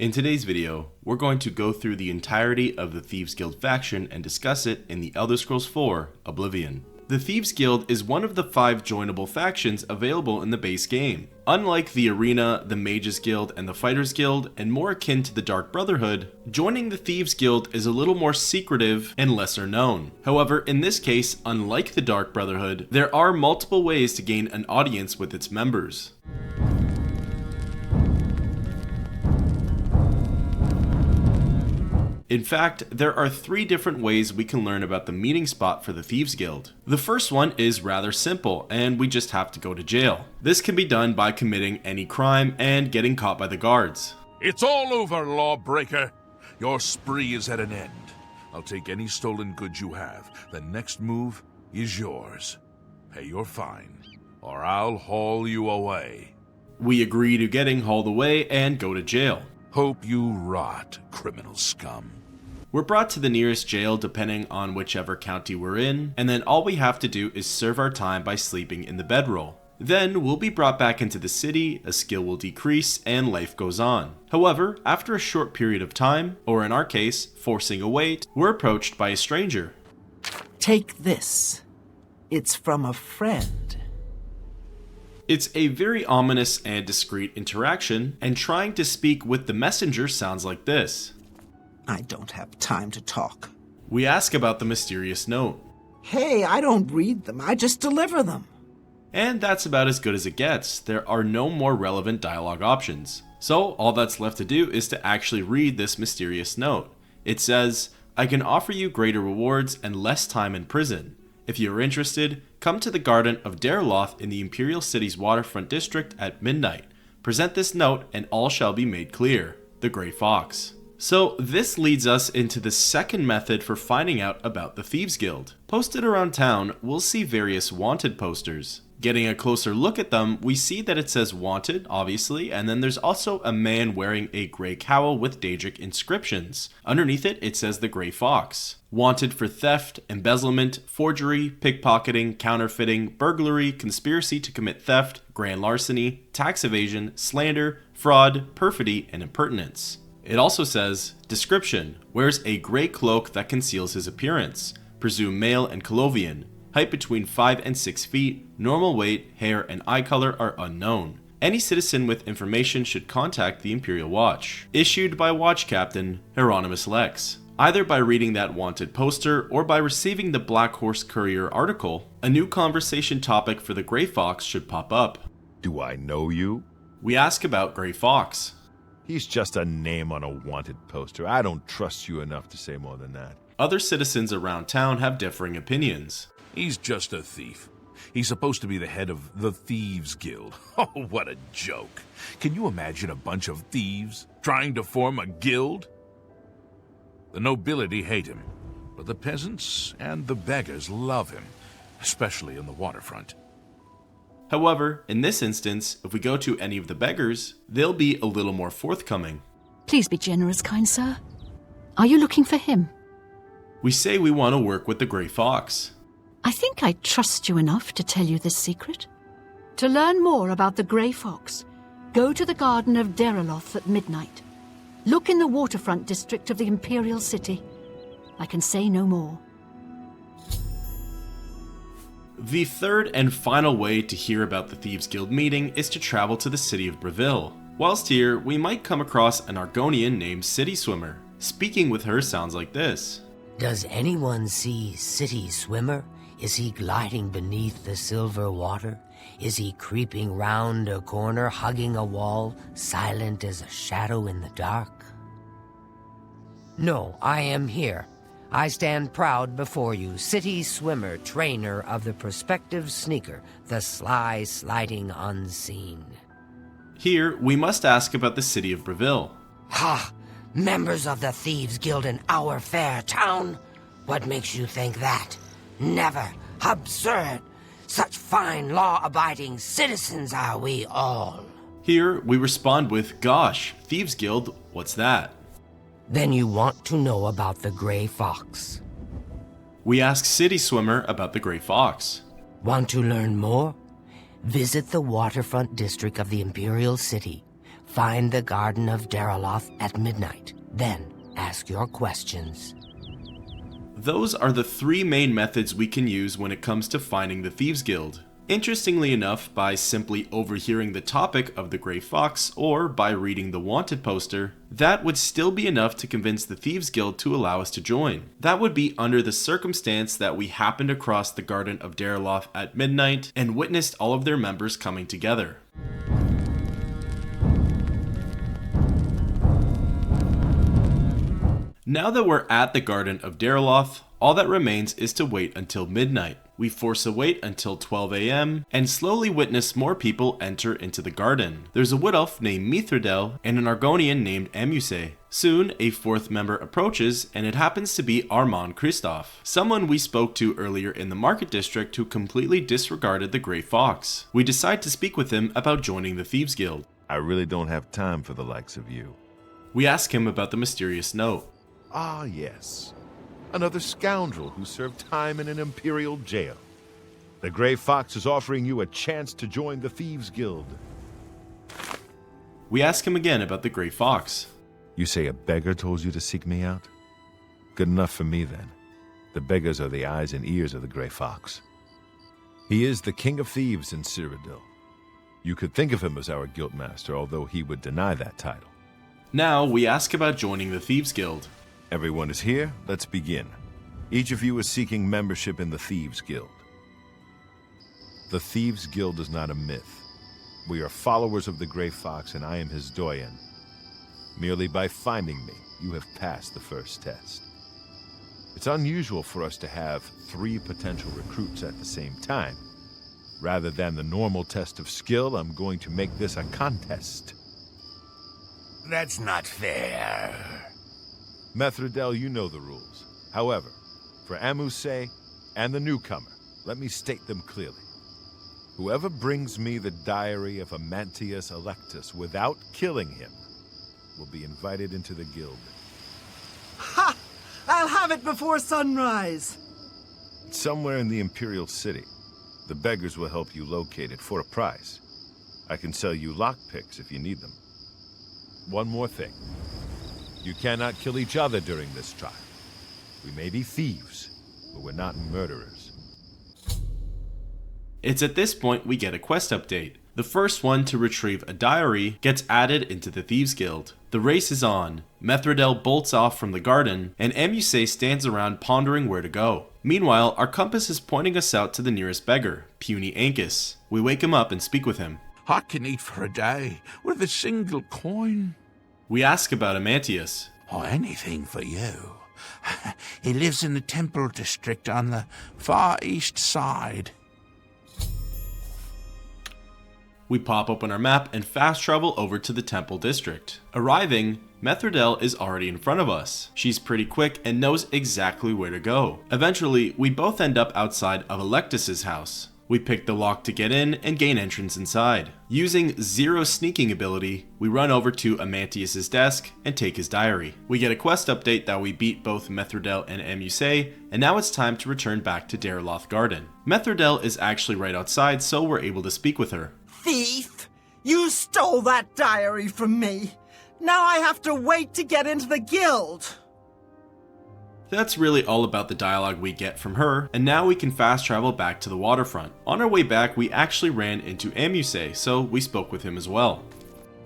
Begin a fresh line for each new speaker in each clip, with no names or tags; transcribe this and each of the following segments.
In today's video, we're going to go through the entirety of the Thieves Guild faction and discuss it in the Elder Scrolls 4 Oblivion. The Thieves Guild is one of the 5 joinable factions available in the base game. Unlike the Arena, the Mages Guild, and the Fighters Guild, and more akin to the Dark Brotherhood, joining the Thieves Guild is a little more secretive and lesser known. However, in this case, unlike the Dark Brotherhood, there are multiple ways to gain an audience with its members. In fact, there are 3 different ways we can learn about the meeting spot for the Thieves Guild. The first one is rather simple, and we just have to go to jail. This can be done by committing any crime and getting caught by the guards.
It's all over, lawbreaker. Your spree is at an end. I'll take any stolen goods you have. The next move is yours. Pay your fine, or I'll haul you away.
We agree to getting hauled away and go to jail.
Hope you rot, criminal scum.
We're brought to the nearest jail depending on whichever county we're in, and then all we have to do is serve our time by sleeping in the bedroll. Then we'll be brought back into the city, a skill will decrease, and life goes on. However, after a short period of time, or in our case, forcing a wait, we're approached by a stranger.
Take this. It's from a friend.
It's a very ominous and discreet interaction, and trying to speak with the messenger sounds like this.
I don't have time to talk.
We ask about the mysterious note.
Hey, I don't read them, I just deliver them.
And that's about as good as it gets. There are no more relevant dialogue options. So all that's left to do is to actually read this mysterious note. It says, I can offer you greater rewards and less time in prison. If you are interested, come to the Garden of Derloth in the Imperial City's waterfront district at midnight. Present this note and all shall be made clear. The Grey Fox. So this leads us into the second method for finding out about the Thieves Guild. Posted around town, we'll see various wanted posters. Getting a closer look at them, we see that it says wanted, obviously, and then there's also a man wearing a grey cowl with Daedric inscriptions. Underneath it, it says the Grey Fox. Wanted for theft, embezzlement, forgery, pickpocketing, counterfeiting, burglary, conspiracy to commit theft, grand larceny, tax evasion, slander, fraud, perfidy, and impertinence. It also says, description, wears a grey cloak that conceals his appearance, presumed male and Colovian, height between 5 and 6 feet, normal weight, hair, and eye color are unknown. Any citizen with information should contact the Imperial Watch. Issued by Watch Captain Hieronymus Lex. Either by reading that wanted poster or by receiving the Black Horse Courier article, a new conversation topic for the Grey Fox should pop up.
Do I know you?
We ask about Grey Fox.
He's just a name on a wanted poster. I don't trust you enough to say more than that.
Other citizens around town have differing opinions.
He's just a thief. He's supposed to be the head of the Thieves Guild. Oh, what a joke. Can you imagine a bunch of thieves trying to form a guild? The nobility hate him, but the peasants and the beggars love him, especially in the waterfront.
However, in this instance, if we go to any of the beggars, they'll be a little more forthcoming.
Please be generous, kind sir. Are you looking for him?
We say we want to work with the Grey Fox.
I think I trust you enough to tell you this secret. To learn more about the Grey Fox, go to the Garden of Derloth at midnight. Look in the waterfront district of the Imperial City. I can say no more.
The third and final way to hear about the Thieves Guild meeting is to travel to the city of Breville. Whilst here, we might come across an Argonian named City Swimmer. Speaking with her sounds like this.
Does anyone see City Swimmer? Is he gliding beneath the silver water? Is he creeping round a corner, hugging a wall, silent as a shadow in the dark? No, I am here. I stand proud before you, City Swimmer, trainer of the prospective sneaker, the sly sliding unseen.
Here, we must ask about the city of Breville.
Ha! Members of the Thieves Guild in our fair town? What makes you think that? Never! Absurd! Such fine law-abiding citizens are we all.
Here, we respond with, gosh, Thieves Guild, what's that?
Then you want to know about the Grey Fox.
We ask City Swimmer about the Grey Fox.
Want to learn more? Visit the waterfront district of the Imperial City. Find the Garden of Deriloth at midnight. Then ask your questions.
Those are the three main methods we can use when it comes to finding the Thieves Guild. Interestingly enough, by simply overhearing the topic of the Grey Fox or by reading the wanted poster, that would still be enough to convince the Thieves Guild to allow us to join. That would be under the circumstance that we happened across the Garden of Deriloth at midnight and witnessed all of their members coming together. Now that we're at the Garden of Deriloth, all that remains is to wait until midnight. We force a wait until 12 AM and slowly witness more people enter into the garden. There's a wood elf named Mithridel and an Argonian named Emuse. Soon, a fourth member approaches, and it happens to be Armand Christophe, someone we spoke to earlier in the market district who completely disregarded the Grey Fox. We decide to speak with him about joining the Thieves Guild.
I really don't have time for the likes of you.
We ask him about the mysterious note.
Ah, yes. Another scoundrel who served time in an imperial jail. The Grey Fox is offering you a chance to join the Thieves Guild.
We ask him again about the Grey Fox.
You say a beggar told you to seek me out? Good enough for me, then. The beggars are the eyes and ears of the Grey Fox. He is the King of Thieves in Cyrodiil. You could think of him as our guildmaster, although he would deny that title.
Now, we ask about joining the Thieves Guild.
Everyone is here. Let's begin. Each of you is seeking membership in the Thieves Guild. The Thieves Guild is not a myth. We are followers of the Grey Fox, and I am his doyen. Merely by finding me, you have passed the first test. It's unusual for us to have 3 potential recruits at the same time. Rather than the normal test of skill, I'm going to make this a contest.
That's not fair.
Mithridel, you know the rules. However, for Amuse and the newcomer, let me state them clearly. Whoever brings me the diary of Amantius Electus without killing him will be invited into the guild.
Ha! I'll have it before sunrise.
It's somewhere in the Imperial City. The beggars will help you locate it for a price. I can sell you lockpicks if you need them. One more thing. You cannot kill each other during this trial. We may be thieves, but we're not murderers.
It's at this point we get a quest update. The first one to retrieve a diary gets added into the Thieves Guild. The race is on. Mithridel bolts off from the garden, and Amuse stands around pondering where to go. Meanwhile, our compass is pointing us out to the nearest beggar, Puny Ancus. We wake him up and speak with him.
I can eat for a day with a single coin.
We ask about Amantius.
Oh, anything for you. He lives in the Temple District on the far east side.
We pop open our map and fast travel over to the Temple District. Arriving, Mithridel is already in front of us. She's pretty quick and knows exactly where to go. Eventually, we both end up outside of Electus's house. We pick the lock to get in and gain entrance inside. Using 0 sneaking ability, we run over to Amantius' desk and take his diary. We get a quest update that we beat both Mithridel and Amuse, and now it's time to return back to Deriloth Garden. Mithridel is actually right outside, so we're able to speak with her.
Thief! You stole that diary from me. Now I have to wait to get into the guild.
That's really all about the dialogue we get from her, and now we can fast travel back to the waterfront. On our way back, we actually ran into Amuse, so we spoke with him as well.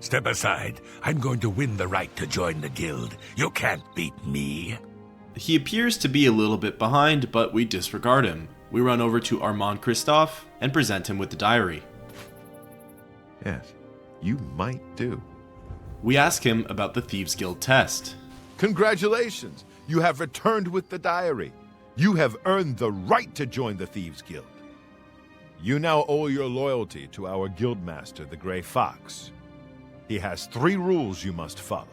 Step aside. I'm going to win the right to join the guild. You can't beat me.
He appears to be a little bit behind, but we disregard him. We run over to Armand Christophe and present him with the diary.
Yes, you might do.
We ask him about the Thieves Guild test.
Congratulations! You have returned with the diary. You have earned the right to join the Thieves Guild. You now owe your loyalty to our guildmaster, the Grey Fox. He has 3 rules you must follow.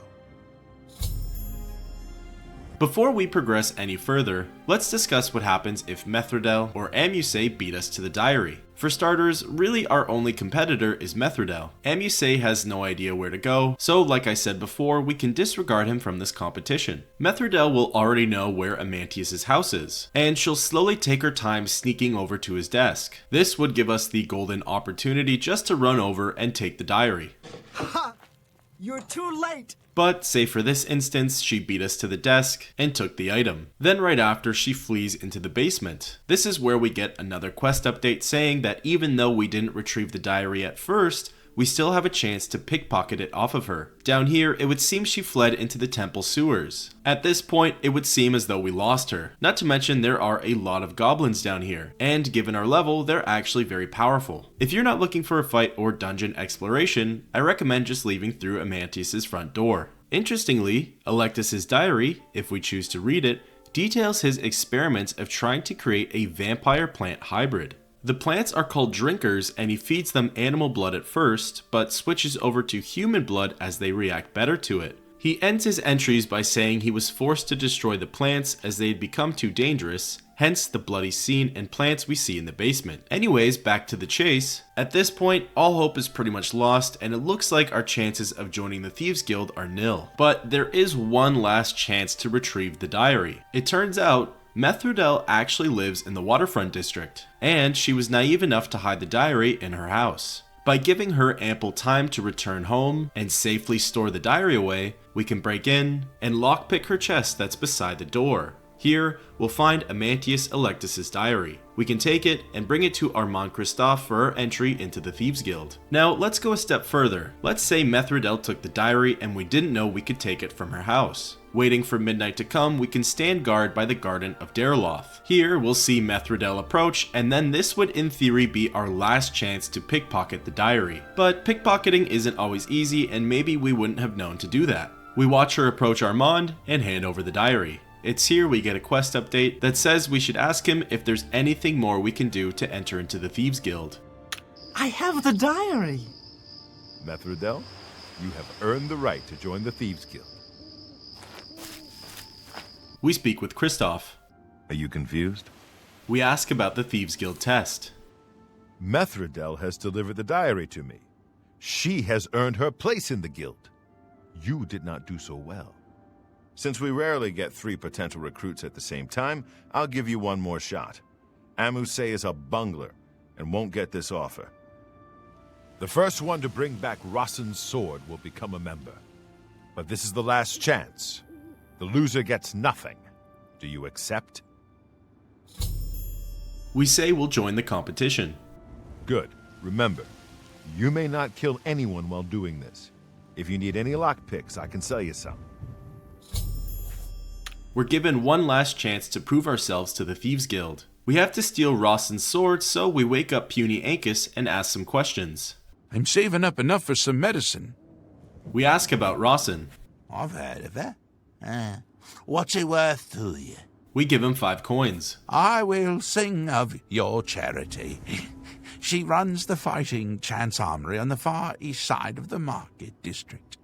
Before we progress any further, let's discuss what happens if Mithridel or Amuse beat us to the diary. For starters, really our only competitor is Mithridel. Amuse has no idea where to go, so like I said before, we can disregard him from this competition. Mithridel will already know where Amantius' house is, and she'll slowly take her time sneaking over to his desk. This would give us the golden opportunity just to run over and take the diary.
Ha! You're too late.
But, say for this instance, she beat us to the desk and took the item. Then right after, she flees into the basement. This is where we get another quest update saying that even though we didn't retrieve the diary at first, we still have a chance to pickpocket it off of her. Down here, it would seem she fled into the temple sewers. At this point, it would seem as though we lost her. Not to mention there are a lot of goblins down here, and given our level, they're actually very powerful. If you're not looking for a fight or dungeon exploration, I recommend just leaving through Amantius' front door. Interestingly, Electus' diary, if we choose to read it, details his experiments of trying to create a vampire plant hybrid. The plants are called drinkers, and he feeds them animal blood at first, but switches over to human blood as they react better to it. He ends his entries by saying he was forced to destroy the plants as they had become too dangerous, hence the bloody scene and plants we see in the basement. Anyways, back to the chase. At this point, all hope is pretty much lost, and it looks like our chances of joining the Thieves Guild are nil. But there is one last chance to retrieve the diary. It turns out, Methridel actually lives in the waterfront district, and she was naive enough to hide the diary in her house. By giving her ample time to return home and safely store the diary away, we can break in and lockpick her chest that's beside the door. Here, we'll find Amantius Electus' diary. We can take it and bring it to Armand Christophe for our entry into the Thieves Guild. Now, let's go a step further. Let's say Methridel took the diary and we didn't know we could take it from her house. Waiting for midnight to come, we can stand guard by the Garden of Deriloth. Here, we'll see Methridel approach, and then this would in theory be our last chance to pickpocket the diary. But pickpocketing isn't always easy, and maybe we wouldn't have known to do that. We watch her approach Armand and hand over the diary. It's here we get a quest update that says we should ask him if there's anything more we can do to enter into the Thieves Guild.
I have the diary.
Methridel, you have earned the right to join the Thieves Guild.
We speak with Christophe.
Are you confused?
We ask about the Thieves Guild test.
Methridel has delivered the diary to me. She has earned her place in the guild. You did not do so well. Since we rarely get 3 potential recruits at the same time, I'll give you one more shot. Amuse is a bungler and won't get this offer. The first one to bring back Rossin's sword will become a member. But this is the last chance. The loser gets nothing. Do you accept?
We say we'll join the competition.
Good. Remember, you may not kill anyone while doing this. If you need any lockpicks, I can sell you some.
We're given one last chance to prove ourselves to the Thieves Guild. We have to steal Rossin's sword, so we wake up puny Ancus and ask some questions.
I'm saving up enough for some medicine.
We ask about Rossin.
I've heard of her. What's it worth to you?
We give him 5 coins.
I will sing of your charity. She runs the Fighting Chance Armory on the far east side of the Market District.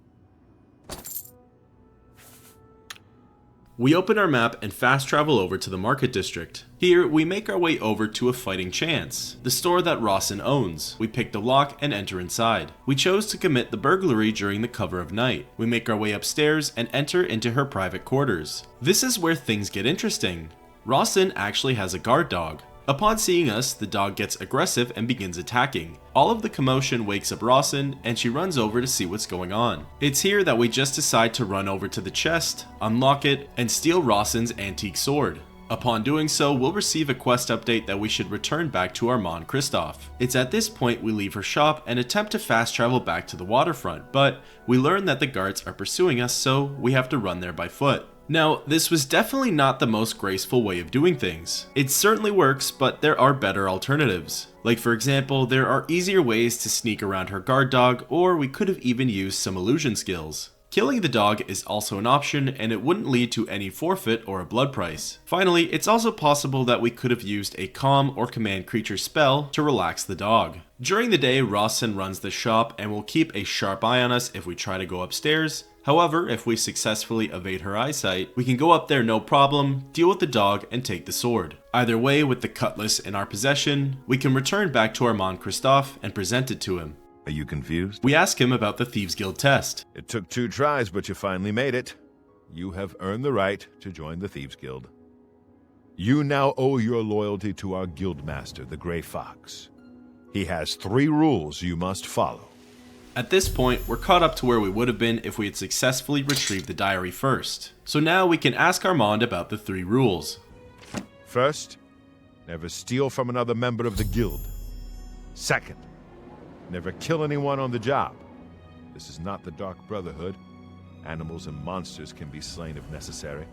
We open our map and fast travel over to the Market District. Here, we make our way over to a Fighting Chance, the store that Rossin owns. We pick the lock and enter inside. We chose to commit the burglary during the cover of night. We make our way upstairs and enter into her private quarters. This is where things get interesting. Rossin actually has a guard dog. Upon seeing us, the dog gets aggressive and begins attacking. All of the commotion wakes up Rossin, and she runs over to see what's going on. It's here that we just decide to run over to the chest, unlock it, and steal Rossin's antique sword. Upon doing so, we'll receive a quest update that we should return back to Armand Christophe. It's at this point we leave her shop and attempt to fast travel back to the waterfront, but we learn that the guards are pursuing us, so we have to run there by foot. Now, this was definitely not the most graceful way of doing things. It certainly works, but there are better alternatives. Like for example, there are easier ways to sneak around her guard dog, or we could have even used some illusion skills. Killing the dog is also an option, and it wouldn't lead to any forfeit or a blood price. Finally, it's also possible that we could have used a calm or command creature spell to relax the dog. During the day, Rossin runs the shop and will keep a sharp eye on us if we try to go upstairs. However, if we successfully evade her eyesight, we can go up there no problem, deal with the dog, and take the sword. Either way, with the cutlass in our possession, we can return back to Armand Christophe and present it to him.
Are you confused?
We ask him about the Thieves Guild test.
It took 2 tries, but you finally made it. You have earned the right to join the Thieves Guild. You now owe your loyalty to our guildmaster, the Grey Fox. He has 3 rules you must follow.
At this point, we're caught up to where we would have been if we had successfully retrieved the diary first. So now we can ask Armand about the 3 rules.
First, never steal from another member of the guild. Second, never kill anyone on the job. This is not the Dark Brotherhood. Animals and monsters can be slain if necessary.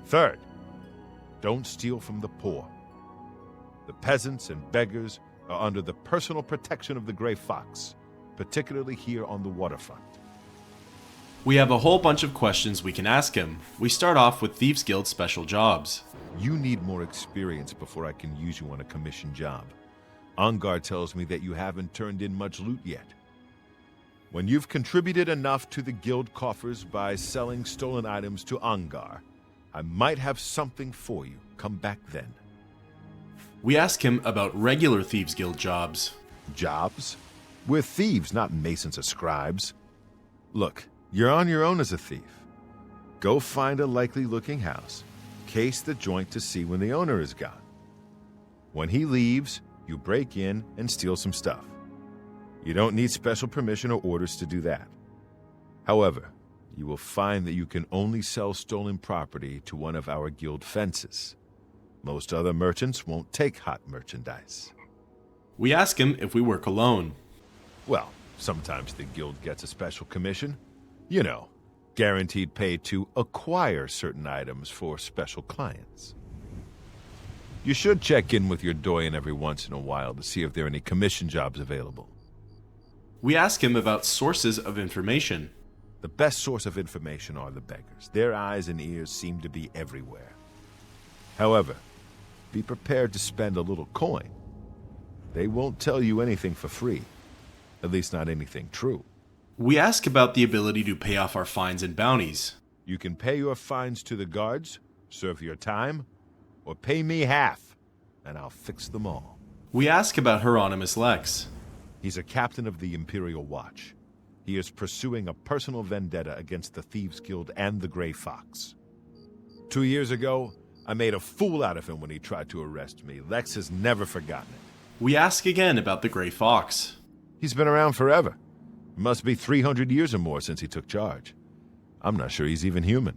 Third, don't steal from the poor. The peasants and beggars are under the personal protection of the Grey Fox, particularly here on the waterfront.
We have a whole bunch of questions we can ask him. We start off with Thieves Guild special jobs.
You need more experience before I can use you on a commission job. Ongar tells me that you haven't turned in much loot yet. When you've contributed enough to the guild coffers by selling stolen items to Ongar, I might have something for you. Come back then.
We ask him about regular Thieves Guild jobs.
Jobs? We're thieves, not masons or scribes. Look, you're on your own as a thief. Go find a likely-looking house, case the joint to see when the owner is gone. When he leaves, you break in and steal some stuff. You don't need special permission or orders to do that. However, you will find that you can only sell stolen property to one of our guild fences. Most other merchants won't take hot merchandise.
We ask him if we work alone.
Well, sometimes the guild gets a special commission. You know, guaranteed pay to acquire certain items for special clients. You should check in with your doyen every once in a while to see if there are any commission jobs available.
We ask him about sources of information.
The best source of information are the beggars. Their eyes and ears seem to be everywhere. However, be prepared to spend a little coin. They won't tell you anything for free. At least not anything true.
We ask about the ability to pay off our fines and bounties.
You can pay your fines to the guards, serve your time, or pay me half, and I'll fix them all.
We ask about Hieronymus Lex.
He's a captain of the Imperial Watch. He is pursuing a personal vendetta against the Thieves Guild and the Grey Fox. 2 years ago, I made a fool out of him when he tried to arrest me. Lex has never forgotten it.
We ask again about the Grey Fox.
He's been around forever. It must be 300 years or more since he took charge. I'm not sure he's even human.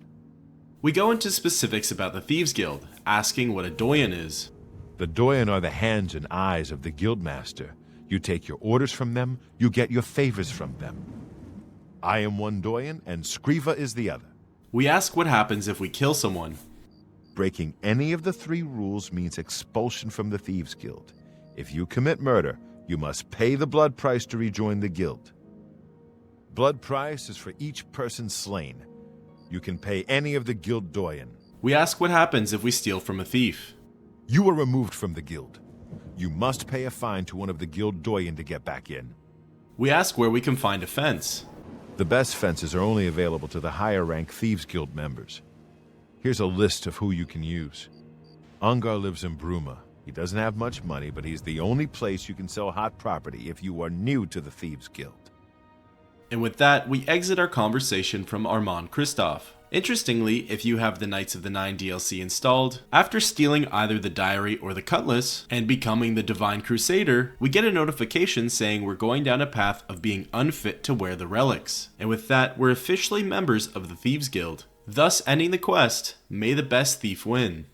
We go into specifics about the Thieves Guild, asking what a doyen is.
The doyen are the hands and eyes of the guildmaster. You take your orders from them, you get your favors from them. I am one doyen, and Skriva is the other.
We ask what happens if we kill someone.
Breaking any of the 3 rules means expulsion from the Thieves Guild. If you commit murder, you must pay the blood price to rejoin the guild. Blood price is for each person slain. You can pay any of the guild doyen.
We ask what happens if we steal from a thief.
You are removed from the guild. You must pay a fine to one of the guild doyen to get back in.
We ask where we can find a fence.
The best fences are only available to the higher-rank Thieves Guild members. Here's a list of who you can use. Ongar lives in Bruma. He doesn't have much money, but he's the only place you can sell hot property if you are new to the Thieves Guild.
And with that, we exit our conversation from Armand Christophe. Interestingly, if you have the Knights of the Nine DLC installed, after stealing either the diary or the cutlass and becoming the Divine Crusader, we get a notification saying we're going down a path of being unfit to wear the relics. And with that, we're officially members of the Thieves Guild, thus ending the quest, May the Best Thief Win.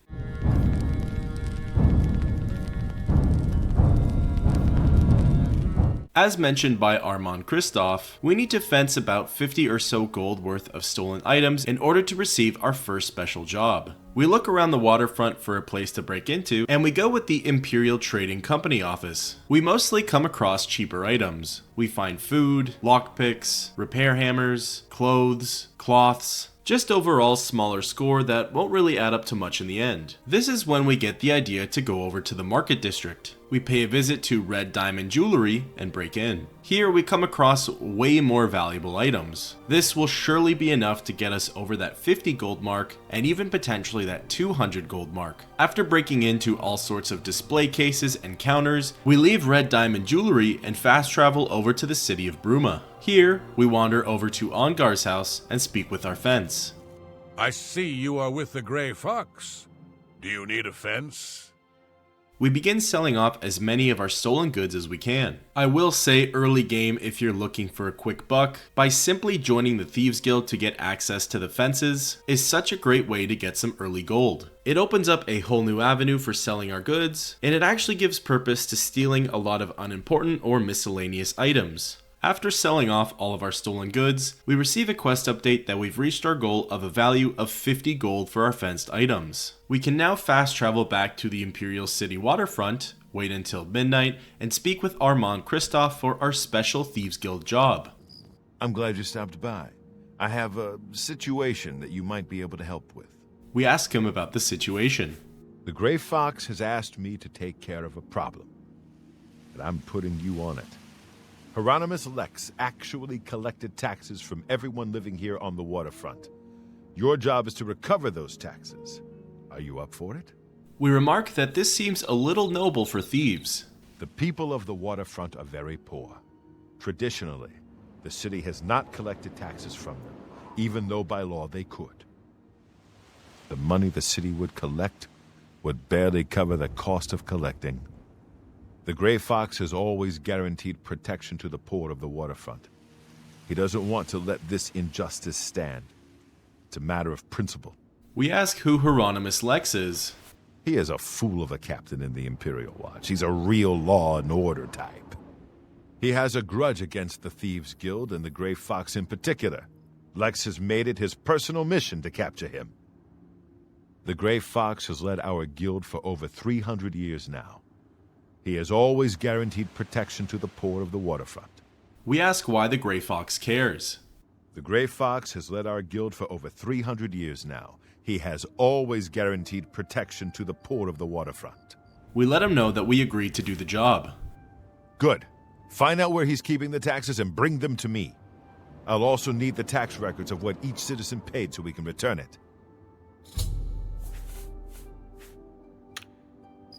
As mentioned by Armand Christophe, we need to fence about 50 or so gold worth of stolen items in order to receive our first special job. We look around the waterfront for a place to break into, and we go with the Imperial Trading Company office. We mostly come across cheaper items. We find food, lockpicks, repair hammers, clothes, cloths, just overall smaller score that won't really add up to much in the end. This is when we get the idea to go over to the market district. We pay a visit to Red Diamond Jewelry and break in. Here we come across way more valuable items. This will surely be enough to get us over that 50 gold mark and even potentially that 200 gold mark. After breaking into all sorts of display cases and counters, we leave Red Diamond Jewelry and fast travel over to the city of Bruma. Here, we wander over to Ongar's house and speak with our fence.
I see you are with the Grey Fox. Do you need a fence?
we begin selling off as many of our stolen goods as we can. I will say early game, if you're looking for a quick buck, by simply joining the Thieves Guild to get access to the fences is such a great way to get some early gold. It opens up a whole new avenue for selling our goods, and it actually gives purpose to stealing a lot of unimportant or miscellaneous items. After selling off all of our stolen goods, we receive a quest update that we've reached our goal of a value of 50 gold for our fenced items. We can now fast travel back to the Imperial City waterfront, wait until midnight, and speak with Armand Kristoff for our special Thieves Guild job.
I'm glad you stopped by. I have a situation that you might be able to help with.
We ask him about the situation.
The Grey Fox has asked me to take care of a problem, and I'm putting you on it. Hieronymus Lex actually collected taxes from everyone living here on the waterfront. Your job is to recover those taxes. Are you up for it?
We remark that this seems a little noble for thieves.
The people of the waterfront are very poor. Traditionally, the city has not collected taxes from them, even though by law they could. The money the city would collect would barely cover the cost of collecting. The Grey Fox has always guaranteed protection to the poor of the waterfront. He doesn't want to let this injustice stand. It's a matter of principle.
We ask who Hieronymus Lex is.
He is a fool of a captain in the Imperial Watch. He's a real law and order type. He has a grudge against the Thieves Guild and the Grey Fox in particular. Lex has made it his personal mission to capture him. The Grey Fox has led our guild for over 300 years now. He has always guaranteed protection to the poor of the waterfront.
We ask why the Grey Fox cares.
The Grey Fox has led our guild for over 300 years now. He has always guaranteed protection to the poor of the waterfront.
We let him know that we agreed to do the job.
Good. Find out where he's keeping the taxes and bring them to me. I'll also need the tax records of what each citizen paid so we can return it.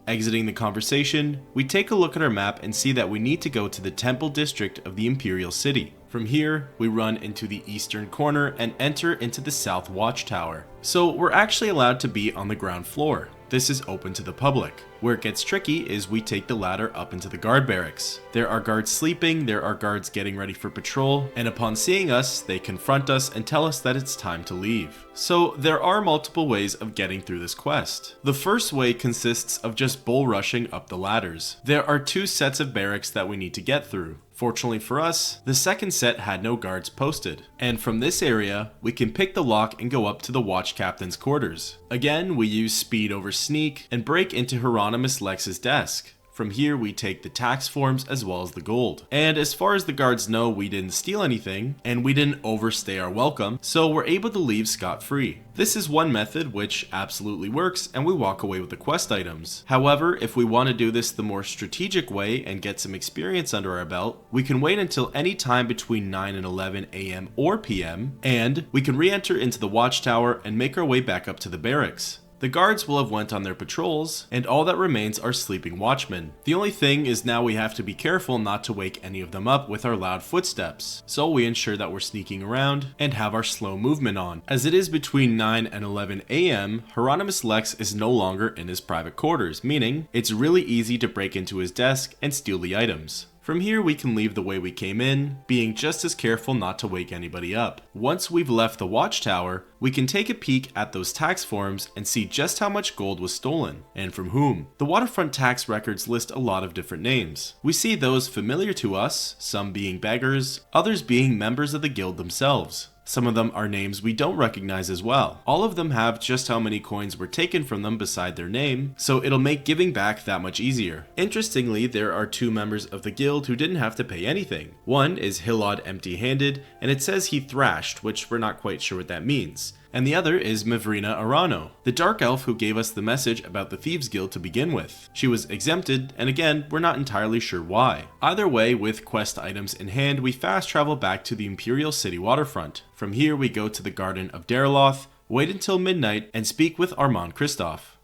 Exiting the conversation, we take a look at our map and see that we need to go to the Temple District of the Imperial City. From here, we run into the eastern corner and enter into the South Watchtower. So we're actually allowed to be on the ground floor. This is open to the public. Where it gets tricky is we take the ladder up into the guard barracks. There are guards sleeping, there are guards getting ready for patrol, and upon seeing us, they confront us and tell us that it's time to leave. So there are multiple ways of getting through this quest. The first way consists of just bull rushing up the ladders. There are 2 sets of barracks that we need to get through. Fortunately for us, the second set had no guards posted. And from this area, we can pick the lock and go up to the watch captain's quarters. Again, we use speed over sneak and break into Hieronymus Lex's desk. From here, we take the tax forms as well as the gold. And as far as the guards know, we didn't steal anything, and we didn't overstay our welcome, so we're able to leave scot-free. This is one method which absolutely works, and we walk away with the quest items. However, if we want to do this the more strategic way and get some experience under our belt, we can wait until any time between 9 and 11 AM or PM, and we can re-enter into the watchtower and make our way back up to the barracks. The guards will have went on their patrols, and all that remains are sleeping watchmen. The only thing is now we have to be careful not to wake any of them up with our loud footsteps, so we ensure that we're sneaking around and have our slow movement on. As it is between 9 and 11 AM, Hieronymus Lex is no longer in his private quarters, meaning it's really easy to break into his desk and steal the items. From here, we can leave the way we came in, being just as careful not to wake anybody up. Once we've left the watchtower, we can take a peek at those tax forms and see just how much gold was stolen, and from whom. The waterfront tax records list a lot of different names. We see those familiar to us, some being beggars, others being members of the guild themselves. Some of them are names we don't recognize as well. All of them have just how many coins were taken from them beside their name, so it'll make giving back that much easier. Interestingly, there are 2 members of the guild who didn't have to pay anything. One is Hillod Empty-Handed, and it says he thrashed, which we're not quite sure what that means. And the other is Mavrina Arano, the dark elf who gave us the message about the Thieves Guild to begin with. She was exempted, and again, we're not entirely sure why. Either way, with quest items in hand, we fast travel back to the Imperial City waterfront. From here, we go to the Garden of Deriloth, wait until midnight, and speak with Armand Kristoff.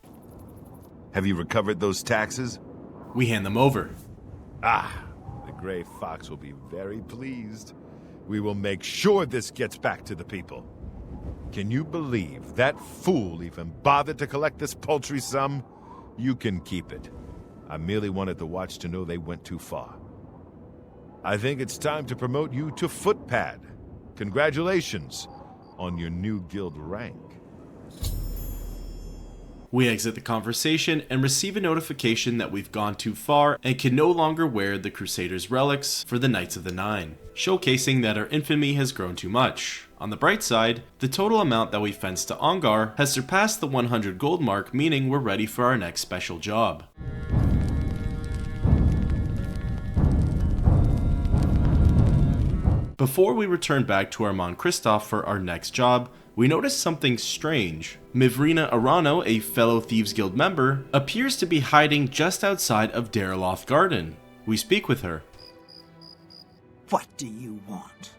Have you recovered those taxes?
We hand them over.
The Grey Fox will be very pleased. We will make sure this gets back to the people. Can you believe that fool even bothered to collect this paltry sum? You can keep it. I merely wanted the Watch to know they went too far. I think it's time to promote you to Footpad. Congratulations on your new guild rank.
We exit the conversation and receive a notification that we've gone too far and can no longer wear the Crusaders' relics for the Knights of the Nine, showcasing that our infamy has grown too much. On the bright side, the total amount that we fenced to Ongar has surpassed the 100 gold mark, meaning we're ready for our next special job. Before we return back to Armand Kristoff for our next job, we notice something strange. Mivrina Arano, a fellow Thieves Guild member, appears to be hiding just outside of Deriloth Garden. We speak with her.
What do you want?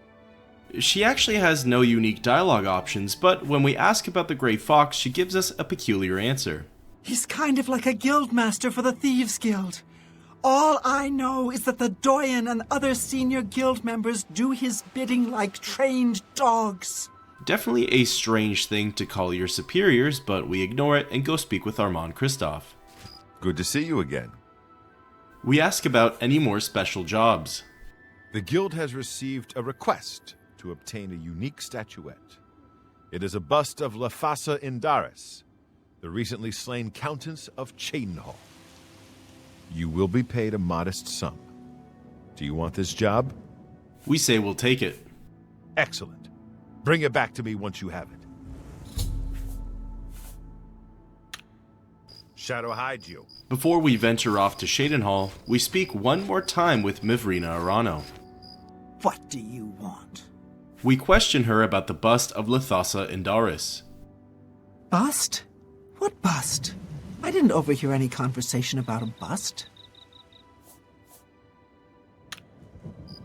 She actually has no unique dialogue options, but when we ask about the Grey Fox, she gives us a peculiar answer.
He's kind of like a guildmaster for the Thieves Guild. All I know is that the Doyen and other senior guild members do his bidding like trained dogs.
Definitely a strange thing to call your superiors, but we ignore it and go speak with Armand Kristoff.
Good to see you again.
We ask about any more special jobs.
The guild has received a request to obtain a unique statuette. It is a bust of Lethassa Indaris, the recently slain Countess of Cheydinhal. You will be paid a modest sum. Do you want this job?
We say we'll take it.
Excellent. Bring it back to me once you have it. Shadow hide you.
Before we venture off to Cheydinhal, we speak one more time with Mivrina Arano.
What do you want?
We question her about the bust of Lethassa Indaris.
Bust? What bust? I didn't overhear any conversation about a bust.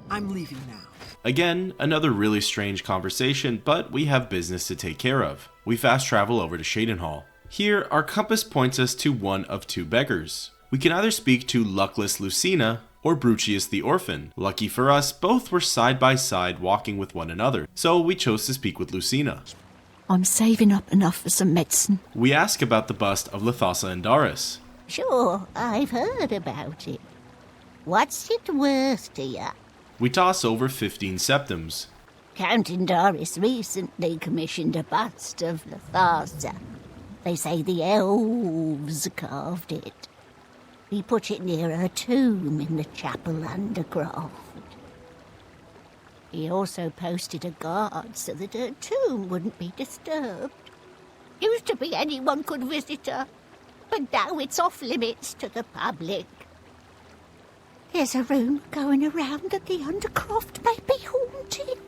I'm leaving now.
Again, another really strange conversation, but we have business to take care of. We fast travel over to Cheydinhal. Here, our compass points us to one of two beggars. We can either speak to luckless Lucina or Brucius the Orphan. Lucky for us, both were side by side walking with one another, so we chose to speak with Lucina.
I'm saving up enough for some medicine.
We ask about the bust of Lethassa Indaris.
Sure, I've heard about it. What's it worth to you?
We toss over 15 septims.
Count Indaris recently commissioned a bust of Lethassa. They say the elves carved it. He put it near her tomb in the chapel undercroft. He also posted a guard so that her tomb wouldn't be disturbed. Used to be anyone could visit her, but now it's off limits to the public. There's a rumour going around that the undercroft may be haunted.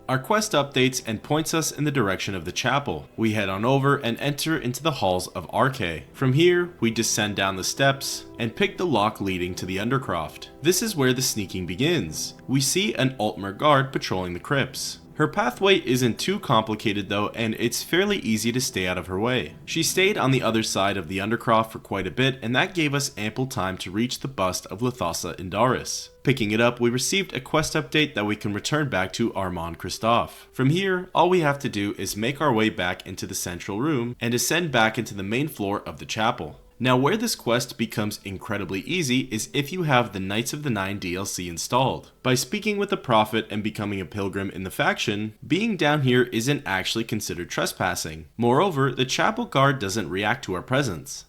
Our quest updates and points us in the direction of the chapel. We head on over and enter into the halls of Arche. From here, we descend down the steps and pick the lock leading to the undercroft. This is where the sneaking begins. We see an Altmer guard patrolling the crypts. Her pathway isn't too complicated though, and it's fairly easy to stay out of her way. She stayed on the other side of the undercroft for quite a bit, and that gave us ample time to reach the bust of Lethassa Indaris. Picking it up, we received a quest update that we can return back to Armand Kristoff. From here, all we have to do is make our way back into the central room and ascend back into the main floor of the chapel. Now, where this quest becomes incredibly easy is if you have the Knights of the Nine DLC installed. By speaking with the Prophet and becoming a pilgrim in the faction, being down here isn't actually considered trespassing. Moreover, the chapel guard doesn't react to our presence.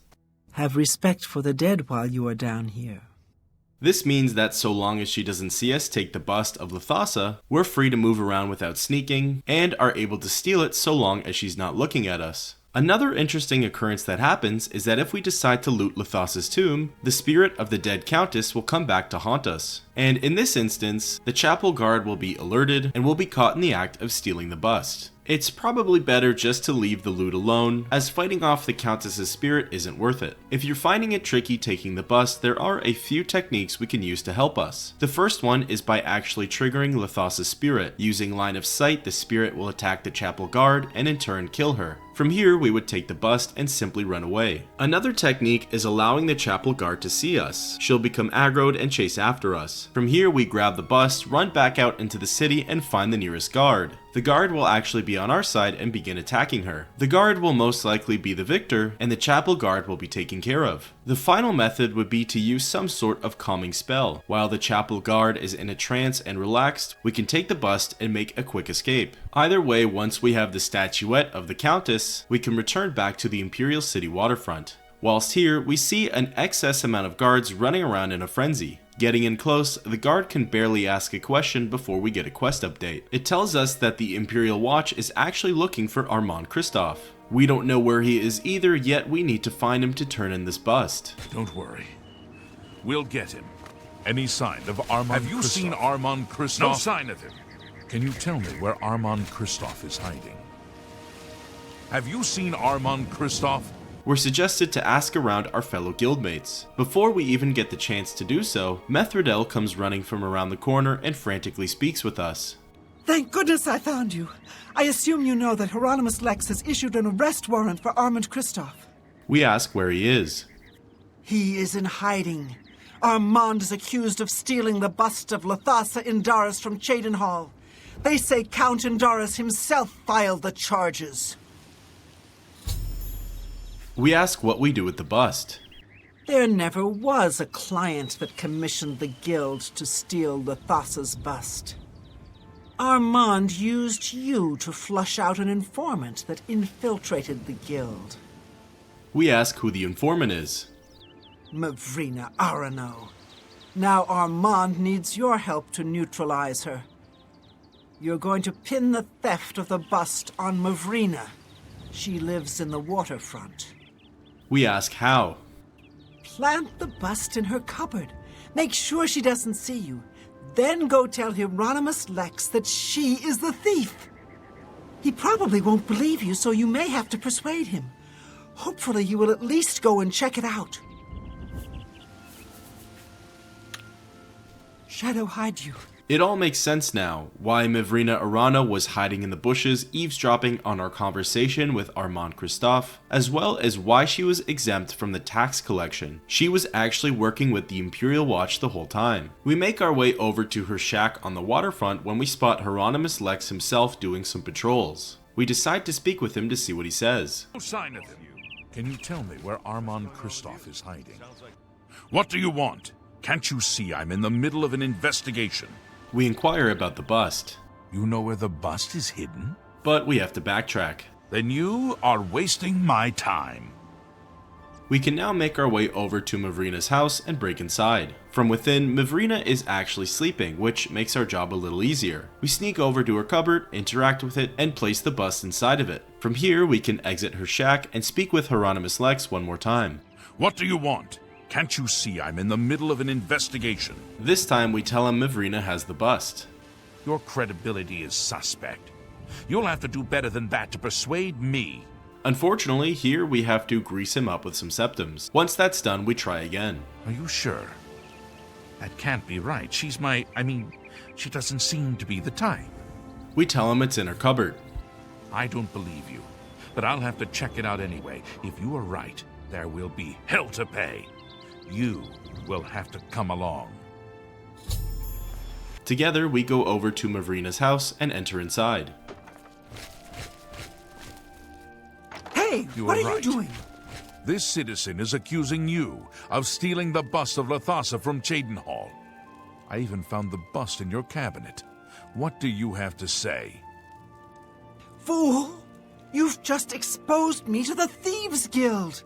Have respect for the dead while you are down here.
This means that so long as she doesn't see us take the bust of Lethassa, we're free to move around without sneaking, and are able to steal it so long as she's not looking at us. Another interesting occurrence that happens is that if we decide to loot Lethassa's tomb, the spirit of the dead countess will come back to haunt us. And in this instance, the chapel guard will be alerted and will be caught in the act of stealing the bust. It's probably better just to leave the loot alone, as fighting off the Countess's spirit isn't worth it. If you're finding it tricky taking the bust, there are a few techniques we can use to help us. The first one is by actually triggering Lethassa's spirit. Using line of sight, the spirit will attack the chapel guard and in turn kill her. From here, we would take the bust and simply run away. Another technique is allowing the chapel guard to see us. She'll become aggroed and chase after us. From here, we grab the bust, run back out into the city, and find the nearest guard. the guard will actually be on our side and begin attacking her. The guard will most likely be the victor, and the chapel guard will be taken care of. The final method would be to use some sort of calming spell. While the chapel guard is in a trance and relaxed, we can take the bust and make a quick escape. Either way, once we have the statuette of the Countess, we can return back to the Imperial City waterfront. Whilst here, we see an excess amount of guards running around in a frenzy. Getting in close, the guard can barely ask a question before we get a quest update. It tells us that the Imperial Watch is actually looking for Armand Christophe. We don't know where he is either, yet we need to find him to turn in this bust.
Don't worry. We'll get him. Any sign of Armand Have you seen Armand Christophe? No sign of him. Can you tell me where Armand Christophe is hiding? Have you seen Armand Christophe?
We're suggested to ask around our fellow guildmates. Before we even get the chance to do so, Methredel comes running from around the corner and frantically speaks with us.
Thank goodness I found you. I assume you know that Hieronymus Lex has issued an arrest warrant for Armand Christophe.
We ask where he is.
He is in hiding. Armand is accused of stealing the bust of Lathasa Indaris from Cheydinhal. They say Count Indaris himself filed the charges.
We ask what we do with the bust.
There never was a client that commissioned the guild to steal Lathasa's bust. Armand used you to flush out an informant that infiltrated the guild.
We ask who the informant is.
Mavrina Arano. Now Armand needs your help to neutralize her. You're going to pin the theft of the bust on Mavrina. She lives in the waterfront.
We ask how.
Plant the bust in her cupboard. Make sure she doesn't see you. Then go tell Hieronymus Lex that she is the thief. He probably won't believe you, so you may have to persuade him. Hopefully you will at least go and check it out. Shadow hide you.
It all makes sense now, why Mavrina Arana was hiding in the bushes, eavesdropping on our conversation with Armand Christophe, as well as why she was exempt from the tax collection. She was actually working with the Imperial Watch the whole time. We make our way over to her shack on the waterfront when we spot Hieronymus Lex himself doing some patrols. We decide to speak with him to see what he says.
No sign of him. Can you tell me where Armand Christophe is hiding? What do you want? Can't you see I'm in the middle of an investigation?
We inquire about the bust.
You know where the bust is hidden?
But we have to backtrack.
Then you are wasting my time.
We can now make our way over to Mavrina's house and break inside. From within, Mavrina is actually sleeping, which makes our job a little easier. We sneak over to her cupboard, interact with it, and place the bust inside of it. From here, we can exit her shack and speak with Hieronymus Lex one more time.
What do you want? Can't you see I'm in the middle of an investigation?
This time we tell him Mavrina has the bust.
Your credibility is suspect. You'll have to do better than that to persuade me.
Unfortunately, here we have to grease him up with some septums. Once that's done, we try again.
Are you sure? That can't be right. She doesn't seem to be the type.
We tell him it's in her cupboard.
I don't believe you, but I'll have to check it out anyway. If you are right, there will be hell to pay. You will have to come along.
Together, we go over to Mavrina's house and enter inside.
Hey, what are you doing?
This citizen is accusing you of stealing the bust of Lathasa from Cheydinhal. I even found the bust in your cabinet. What do you have to say?
Fool! You've just exposed me to the Thieves Guild!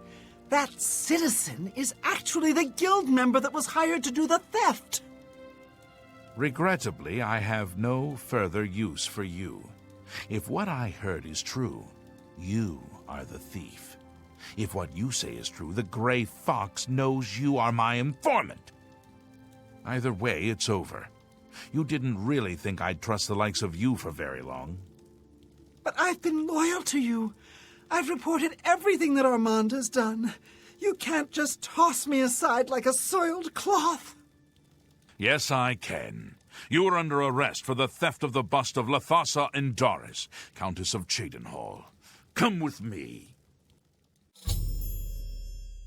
That citizen is actually the guild member that was hired to do the theft!
Regrettably, I have no further use for you. If what I heard is true, you are the thief. If what you say is true, the Grey Fox knows you are my informant. Either way, it's over. You didn't really think I'd trust the likes of you for very long.
But I've been loyal to you. I've reported everything that Armand has done. You can't just toss me aside like a soiled cloth.
Yes, I can. You are under arrest for the theft of the bust of Lathasa Indaris, Countess of Cheydinhal. Come with me.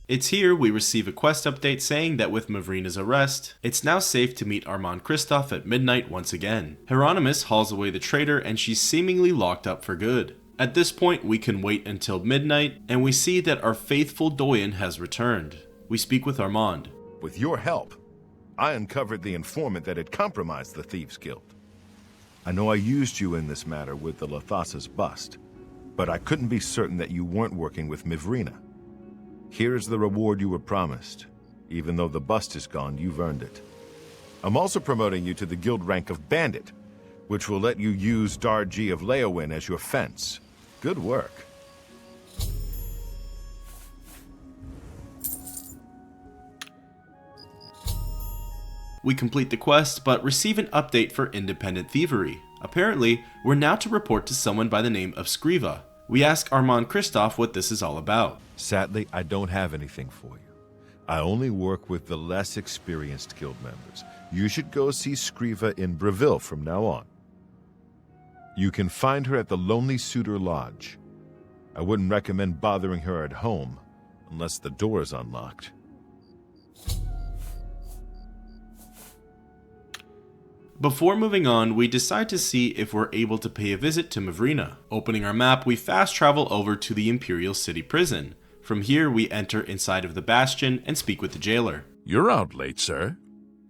It's here we receive a quest update saying that with Mavrina's arrest, it's now safe to meet Armand Kristoff at midnight once again. Hieronymus hauls away the traitor and she's seemingly locked up for good. At this point, we can wait until midnight, and we see that our faithful Doyen has returned. We speak with Armand.
With your help, I uncovered the informant that had compromised the Thieves Guild. I know I used you in this matter with the Lathasa's bust, but I couldn't be certain that you weren't working with Mavrina. Here's the reward you were promised. Even though the bust is gone, you've earned it. I'm also promoting you to the guild rank of Bandit, which will let you use Darji of Leowin as your fence. Good work.
We complete the quest, but receive an update for independent thievery. Apparently, we're now to report to someone by the name of Skriva. We ask Armand Kristoff what this is all about.
Sadly, I don't have anything for you. I only work with the less experienced guild members. You should go see Skriva in Breville from now on. You can find her at the Lonely Suitor Lodge. I wouldn't recommend bothering her at home, unless the door is unlocked.
Before moving on, we decide to see if we're able to pay a visit to Mavrina. Opening our map, we fast travel over to the Imperial City Prison. From here, we enter inside of the Bastion and speak with the jailer.
You're out late, sir.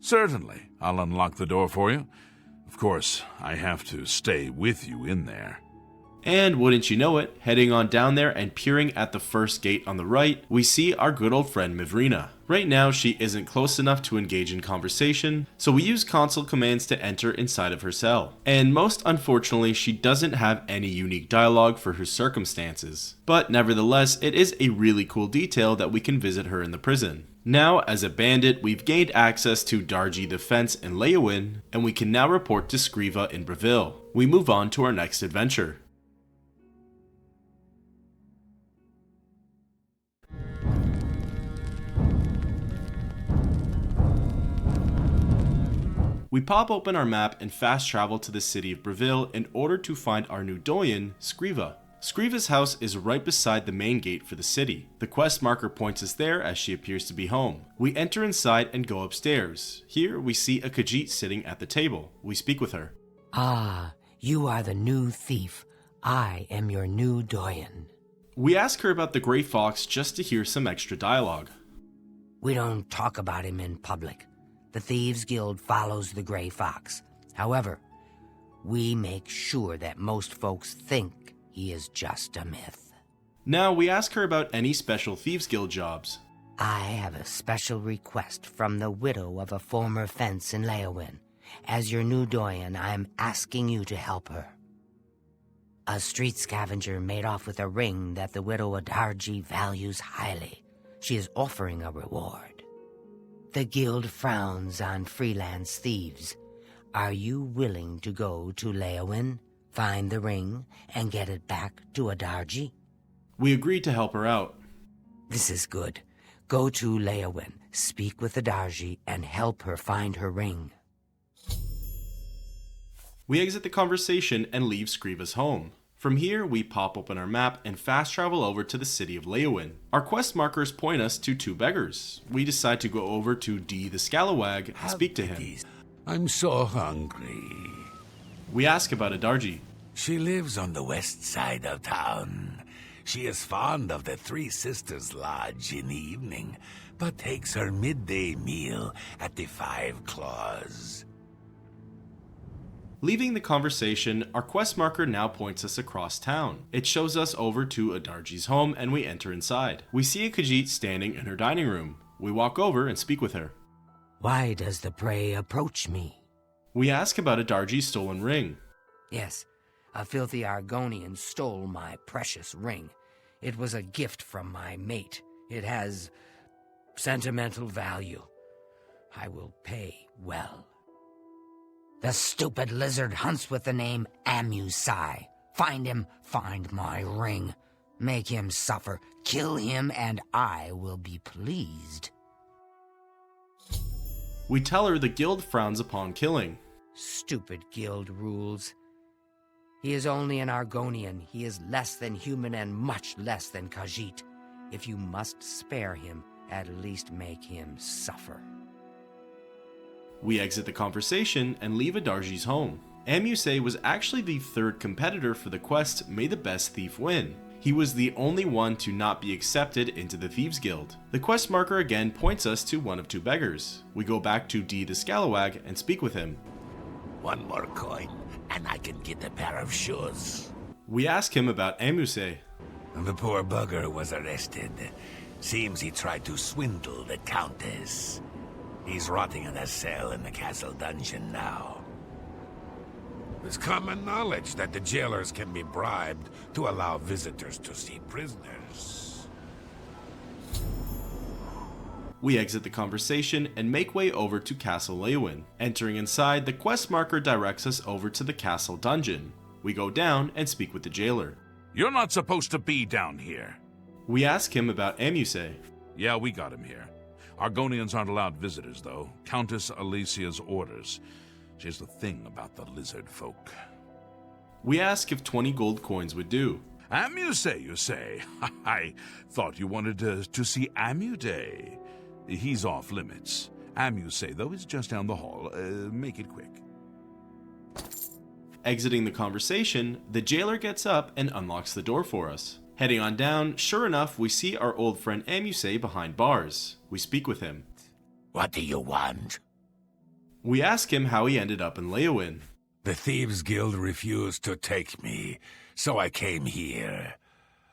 Certainly, I'll unlock the door for you. Of course, I have to stay with you in there.
And wouldn't you know it, heading on down there and peering at the first gate on the right, we see our good old friend Mavrina. Right now, she isn't close enough to engage in conversation, so we use console commands to enter inside of her cell. And most unfortunately, she doesn't have any unique dialogue for her circumstances. But nevertheless, it is a really cool detail that we can visit her in the prison. Now, as a bandit, we've gained access to Darji the Fence in Leowin, and we can now report to Skriva in Breville. We move on to our next adventure. We pop open our map and fast travel to the city of Breville in order to find our new Doyen, Skriva. Skriva's house is right beside the main gate for the city. The quest marker points us there as she appears to be home. We enter inside and go upstairs. Here we see a Khajiit sitting at the table. We speak with her.
Ah, you are the new thief. I am your new Doyen.
We ask her about the Grey Fox just to hear some extra dialogue.
We don't talk about him in public. The Thieves Guild follows the Grey Fox. However, we make sure that most folks think he is just a myth.
Now we ask her about any special Thieves Guild jobs.
I have a special request from the widow of a former fence in Leowin. As your new Doyen, I'm asking you to help her. A street scavenger made off with a ring that the widow Adarji values highly. She is offering a reward. The guild frowns on freelance thieves. Are you willing to go to Leowin, find the ring, and get it back to Adarji?
We agree to help her out.
This is good. Go to Leowin, speak with Adarji, and help her find her ring.
We exit the conversation and leave Skriva's home. From here, we pop open our map and fast travel over to the city of Leowin. Our quest markers point us to two beggars. We decide to go over to D the Scalawag and speak to him.
I'm so hungry.
We ask about Adarji.
She lives on the west side of town. She is fond of the Three Sisters Lodge in the evening, but takes her midday meal at the Five Claws.
Leaving the conversation, our quest marker now points us across town. It shows us over to Adarji's home and we enter inside. We see a Khajiit standing in her dining room. We walk over and speak with her.
Why does the prey approach me?
We ask about Adarji's stolen ring.
Yes, a filthy Argonian stole my precious ring. It was a gift from my mate. It has sentimental value. I will pay well. The stupid lizard hunts with the name Amusai. Find him, find my ring. Make him suffer, kill him, and I will be pleased.
We tell her the guild frowns upon killing.
Stupid guild rules. He is only an Argonian. He is less than human and much less than Khajiit. If you must spare him, at least make him suffer.
We exit the conversation and leave Adarji's home. Amuse was actually the third competitor for the quest May the Best Thief Win. He was the only one to not be accepted into the Thieves Guild. The quest marker again points us to one of two beggars. We go back to D the Scalawag and speak with him.
One more coin, and I can get a pair of shoes.
We ask him about Amuse.
The poor bugger was arrested. Seems he tried to swindle the Countess. He's rotting in a cell in the castle dungeon now. It's common knowledge that the jailers can be bribed to allow visitors to see prisoners.
We exit the conversation and make way over to Castle Leywin. Entering inside, the quest marker directs us over to the castle dungeon. We go down and speak with the jailer.
You're not supposed to be down here.
We ask him about Amuse.
Yeah, we got him here. Argonians aren't allowed visitors, though. Countess Alicia's orders. She's the thing about the lizard folk.
We ask if 20 gold coins would do.
Amuse, you say? I thought you wanted to see Amude. He's off limits. Amuse, though, is just down the hall. Make it quick.
Exiting the conversation, the jailer gets up and unlocks the door for us. Heading on down, sure enough, we see our old friend Amuse behind bars. We speak with him.
What do you want?
We ask him how he ended up in Leywin.
The Thieves Guild refused to take me, so I came here.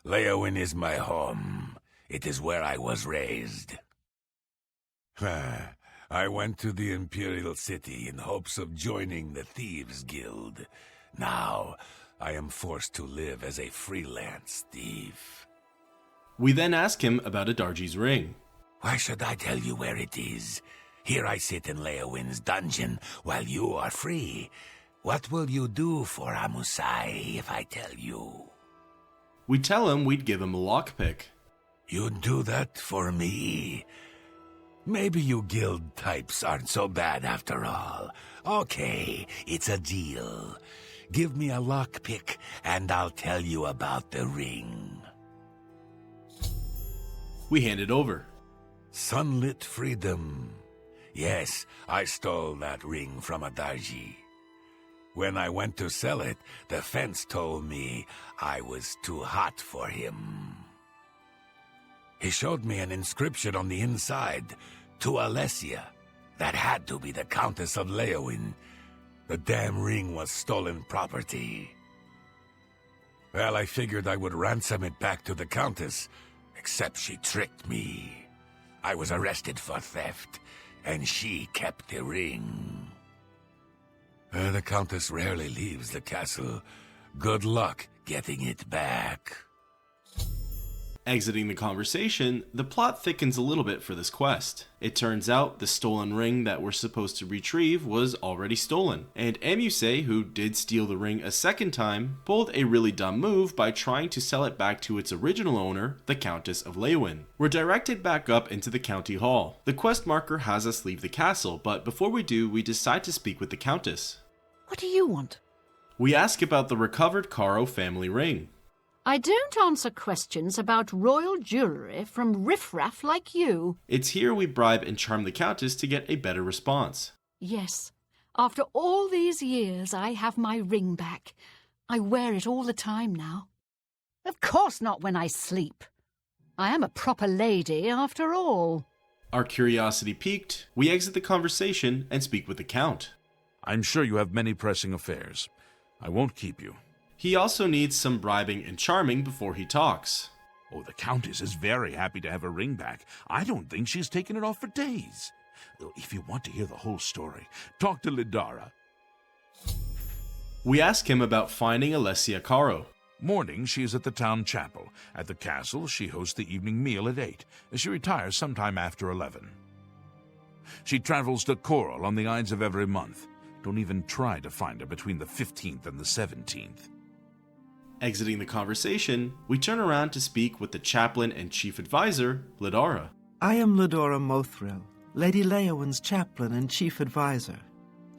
Leywin is my home. It is where I was raised. I went to the Imperial City in hopes of joining the Thieves Guild. Now, I am forced to live as a freelance thief.
We then ask him about Adarji's ring.
Why should I tell you where it is? Here I sit in Leywin's dungeon while you are free. What will you do for Amusai if I tell you?
We tell him we'd give him a lockpick.
You'd do that for me? Maybe you guild types aren't so bad after all. Okay, it's a deal. Give me a lockpick and I'll tell you about the ring.
We hand it over.
Sunlit freedom. Yes, I stole that ring from Adarji. When I went to sell it, the fence told me I was too hot for him. He showed me an inscription on the inside, to Alessia. That had to be the Countess of Leywin. The damn ring was stolen property. Well, I figured I would ransom it back to the Countess, except she tricked me. I was arrested for theft, and she kept the ring. The Countess rarely leaves the castle. Good luck getting it back.
Exiting the conversation, the plot thickens a little bit for this quest. It turns out the stolen ring that we're supposed to retrieve was already stolen, and Amuse, who did steal the ring a second time, pulled a really dumb move by trying to sell it back to its original owner, the Countess of Leywin. We're directed back up into the county hall. The quest marker has us leave the castle, but before we do, we decide to speak with the Countess.
What do you want?
We ask about the recovered Caro family ring.
I don't answer questions about royal jewellery from riffraff like you.
It's here we bribe and charm the Countess to get a better response.
Yes. After all these years, I have my ring back. I wear it all the time now. Of course not when I sleep. I am a proper lady after all.
Our curiosity piqued, we exit the conversation and speak with the Count.
I'm sure you have many pressing affairs. I won't keep you.
He also needs some bribing and charming before he talks.
Oh, the Countess is very happy to have her ring back. I don't think she's taken it off for days. If you want to hear the whole story, talk to Lidara.
We ask him about finding Alessia Caro.
Morning, she is at the town chapel. At the castle, she hosts the evening meal at 8. She retires sometime after 11. She travels to Coral on the Ides of every month. Don't even try to find her between the 15th and the 17th.
Exiting the conversation, we turn around to speak with the chaplain and chief advisor, Lidara.
I am Lidora Mothril, Lady Leywin's chaplain and chief advisor.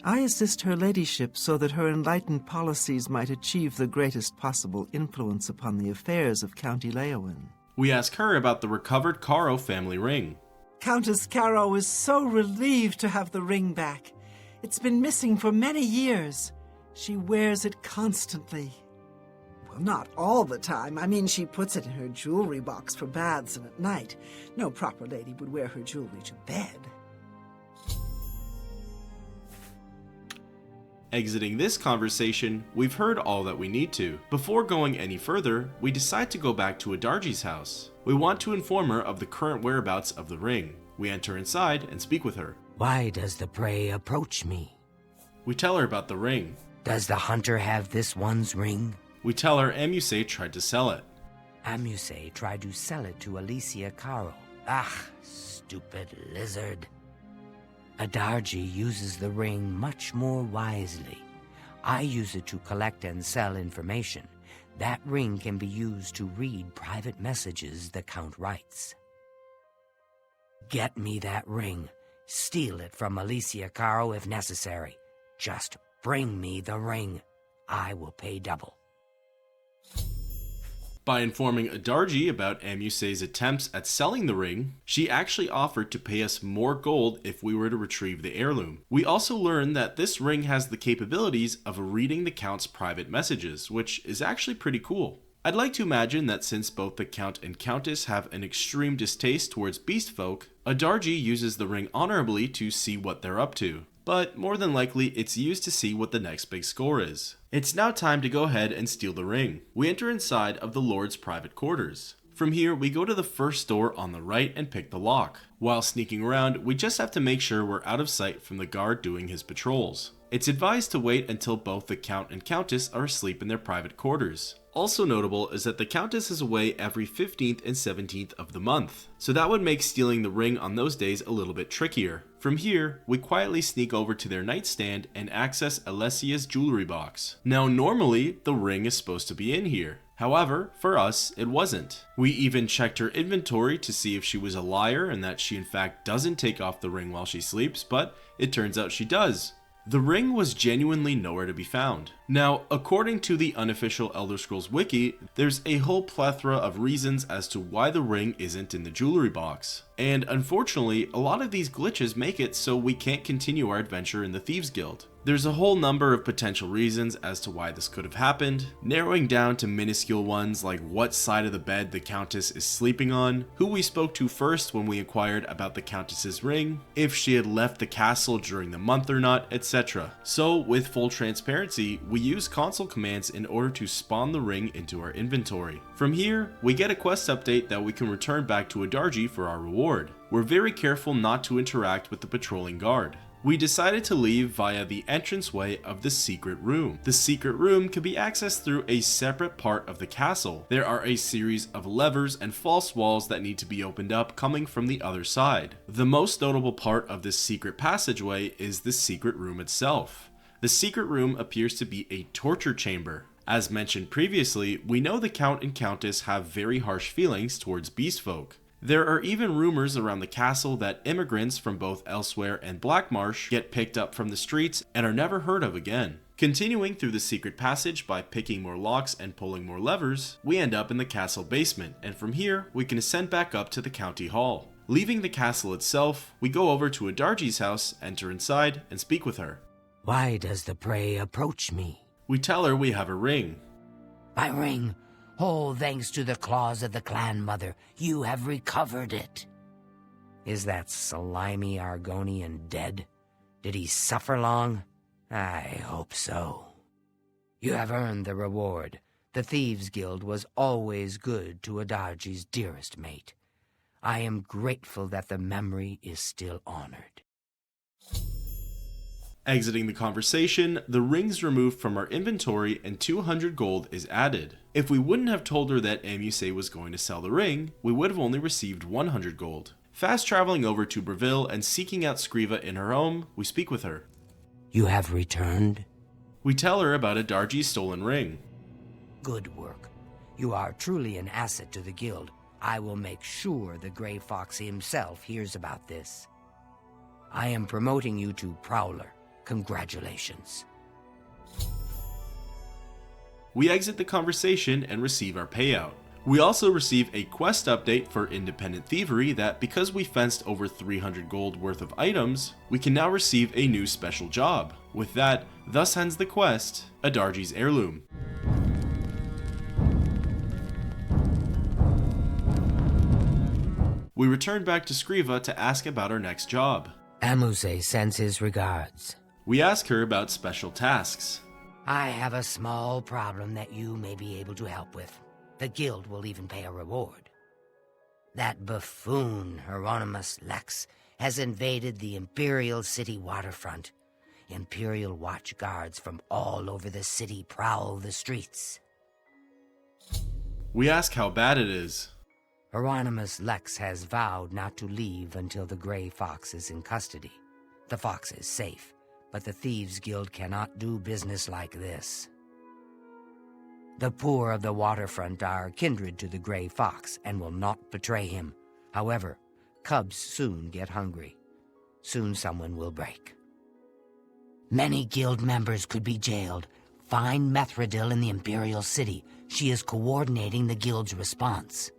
I assist her ladyship so that her enlightened policies might achieve the greatest possible influence upon the affairs of County Leywin.
We ask her about the recovered Caro family ring.
Countess Caro is so relieved to have the ring back. It's been missing for many years. She wears it constantly. Well, not all the time. I mean, she puts it in her jewelry box for baths and at night. No proper lady would wear her jewelry to bed.
Exiting this conversation, we've heard all that we need to. Before going any further, we decide to go back to Adarji's house. We want to inform her of the current whereabouts of the ring. We enter inside and speak with her.
Why does the prey approach me?
We tell her about the ring.
Does the hunter have this one's ring?
We tell her Amuse tried to sell it.
Amuse tried to sell it to Alicia Caro. Ah, stupid lizard. Adarji uses the ring much more wisely. I use it to collect and sell information. That ring can be used to read private messages the Count writes. Get me that ring. Steal it from Alicia Caro if necessary. Just bring me the ring. I will pay double.
By informing Adarji about Amuse's attempts at selling the ring, she actually offered to pay us more gold if we were to retrieve the heirloom. We also learned that this ring has the capabilities of reading the Count's private messages, which is actually pretty cool. I'd like to imagine that since both the Count and Countess have an extreme distaste towards beast folk, Adarji uses the ring honorably to see what they're up to. But more than likely, it's used to see what the next big score is. It's now time to go ahead and steal the ring. We enter inside of the Lord's private quarters. From here, we go to the first door on the right and pick the lock. While sneaking around, we just have to make sure we're out of sight from the guard doing his patrols. It's advised to wait until both the Count and Countess are asleep in their private quarters. Also notable is that the Countess is away every 15th and 17th of the month, so that would make stealing the ring on those days a little bit trickier. From here, we quietly sneak over to their nightstand and access Alessia's jewelry box. Now normally, the ring is supposed to be in here. However, for us, it wasn't. We even checked her inventory to see if she was a liar and that she in fact doesn't take off the ring while she sleeps, but it turns out she does. The ring was genuinely nowhere to be found. Now, according to the unofficial Elder Scrolls wiki, there's a whole plethora of reasons as to why the ring isn't in the jewelry box. And unfortunately, a lot of these glitches make it so we can't continue our adventure in the Thieves Guild. There's a whole number of potential reasons as to why this could have happened, narrowing down to minuscule ones like what side of the bed the Countess is sleeping on, who we spoke to first when we inquired about the Countess's ring, if she had left the castle during the month or not, etc. So, with full transparency, we use console commands in order to spawn the ring into our inventory. From here, we get a quest update that we can return back to Adarji for our reward. We're very careful not to interact with the patrolling guard. We decided to leave via the entranceway of the secret room. The secret room can be accessed through a separate part of the castle. There are a series of levers and false walls that need to be opened up coming from the other side. The most notable part of this secret passageway is the secret room itself. The secret room appears to be a torture chamber. As mentioned previously, we know the Count and Countess have very harsh feelings towards beast folk. There are even rumors around the castle that immigrants from both Elsewhere and Blackmarsh get picked up from the streets and are never heard of again. Continuing through the secret passage by picking more locks and pulling more levers, we end up in the castle basement, and from here, we can ascend back up to the county hall. Leaving the castle itself, we go over to Adarji's house, enter inside, and speak with her.
Why does the prey approach me?
We tell her we have a ring.
My ring? Oh, thanks to the claws of the clan mother, you have recovered it. Is that slimy Argonian dead? Did he suffer long? I hope so. You have earned the reward. The Thieves Guild was always good to Adarji's dearest mate. I am grateful that the memory is still honored.
Exiting the conversation, the ring's removed from our inventory and 200 gold is added. If we wouldn't have told her that Amuse was going to sell the ring, we would have only received 100 gold. Fast traveling over to Breville and seeking out Scriva in her home, we speak with her.
You have returned?
We tell her about Adarji's stolen ring.
Good work. You are truly an asset to the guild. I will make sure the Grey Fox himself hears about this. I am promoting you to Prowler. Congratulations.
We exit the conversation and receive our payout. We also receive a quest update for independent thievery that because we fenced over 300 gold worth of items, we can now receive a new special job. With that, thus ends the quest, Adargi's Heirloom. We return back to Skriva to ask about our next job.
Amuse sends his regards.
We ask her about special tasks.
I have a small problem that you may be able to help with. The guild will even pay a reward. That buffoon, Hieronymus Lex, has invaded the Imperial City waterfront. Imperial watch guards from all over the city prowl the streets.
We ask how bad it is.
Hieronymus Lex has vowed not to leave until the Grey Fox is in custody. The fox is safe, but the Thieves Guild cannot do business like this. The poor of the waterfront are kindred to the Grey Fox and will not betray him. However, cubs soon get hungry. Soon someone will break. Many guild members could be jailed. Find Methridil in the Imperial City. She is coordinating the guild's response.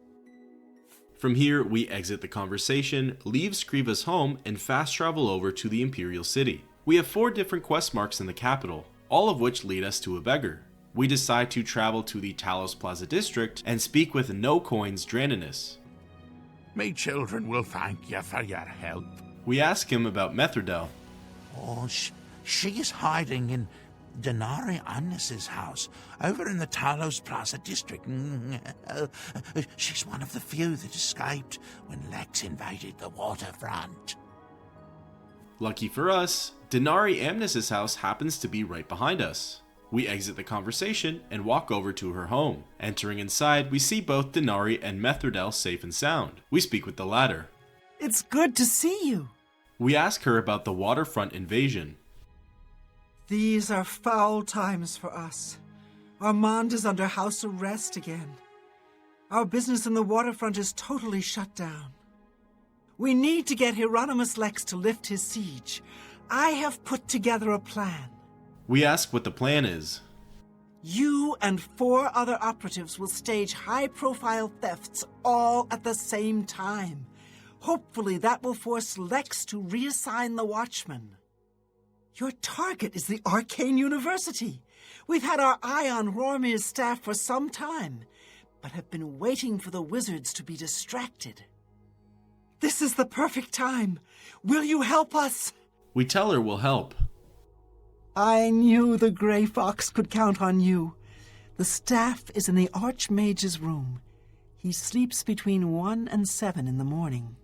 From here, we exit the conversation, leave Skriva's home, and fast travel over to the Imperial City. We have 4 different quest marks in the capital, all of which lead us to a beggar. We decide to travel to the Talos Plaza district and speak with No Coins Draninus.
Me children will thank you for your help.
We ask him about Methridel.
Oh, she is hiding in Denari Annis's house, over in the Talos Plaza district. She's one of the few that escaped when Lex invaded the waterfront.
Lucky for us, Denari Amnis's house happens to be right behind us. We exit the conversation and walk over to her home. Entering inside, we see both Denari and Methridel safe and sound. We speak with the latter.
It's good to see you.
We ask her about the waterfront invasion.
These are foul times for us. Armand is under house arrest again. Our business in the waterfront is totally shut down. We need to get Hieronymus Lex to lift his siege. I have put together a plan.
We ask what the plan is.
You and 4 other operatives will stage high-profile thefts all at the same time. Hopefully that will force Lex to reassign the Watchman. Your target is the Arcane University. We've had our eye on Rormir's staff for some time, but have been waiting for the wizards to be distracted. This is the perfect time. Will you help us?
We tell her we'll help.
I knew the Grey Fox could count on you. The staff is in the Archmage's room. He sleeps between 1 and 7 in the morning.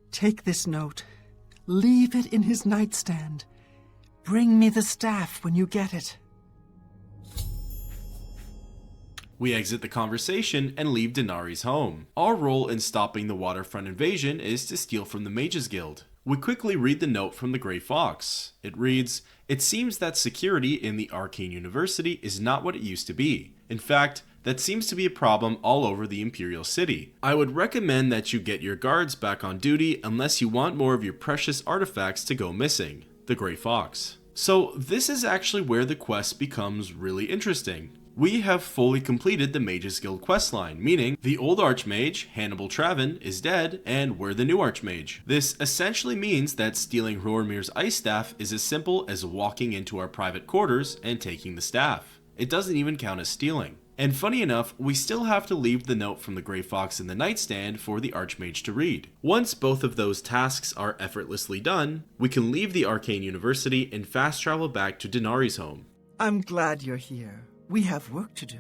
Take this note. Leave it in his nightstand. Bring me the staff when you get it.
We exit the conversation and leave Denari's home. Our role in stopping the waterfront invasion is to steal from the Mages Guild. We quickly read the note from the Grey Fox. It reads, "It seems that security in the Arcane University is not what it used to be. In fact, that seems to be a problem all over the Imperial City. I would recommend that you get your guards back on duty unless you want more of your precious artifacts to go missing. The Grey Fox." So this is actually where the quest becomes really interesting. We have fully completed the Mages Guild questline, meaning the old Archmage, Hannibal Travin, is dead, and we're the new Archmage. This essentially means that stealing Rormir's ice staff is as simple as walking into our private quarters and taking the staff. It doesn't even count as stealing. And funny enough, we still have to leave the note from the Grey Fox in the nightstand for the Archmage to read. Once both of those tasks are effortlessly done, we can leave the Arcane University and fast travel back to Denari's home.
I'm glad you're here. We have work to do.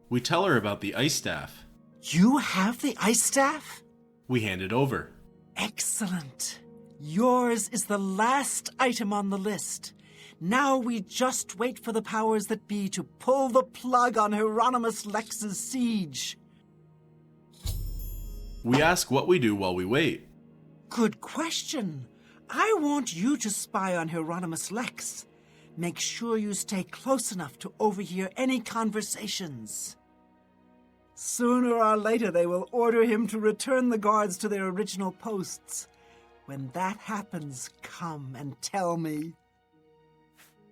We tell her about the ice staff.
You have the ice staff?
We hand it over.
Excellent. Yours is the last item on the list. Now we just wait for the powers that be to pull the plug on Hieronymus Lex's siege.
We ask what we do while we wait.
Good question. I want you to spy on Hieronymus Lex. Make sure you stay close enough to overhear any conversations. Sooner or later, they will order him to return the guards to their original posts. When that happens, come and tell me.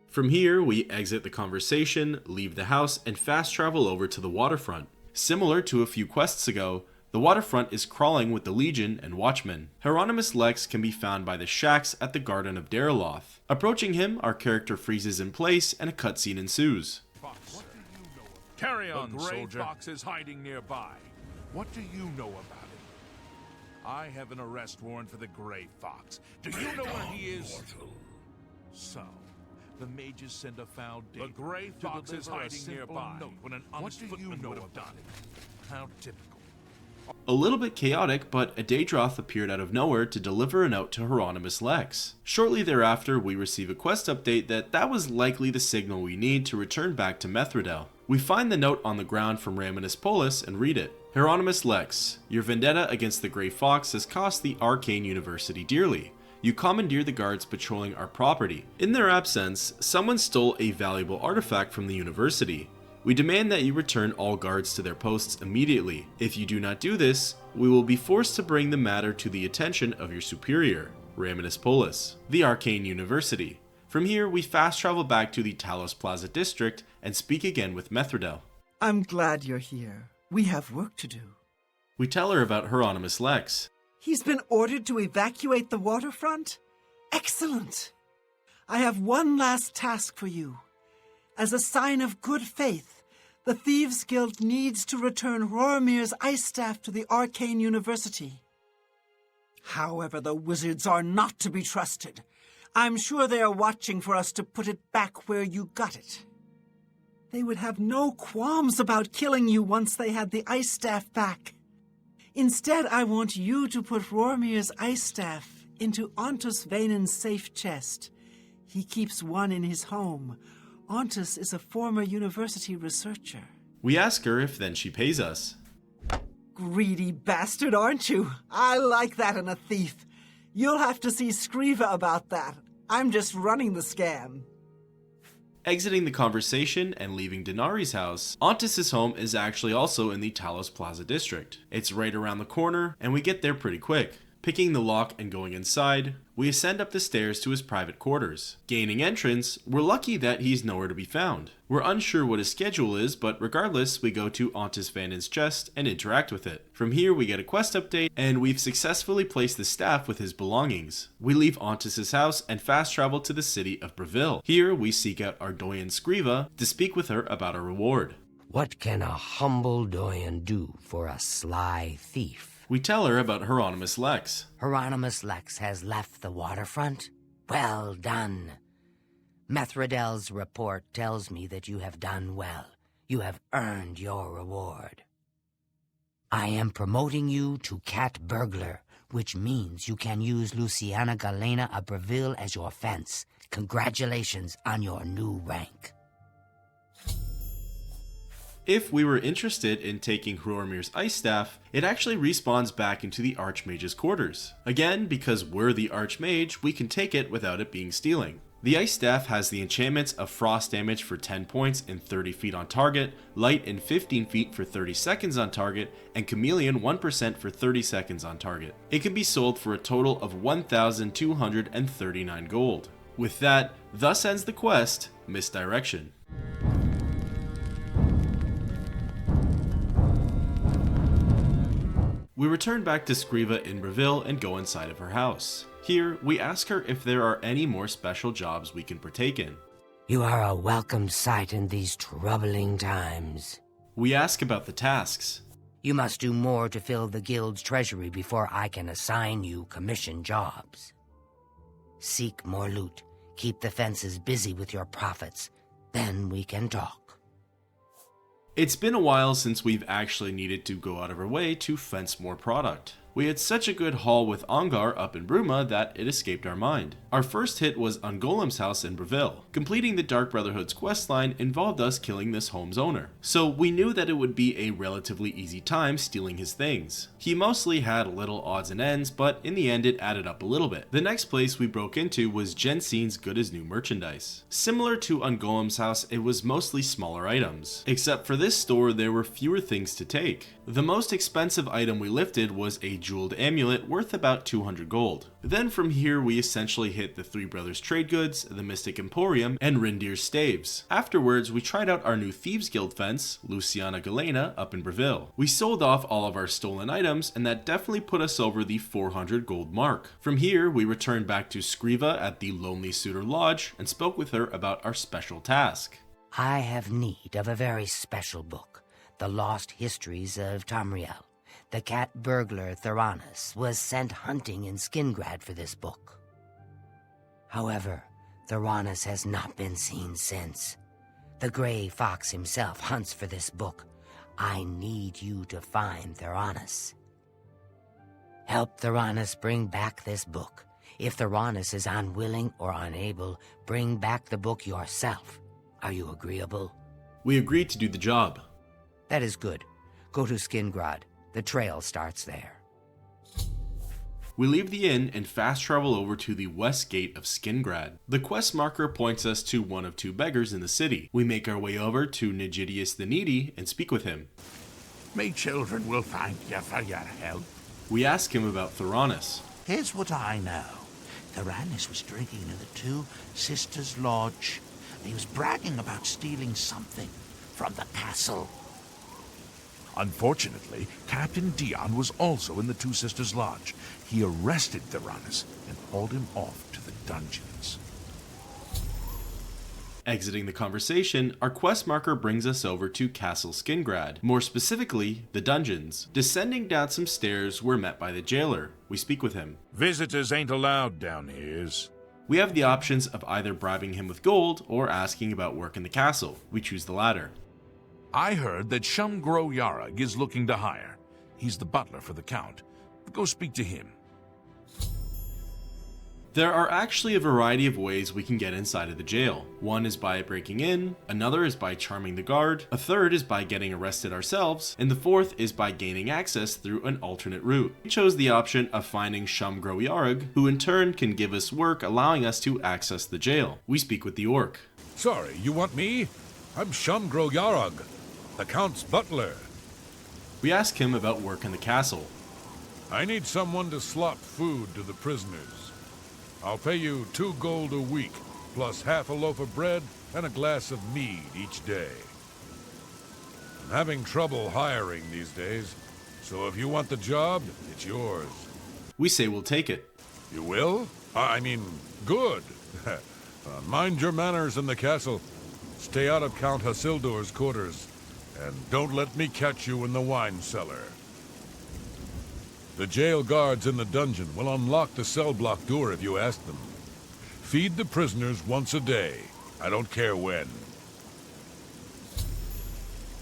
From here, we exit the conversation, leave the house, and fast travel over to the waterfront. Similar to a few quests ago, the waterfront is crawling with the Legion and Watchmen. Hieronymus Lex can be found by the shacks at the Garden of Deriloth. Approaching him, our character freezes in place and a cutscene ensues.
Carry on,
the Gray
soldier.
Fox is hiding nearby.
What do you know about it? I have an arrest warrant for the Gray Fox. Do you know where he is? So, the mages send a foul date.
The Gray Fox is hiding nearby.
Note when an honest footman would have done it. How typical.
A little bit chaotic, but a Daedroth appeared out of nowhere to deliver a note to Hieronymus Lex. Shortly thereafter, we receive a quest update that was likely the signal we need to return back to Methredel. We find the note on the ground from Raminus Polus and read it. Hieronymus Lex, your vendetta against the Grey Fox has cost the Arcane University dearly. You commandeer the guards patrolling our property. In their absence, someone stole a valuable artifact from the university. We demand that you return all guards to their posts immediately. If you do not do this, we will be forced to bring the matter to the attention of your superior, Raminus Polus, the Arcane University. From here, we fast travel back to the Talos Plaza district and speak again with Methredel.
I'm glad you're here. We have work to do.
We tell her about Hieronymus Lex.
He's been ordered to evacuate the waterfront? Excellent! I have one last task for you. As a sign of good faith, the Thieves Guild needs to return Roromir's ice staff to the Arcane University. However, the wizards are not to be trusted. I'm sure they are watching for us to put it back where you got it. They would have no qualms about killing you once they had the ice staff back. Instead, I want you to put Roromir's ice staff into Ontus Vaynon's safe chest. He keeps one in his home. Ontus is a former university researcher.
We ask her if then she pays us.
Greedy bastard, aren't you? I like that in a thief. You'll have to see Scriva about that. I'm just running the scam.
Exiting the conversation and leaving Denari's house, Ontus' home is actually also in the Talos Plaza district. It's right around the corner, and we get there pretty quick. Picking the lock and going inside, we ascend up the stairs to his private quarters. Gaining entrance, we're lucky that he's nowhere to be found. We're unsure what his schedule is, but regardless, we go to Ontus Vanden's chest and interact with it. From here, we get a quest update, and we've successfully placed the staff with his belongings. We leave Ontus' house and fast travel to the city of Breville. Here, we seek out our Doyen Scriva to speak with her about our reward.
What can a humble Doyen do for a sly thief?
We tell her about Hieronymus Lex.
Hieronymus Lex has left the waterfront? Well done. Methredel's report tells me that you have done well. You have earned your reward. I am promoting you to Cat Burglar, which means you can use Luciana Galena of Breville as your fence. Congratulations on your new rank.
If we were interested in taking Hromir's ice staff, it actually respawns back into the Archmage's quarters. Again, because we're the Archmage, we can take it without it being stealing. The ice staff has the enchantments of frost damage for 10 points and 30 feet on target, light and 15 feet for 30 seconds on target, and chameleon 1% for 30 seconds on target. It can be sold for a total of 1,239 gold. With that, thus ends the quest, Misdirection. We return back to Scriva in Breville and go inside of her house. Here, we ask her if there are any more special jobs we can partake in.
You are a welcome sight in these troubling times.
We ask about the tasks.
You must do more to fill the guild's treasury before I can assign you commission jobs. Seek more loot. Keep the fences busy with your profits. Then we can talk.
It's been a while since we've actually needed to go out of our way to fence more product. We had such a good haul with Ongar up in Bruma that it escaped our mind. Our first hit was on Golem's house in Breville. Completing the Dark Brotherhood's questline involved us killing this home's owner, so we knew that it would be a relatively easy time stealing his things. He mostly had little odds and ends, but in the end it added up a little bit. The next place we broke into was Jensine's Good as New merchandise. Similar to on Golem's house, it was mostly smaller items. Except for this store, there were fewer things to take. The most expensive item we lifted was a jeweled amulet worth about 200 gold. Then from here we essentially hit the Three Brothers Trade Goods, the Mystic Emporium, and Rindir's Staves. Afterwards, we tried out our new Thieves Guild fence, Luciana Galena, up in Breville. We sold off all of our stolen items, and that definitely put us over the 400 gold mark. From here, we returned back to Scriva at the Lonely Suitor Lodge and spoke with her about our special task.
I have need of a very special book, The Lost Histories of Tamriel. The cat burglar Theranos was sent hunting in Skingrad for this book. However, Theranos has not been seen since. The Grey Fox himself hunts for this book. I need you to find Theranos. Help Theranos bring back this book. If Theranos is unwilling or unable, bring back the book yourself. Are you agreeable?
We agreed to do the job.
That is good. Go to Skingrad. The trail starts there.
We leave the inn and fast travel over to the west gate of Skingrad. The quest marker points us to one of two beggars in the city. We make our way over to Nigidius the Needy and speak with him.
Me children will thank you for your help.
We ask him about Theranos.
Here's what I know. Theranos was drinking in the Two Sisters Lodge. He was bragging about stealing something from the castle.
Unfortunately, Captain Dion was also in the Two Sisters Lodge. He arrested Theranos and hauled him off to the dungeons.
Exiting the conversation, our quest marker brings us over to Castle Skingrad, more specifically, the dungeons. Descending down some stairs, we're met by the jailer. We speak with him.
Visitors ain't allowed down here.
We have the options of either bribing him with gold or asking about work in the castle. We choose the latter.
I heard that Shumgro Yarug is looking to hire. He's the butler for the Count. Go speak to him.
There are actually a variety of ways we can get inside of the jail. One is by breaking in, another is by charming the guard, a third is by getting arrested ourselves, and the fourth is by gaining access through an alternate route. We chose the option of finding Shumgro Yarug, who in turn can give us work allowing us to access the jail. We speak with the orc.
Sorry, you want me? I'm Shumgro Yarug, the Count's butler.
We ask him about work in the castle.
I need someone to slop food to the prisoners. I'll pay you 2 gold a week, plus half a loaf of bread and a glass of mead each day. I'm having trouble hiring these days, so if you want the job, it's yours.
We say we'll take it.
You will? I mean, good. Mind your manners in the castle. Stay out of Count Hasildur's quarters, and don't let me catch you in the wine cellar. The jail guards in the dungeon will unlock the cell block door if you ask them. Feed the prisoners once a day. I don't care when.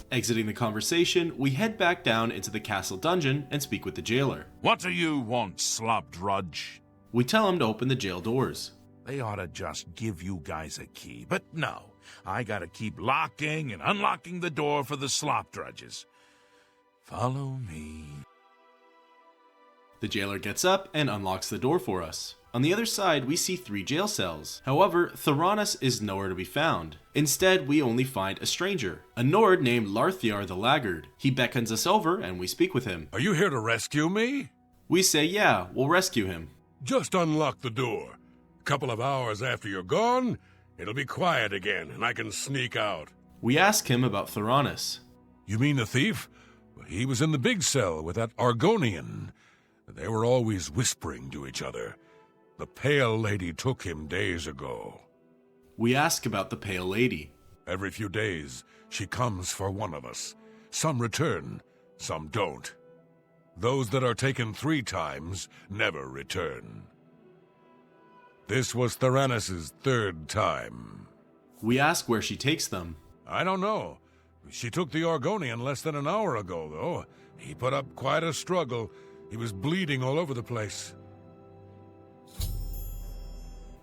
Exiting the conversation, we head back down into the castle dungeon and speak with the jailer.
What do you want, slop drudge?
We tell him to open the jail doors.
They ought to just give you guys a key, but no. I gotta keep locking and unlocking the door for the slop drudges. Follow me.
The jailer gets up and unlocks the door for us. On the other side, we see 3 jail cells. However, Theranos is nowhere to be found. Instead, we only find a stranger, a Nord named Larthiar the Laggard. He beckons us over and we speak with him.
Are you here to rescue me?
We say, yeah, we'll rescue him.
Just unlock the door. A couple of hours after you're gone, it'll be quiet again and I can sneak out.
We ask him about Theranos.
You mean the thief? He was in the big cell with that Argonian. They were always whispering to each other. The Pale Lady took him days ago.
We ask about the Pale Lady.
Every few days, she comes for one of us. Some return, some don't. Those that are taken 3 times never return. This was Theranos' 3rd time.
We ask where she takes them.
I don't know. She took the Argonian less than an hour ago, though. He put up quite a struggle. He was bleeding all over the place.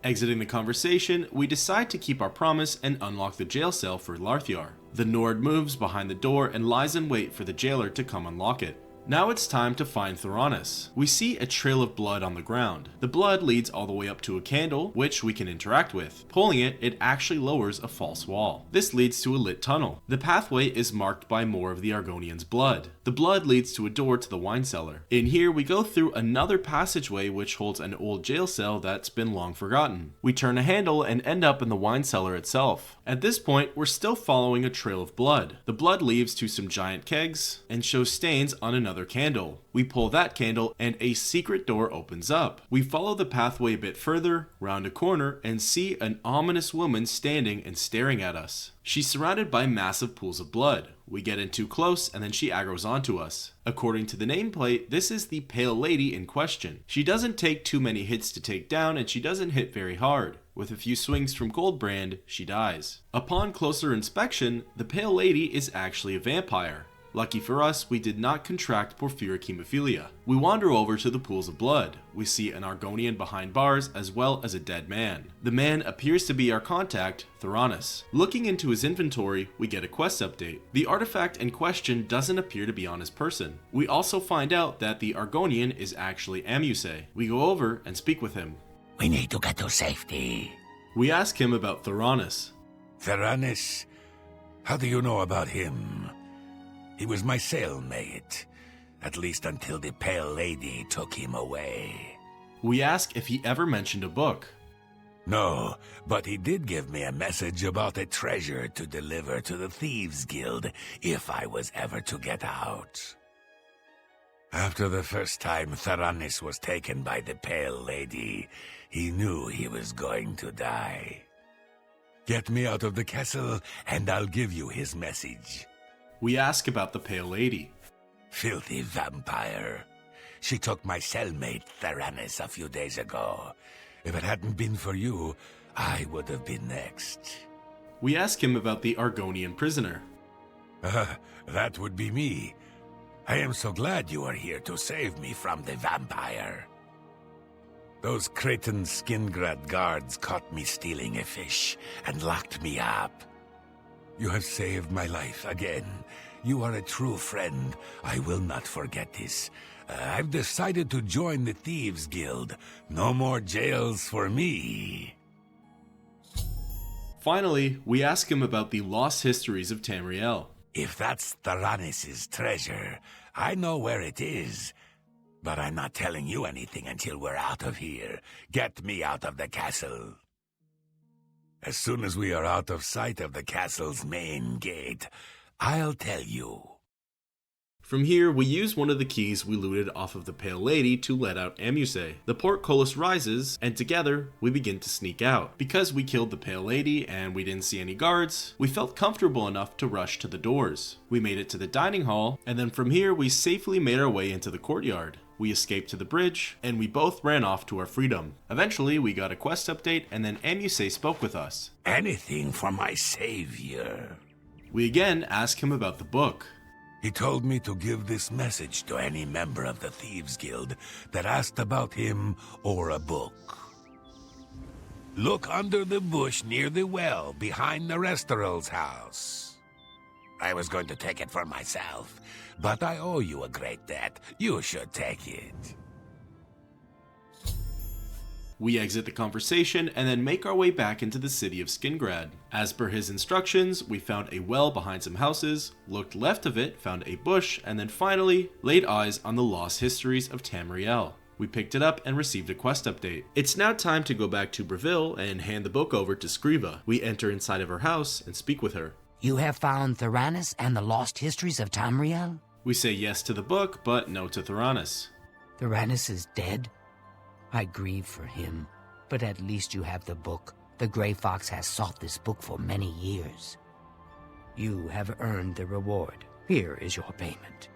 Exiting the conversation, we decide to keep our promise and unlock the jail cell for Larthiar. The Nord moves behind the door and lies in wait for the jailer to come unlock it. Now it's time to find Theranis. We see a trail of blood on the ground. The blood leads all the way up to a candle, which we can interact with. Pulling it, it actually lowers a false wall. This leads to a lit tunnel. The pathway is marked by more of the Argonian's blood. The blood leads to a door to the wine cellar. In here, we go through another passageway which holds an old jail cell that's been long forgotten. We turn a handle and end up in the wine cellar itself. At this point, we're still following a trail of blood. The blood leads to some giant kegs and shows stains on another candle. We pull that candle and a secret door opens up. We follow the pathway a bit further, round a corner, and see an ominous woman standing and staring at us. She's surrounded by massive pools of blood. We get in too close and then she aggroes onto us. According to the nameplate, this is the Pale Lady in question. She doesn't take too many hits to take down and she doesn't hit very hard. With a few swings from Goldbrand, she dies. Upon closer inspection, the Pale Lady is actually a vampire. Lucky for us, we did not contract porphyric hemophilia. We wander over to the pools of blood. We see an Argonian behind bars as well as a dead man. The man appears to be our contact, Theranis. Looking into his inventory, we get a quest update. The artifact in question doesn't appear to be on his person. We also find out that the Argonian is actually Amuse. We go over and speak with him.
We need to get to safety.
We ask him about Theranis.
Theranis? How do you know about him? He was my cellmate, at least until the Pale Lady took him away.
We ask if he ever mentioned a book.
No, but he did give me a message about a treasure to deliver to the Thieves Guild if I was ever to get out. After the first time Theranis was taken by the Pale Lady, he knew he was going to die. Get me out of the castle and I'll give you his message.
We ask about the Pale Lady.
Filthy vampire. She took my cellmate Theranis a few days ago. If it hadn't been for you, I would have been next.
We ask him about the Argonian prisoner.
That would be me. I am so glad you are here to save me from the vampire. Those Cretan Skingrad guards caught me stealing a fish and locked me up. You have saved my life again. You are a true friend. I will not forget this. I've decided to join the Thieves Guild. No more jails for me.
Finally, we ask him about the lost histories of Tamriel.
If that's Theranis' treasure, I know where it is. But I'm not telling you anything until we're out of here. Get me out of the castle. As soon as we are out of sight of the castle's main gate, I'll tell you.
From here, we use one of the keys we looted off of the Pale Lady to let out Amuse. The portcullis rises, and together, we begin to sneak out. Because we killed the Pale Lady and we didn't see any guards, we felt comfortable enough to rush to the doors. We made it to the dining hall, and then from here, we safely made our way into the courtyard. We escaped to the bridge, and we both ran off to our freedom. Eventually, we got a quest update, and then Amuse spoke with us.
Anything for my savior.
We again asked him about the book.
He told me to give this message to any member of the Thieves Guild that asked about him or a book. Look under the bush near the well behind the Restoral's house. I was going to take it for myself, but I owe you a great debt. You should take it.
We exit the conversation and then make our way back into the city of Skingrad. As per his instructions, we found a well behind some houses, looked left of it, found a bush, and then finally laid eyes on the lost histories of Tamriel. We picked it up and received a quest update. It's now time to go back to Breville and hand the book over to Scriva. We enter inside of her house and speak with her.
You have found Theranis and the lost histories of Tamriel?
We say yes to the book, but no to Theranis.
Theranis is dead? I grieve for him, but at least you have the book. The Grey Fox has sought this book for many years. You have earned the reward. Here is your payment.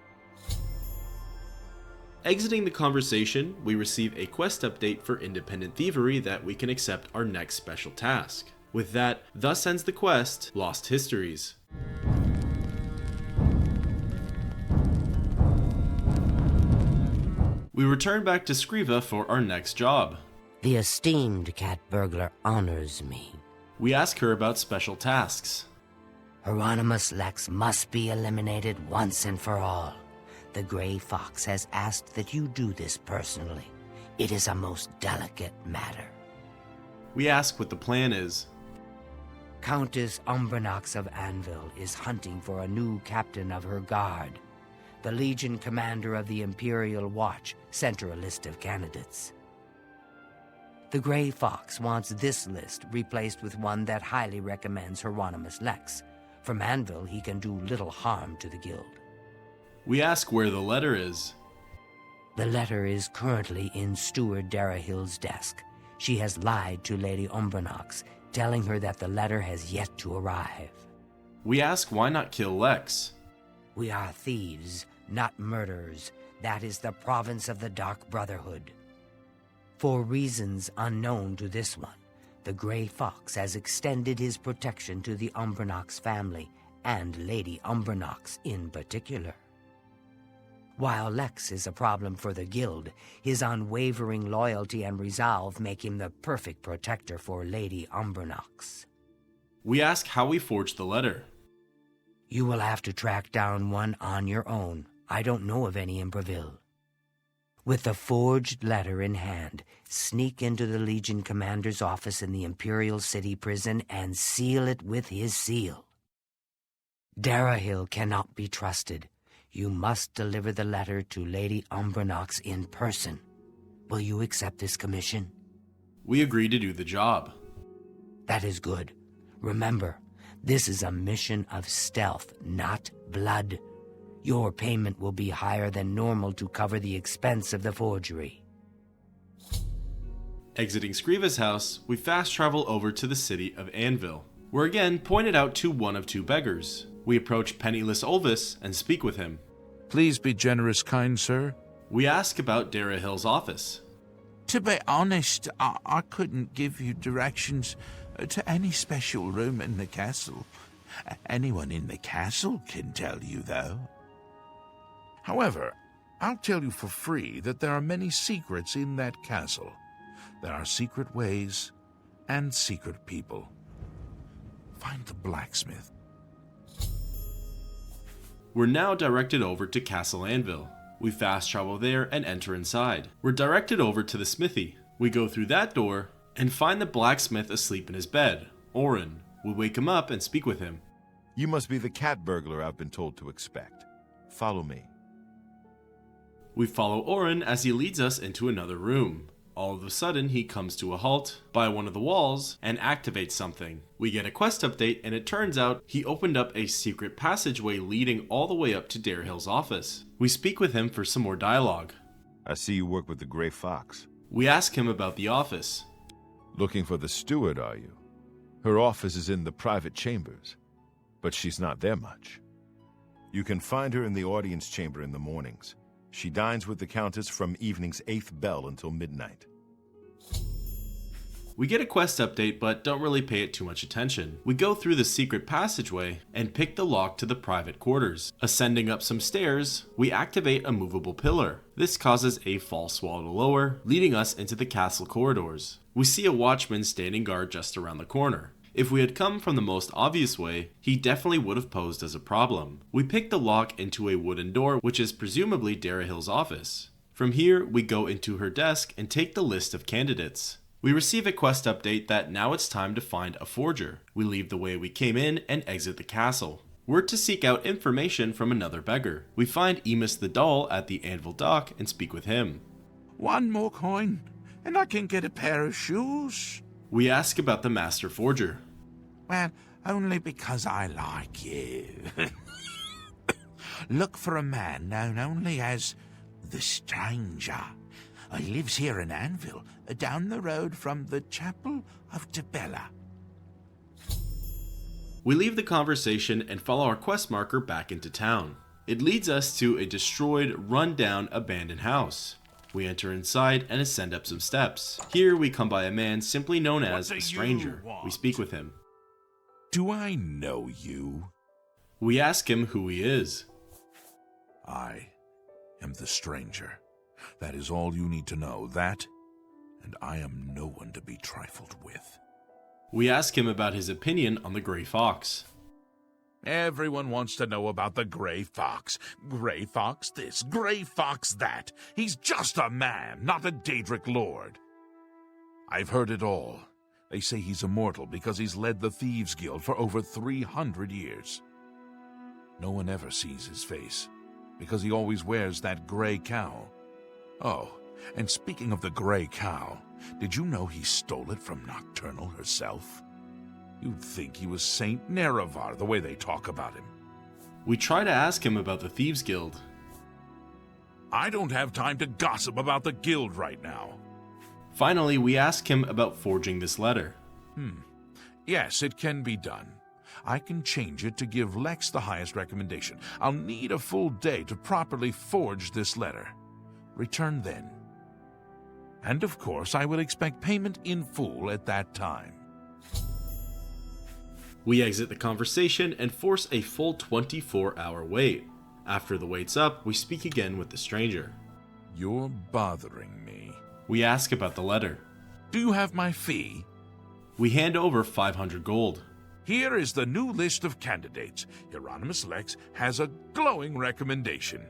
Exiting the conversation, we receive a quest update for independent thievery that we can accept our next special task. With that, thus ends the quest, Lost Histories. We return back to Scriva for our next job.
The esteemed cat burglar honors me.
We ask her about special tasks.
Hieronymus Lex must be eliminated once and for all. The Gray Fox has asked that you do this personally. It is a most delicate matter.
We ask what the plan is.
Countess Umbernox of Anvil is hunting for a new captain of her guard. The Legion commander of the Imperial Watch sent her a list of candidates. The Gray Fox wants this list replaced with one that highly recommends Hieronymus Lex. From Anvil, he can do little harm to the guild.
We ask where the letter is.
The letter is currently in Steward Darahill's desk. She has lied to Lady Umbernox, telling her that the letter has yet to arrive.
We ask why not kill Lex.
We are thieves, not murderers. That is the province of the Dark Brotherhood. For reasons unknown to this one, the Gray Fox has extended his protection to the Umbernox family, and Lady Umbernox in particular. While Lex is a problem for the guild, his unwavering loyalty and resolve make him the perfect protector for Lady Umbernox.
We ask how we forged the letter.
You will have to track down one on your own. I don't know of any in Breville. With the forged letter in hand, sneak into the Legion commander's office in the Imperial City prison and seal it with his seal. Darahill cannot be trusted. You must deliver the letter to Lady Umbernox in person. Will you accept this commission?
We agree to do the job.
That is good. Remember, this is a mission of stealth, not blood. Your payment will be higher than normal to cover the expense of the forgery.
Exiting Skriva's house, we fast travel over to the city of Anvil. We're again pointed out to one of two beggars. We approach penniless Olvis and speak with him.
Please be generous, kind sir.
We ask about Darahill's office.
To be honest, I couldn't give you directions to any special room in the castle. Anyone in the castle can tell you, though.
However, I'll tell you for free that there are many secrets in that castle. There are secret ways and secret people. Find the blacksmith.
We're now directed over to Castle Anvil. We fast travel there and enter inside. We're directed over to the smithy. We go through that door and find the blacksmith asleep in his bed, Orin. We wake him up and speak with him.
You must be the cat burglar I've been told to expect. Follow me.
We follow Orin as he leads us into another room. All of a sudden, he comes to a halt by one of the walls and activates something. We get a quest update, and it turns out he opened up a secret passageway leading all the way up to Darahill's office. We speak with him for some more dialogue.
I see you work with the Gray Fox.
We ask him about the office.
Looking for the steward, are you? Her office is in the private chambers, but she's not there much. You can find her in the audience chamber in the mornings. She dines with the Countess from evening's 8th bell until midnight.
We get a quest update, but don't really pay it too much attention. We go through the secret passageway and pick the lock to the private quarters. Ascending up some stairs, we activate a movable pillar. This causes a false wall to lower, leading us into the castle corridors. We see a watchman standing guard just around the corner. If we had come from the most obvious way, he definitely would have posed as a problem. We pick the lock into a wooden door, which is presumably Darahill's office. From here, we go into her desk and take the list of candidates. We receive a quest update that now it's time to find a forger. We leave the way we came in and exit the castle. We're to seek out information from another beggar. We find Emus the doll at the Anvil dock and speak with him.
One more coin, and I can get a pair of shoes.
We ask about the master forger.
Well, only because I like you. Look for a man known only as the Stranger. He lives here in Anvil, down the road from the Chapel of Tabella.
We leave the conversation and follow our quest marker back into town. It leads us to a destroyed, run-down, abandoned house. We enter inside and ascend up some steps. Here we come by a man simply known as a stranger. We speak with him.
Do I know you?
We ask him who he is.
I am the stranger. That is all you need to know. That, and I am no one to be trifled with.
We ask him about his opinion on the Gray Fox.
Everyone wants to know about the Gray Fox. Gray Fox this, Gray Fox that. He's just a man, not a Daedric lord. I've heard it all. They say he's immortal because he's led the Thieves Guild for over 300 years. No one ever sees his face, because he always wears that gray cowl. Oh, and speaking of the gray cowl, did you know he stole it from Nocturnal herself? You'd think he was Saint Nerevar, the way they talk about him.
We try to ask him about the Thieves Guild.
I don't have time to gossip about the guild right now.
Finally, we ask him about forging this letter.
Yes, it can be done. I can change it to give Lex the highest recommendation. I'll need a full day to properly forge this letter. Return then. And of course, I will expect payment in full at that time.
We exit the conversation and force a full 24-hour wait. After the wait's up, we speak again with the stranger.
You're bothering me.
We ask about the letter.
Do you have my fee?
We hand over 500 gold.
Here is the new list of candidates. Hieronymus Lex has a glowing recommendation.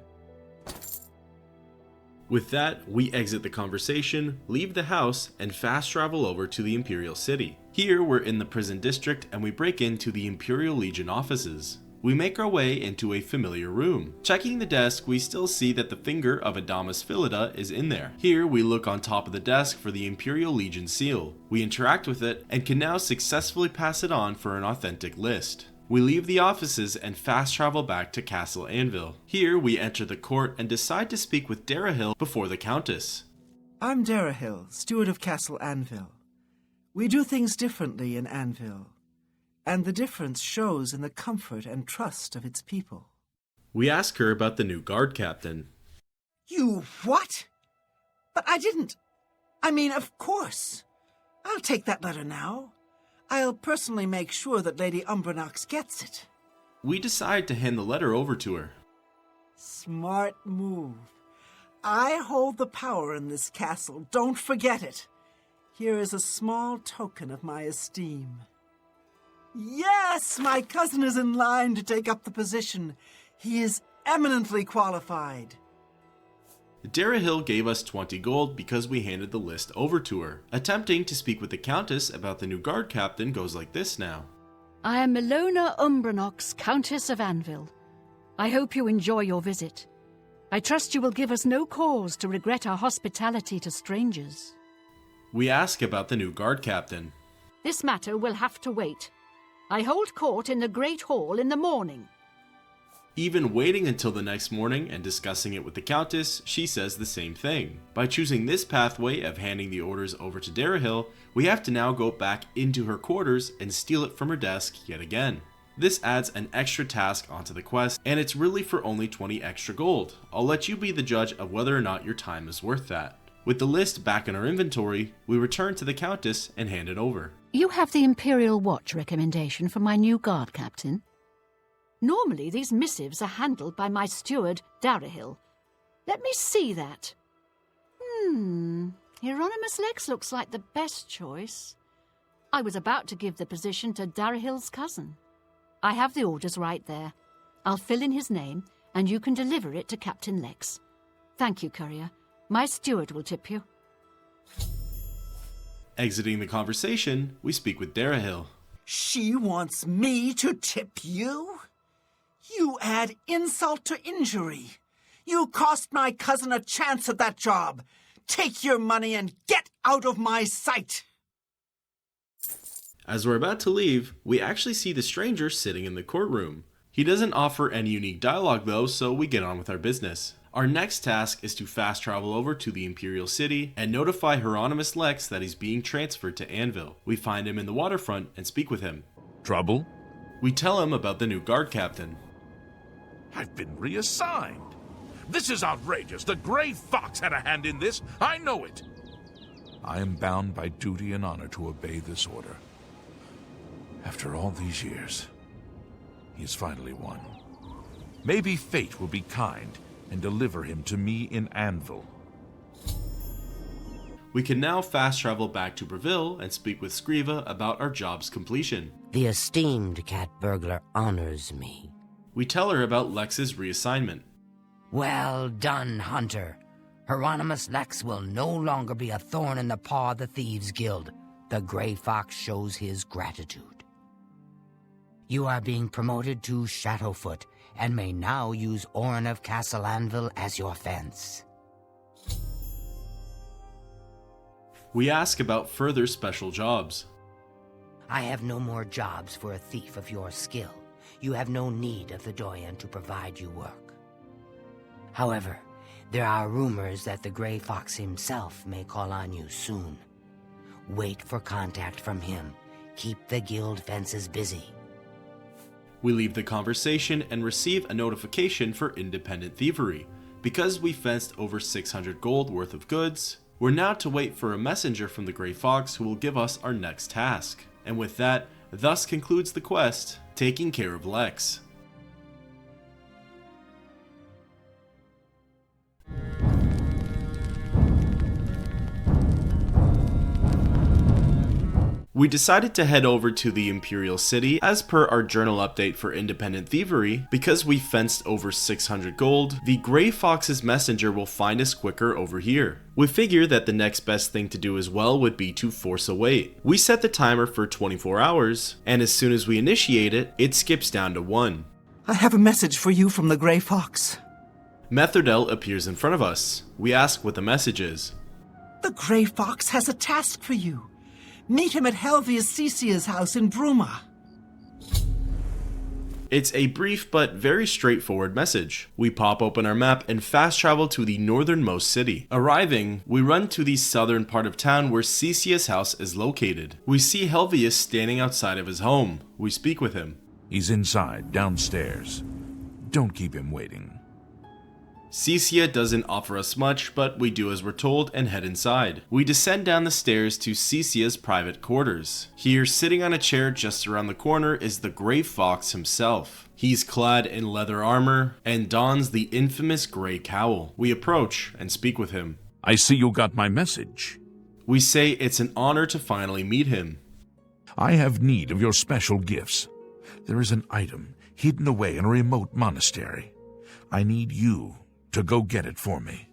With that, we exit the conversation, leave the house, and fast travel over to the Imperial City. Here, we're in the prison district and we break into the Imperial Legion offices. We make our way into a familiar room. Checking the desk, we still see that the finger of Adamus Philida is in there. Here, we look on top of the desk for the Imperial Legion seal. We interact with it and can now successfully pass it on for an authentic list. We leave the offices and fast travel back to Castle Anvil. Here, we enter the court and decide to speak with Darahil before the Countess.
I'm Darahil, steward of Castle Anvil. We do things differently in Anvil, and the difference shows in the comfort and trust of its people.
We ask her about the new guard captain.
You what? But I didn't. I mean, of course. I'll take that letter now. I'll personally make sure that Lady Umbranox gets it.
We decide to hand the letter over to her.
Smart move. I hold the power in this castle, don't forget it. Here is a small token of my esteem. Yes, my cousin is in line to take up the position. He is eminently qualified.
Darahil gave us 20 gold because we handed the list over to her. Attempting to speak with the Countess about the new guard captain goes like this now.
I am Milona Umbranox, Countess of Anvil. I hope you enjoy your visit. I trust you will give us no cause to regret our hospitality to strangers.
We ask about the new guard captain.
This matter will have to wait. I hold court in the Great Hall in the morning.
Even waiting until the next morning and discussing it with the Countess, she says the same thing. By choosing this pathway of handing the orders over to Darahil, we have to now go back into her quarters and steal it from her desk yet again. This adds an extra task onto the quest, and it's really for only 20 extra gold. I'll let you be the judge of whether or not your time is worth that. With the list back in our inventory, we return to the Countess and hand it over.
You have the Imperial Watch recommendation for my new guard captain. Normally, these missives are handled by my steward, Darahil. Let me see that. Hieronymus Lex looks like the best choice. I was about to give the position to Darahil's cousin. I have the orders right there. I'll fill in his name, and you can deliver it to Captain Lex. Thank you, courier. My steward will tip you.
Exiting the conversation, we speak with Darahil.
She wants me to tip you? You add insult to injury. You cost my cousin a chance at that job. Take your money and get out of my sight.
As we're about to leave, we actually see the stranger sitting in the courtroom. He doesn't offer any unique dialogue though, so we get on with our business. Our next task is to fast travel over to the Imperial City and notify Hieronymus Lex that he's being transferred to Anvil. We find him in the waterfront and speak with him.
Trouble?
We tell him about the new guard captain.
I've been reassigned. This is outrageous. The Gray Fox had a hand in this. I know it. I am bound by duty and honor to obey this order. After all these years, he has finally won. Maybe fate will be kind and deliver him to me in Anvil.
We can now fast travel back to Breville and speak with Scriva about our job's completion.
The esteemed cat burglar honors me.
We tell her about Lex's reassignment.
Well done, Hunter. Hieronymus Lex will no longer be a thorn in the paw of the Thieves Guild. The Grey Fox shows his gratitude. You are being promoted to Shadowfoot and may now use Orin of Castle Anvil as your fence.
We ask about further special jobs.
I have no more jobs for a thief of your skill. You have no need of the Doyen to provide you work. However, there are rumors that the Grey Fox himself may call on you soon. Wait for contact from him. Keep the guild fences busy.
We leave the conversation and receive a notification for independent thievery. Because we fenced over 600 gold worth of goods, we're now to wait for a messenger from the Grey Fox who will give us our next task. And with that, thus concludes the quest, taking care of Lex. We decided to head over to the Imperial City as per our journal update for independent thievery. Because we fenced over 600 gold, the Grey Fox's messenger will find us quicker over here. We figure that the next best thing to do as well would be to force a wait. We set the timer for 24 hours, and as soon as we initiate it, it skips down to 1.
I have a message for you from the Grey Fox.
Metherdel appears in front of us. We ask what the message is.
The Grey Fox has a task for you. Meet him at Helvius Cecia's house in Bruma.
It's a brief but very straightforward message. We pop open our map and fast travel to the northernmost city. Arriving, we run to the southern part of town where Cecia's house is located. We see Helvius standing outside of his home. We speak with him.
He's inside, downstairs. Don't keep him waiting.
Cecia doesn't offer us much, but we do as we're told and head inside. We descend down the stairs to Cecia's private quarters. Here, sitting on a chair just around the corner, is the Grey Fox himself. He's clad in leather armor and dons the infamous grey cowl. We approach and speak with him.
I see you got my message.
We say it's an honor to finally meet him.
I have need of your special gifts. There is an item hidden away in a remote monastery. I need you to go get it for me.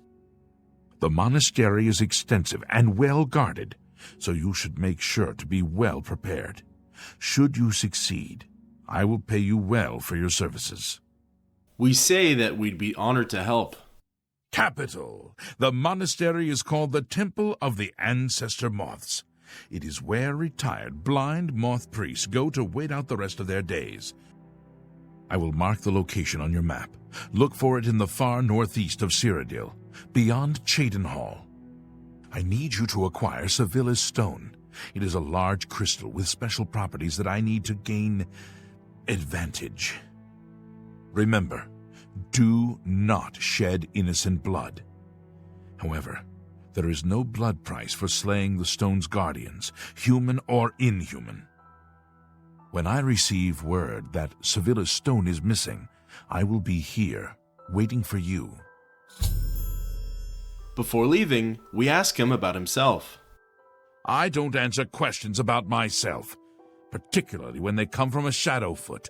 The monastery is extensive and well guarded, so you should make sure to be well prepared. Should you succeed, I will pay you well for your services.
We say that we'd be honored to help.
Capital! The monastery is called the Temple of the Ancestor Moths. It is where retired blind moth priests go to wait out the rest of their days. I will mark the location on your map. Look for it in the far northeast of Cyrodiil, beyond Cheydinhall. I need you to acquire Sevilla's Stone. It is a large crystal with special properties that I need to gain advantage. Remember, do not shed innocent blood. However, there is no blood price for slaying the stone's guardians, human or inhuman. When I receive word that Sevilla's Stone is missing, I will be here, waiting for you.
Before leaving, we ask him about himself.
I don't answer questions about myself, particularly when they come from a Shadowfoot.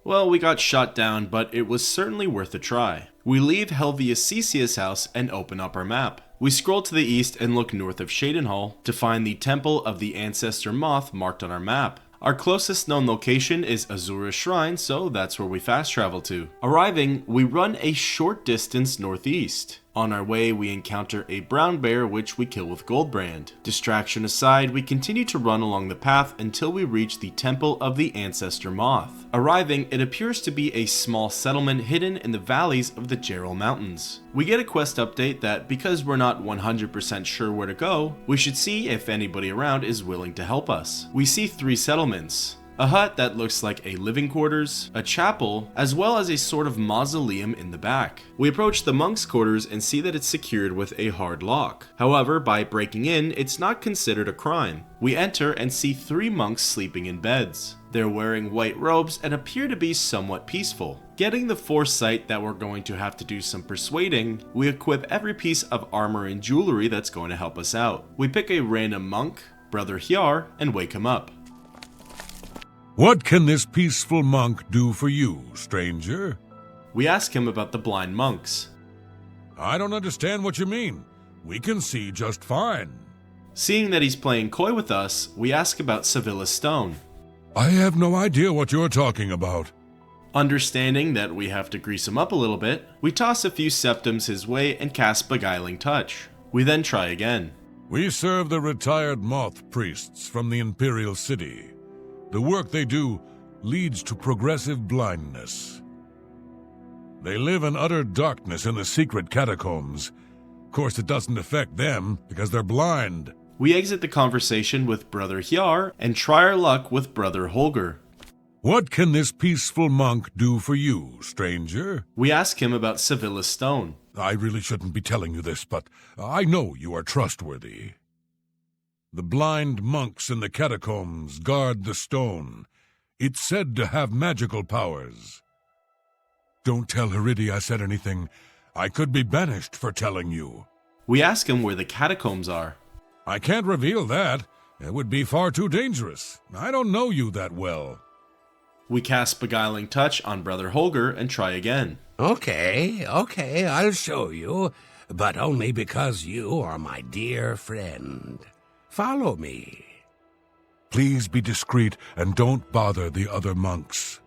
Well, we got shot down, but it was certainly worth a try. We leave Helvius Cecia's house and open up our map. We scroll to the east and look north of Cheydinhall to find the Temple of the Ancestor Moth marked on our map. Our closest known location is Azura's Shrine, so that's where we fast travel to. Arriving, we run a short distance northeast. On our way, we encounter a brown bear which we kill with Goldbrand. Distraction aside, we continue to run along the path until we reach the Temple of the Ancestor Moth. Arriving, it appears to be a small settlement hidden in the valleys of the Gerald Mountains. We get a quest update that because we're not 100% sure where to go, we should see if anybody around is willing to help us. We see 3 settlements. a hut that looks like a living quarters, a chapel, as well as a sort of mausoleum in the back. We approach the monks' quarters and see that it's secured with a hard lock. However, by breaking in, it's not considered a crime. We enter and see 3 monks sleeping in beds. They're wearing white robes and appear to be somewhat peaceful. Getting the foresight that we're going to have to do some persuading, we equip every piece of armor and jewelry that's going to help us out. We pick a random monk, Brother Hyar, and wake him up.
What can this peaceful monk do for you, stranger?
We ask him about the blind monks.
I don't understand what you mean. We can see just fine.
Seeing that he's playing coy with us, we ask about Sevilla's stone.
I have no idea what you're talking about.
Understanding that we have to grease him up a little bit, we toss a few septims his way and cast Beguiling Touch. We then try again.
We serve the retired moth priests from the Imperial City. The work they do leads to progressive blindness. They live in utter darkness in the secret catacombs. Of course, it doesn't affect them because they're blind.
We exit the conversation with Brother Hyar and try our luck with Brother Holger.
What can this peaceful monk do for you, stranger?
We ask him about Sevilla's stone.
I really shouldn't be telling you this, but I know you are trustworthy. The blind monks in the catacombs guard the stone. It's said to have magical powers. Don't tell Heridi I said anything. I could be banished for telling you.
We ask him where the catacombs are.
I can't reveal that. It would be far too dangerous. I don't know you that well.
We cast Beguiling Touch on Brother Holger and try again.
Okay, I'll show you, but only because you are my dear friend. Follow me.
Please be discreet and don't bother the other monks.